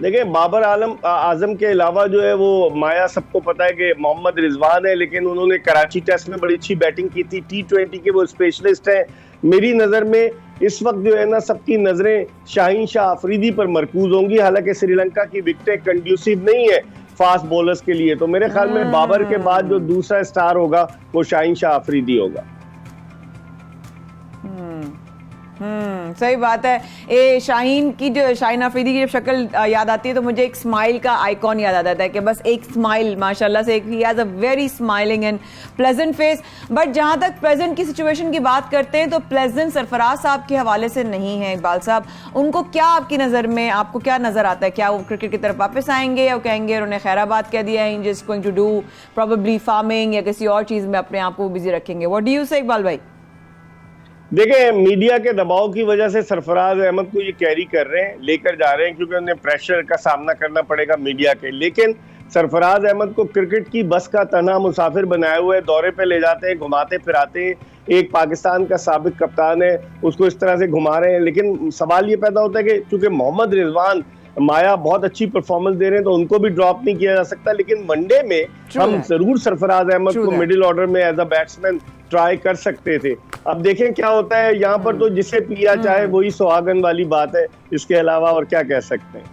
देखिए बाबर आजम के अलावा जो है वो माया सबको पता है कि मोहम्मद रिजवान है, लेकिन उन्होंने कराची टेस्ट में बड़ी अच्छी बैटिंग की थी, T20 के वो स्पेशलिस्ट हैं। मेरी नज़र में इस वक्त जो है ना सबकी नज़रें शाहीन शाह अफरीदी पर मरकूज होंगी, हालांकि श्रीलंका की विकेटें कंड्यूसिव नहीं है फास्ट बॉलर्स के लिए, तो मेरे ख्याल में बाबर के बाद जो दूसरा स्टार होगा वो शाहीन शाह अफरीदी होगा। सही बात है। शाहीन अफरीदी की जब शक्ल याद आती है तो मुझे एक स्माइल का आइकॉन याद आ जाता है कि बस एक स्माइल माशाल्लाह से, he has a very smiling and pleasant face. But जहां तक प्रेजेंट की सिचुएशन की बात करते हैं तो प्लेजेंट सरफराज साहब के हवाले से नहीं है इकबाल साहब, उनको क्या आपकी नज़र में, आपको क्या नज़र आता है, क्या वो क्रिकेट की तरफ वापस आएंगे या वो कहेंगे उन्होंने खैराबाद कह दिया है, just going to do probably farming या किसी और चीज़ में अपने आप को बिजी रखेंगे? व्हाट डू यू से इकबाल भाई? देखें, मीडिया के दबाव की वजह से सरफराज अहमद को ये कैरी कर रहे हैं, लेकर जा रहे हैं, क्योंकि उन्हें प्रेशर का सामना करना पड़ेगा मीडिया के। लेकिन सरफराज अहमद को क्रिकेट की बस का तन्हा मुसाफिर बनाए हुए दौरे पे ले जाते हैं, घुमाते फिराते हैं। एक पाकिस्तान का साबिक कप्तान है, उसको इस तरह से घुमा रहे हैं। लेकिन सवाल ये पैदा होता है कि चूंकि मोहम्मद रिजवान माया बहुत अच्छी परफॉर्मेंस दे रहे हैं तो उनको भी ड्रॉप नहीं किया जा सकता। लेकिन वनडे में हम जरूर सरफराज अहमद को मिडिल ऑर्डर में एज अ बैट्समैन ट्राई कर सकते थे। अब देखें क्या होता है। यहाँ पर तो जिसे पिया चाहे वही सुहागन वाली बात है, इसके अलावा और क्या कह सकते हैं।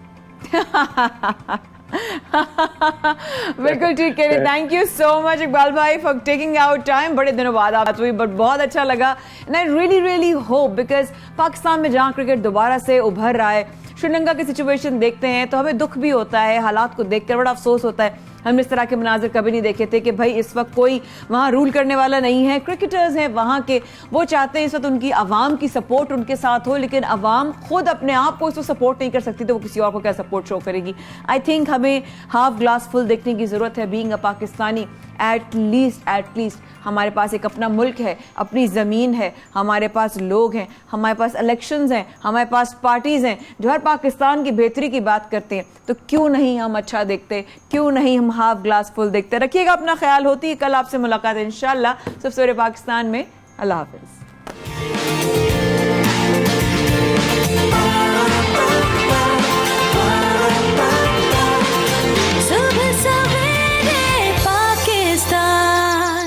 बिल्कुल ठीक कह रहे। Thank you so much Iqbal भाई फॉर टेकिंग आउट टाइम। बड़े दिनों बाद बात हुई बट बहुत अच्छा लगा and I really hope, because Pakistan में जहां क्रिकेट दोबारा से उभर रहा है, श्रीलंका की सिचुएशन देखते हैं तो हमें दुख भी होता है, हालात को देखकर बड़ा अफसोस होता है। हमने इस तरह के मनाजिर कभी नहीं देखे थे कि भाई इस वक्त कोई वहाँ रूल करने वाला नहीं है, क्रिकेटर्स हैं वहाँ के, वो चाहते हैं इस वक्त उनकी आवाम की सपोर्ट उनके साथ हो, लेकिन आवाम खुद अपने आप को इसको सपोर्ट नहीं कर सकती तो वो किसी और को क्या सपोर्ट शो करेगी। आई थिंक हमें हाफ ग्लास फुल देखने की जरूरत है। Being a Pakistani, at least हमारे पास एक अपना मुल्क है, अपनी ज़मीन है, हमारे पास लोग हैं, हमारे पास इलेक्शंस हैं, हमारे पास पार्टीज़ हैं जो हर पाकिस्तान की बेहतरी की बात करते हैं। तो क्यों नहीं हम अच्छा देखते, क्यों नहीं हम हाफ ग्लास फुल देखते। रखिएगा अपना ख्याल। होती है कल आपसे मुलाकात इंशाल्लाह सुबह सवेरे पाकिस्तान में। अल्लाह हाफिज़।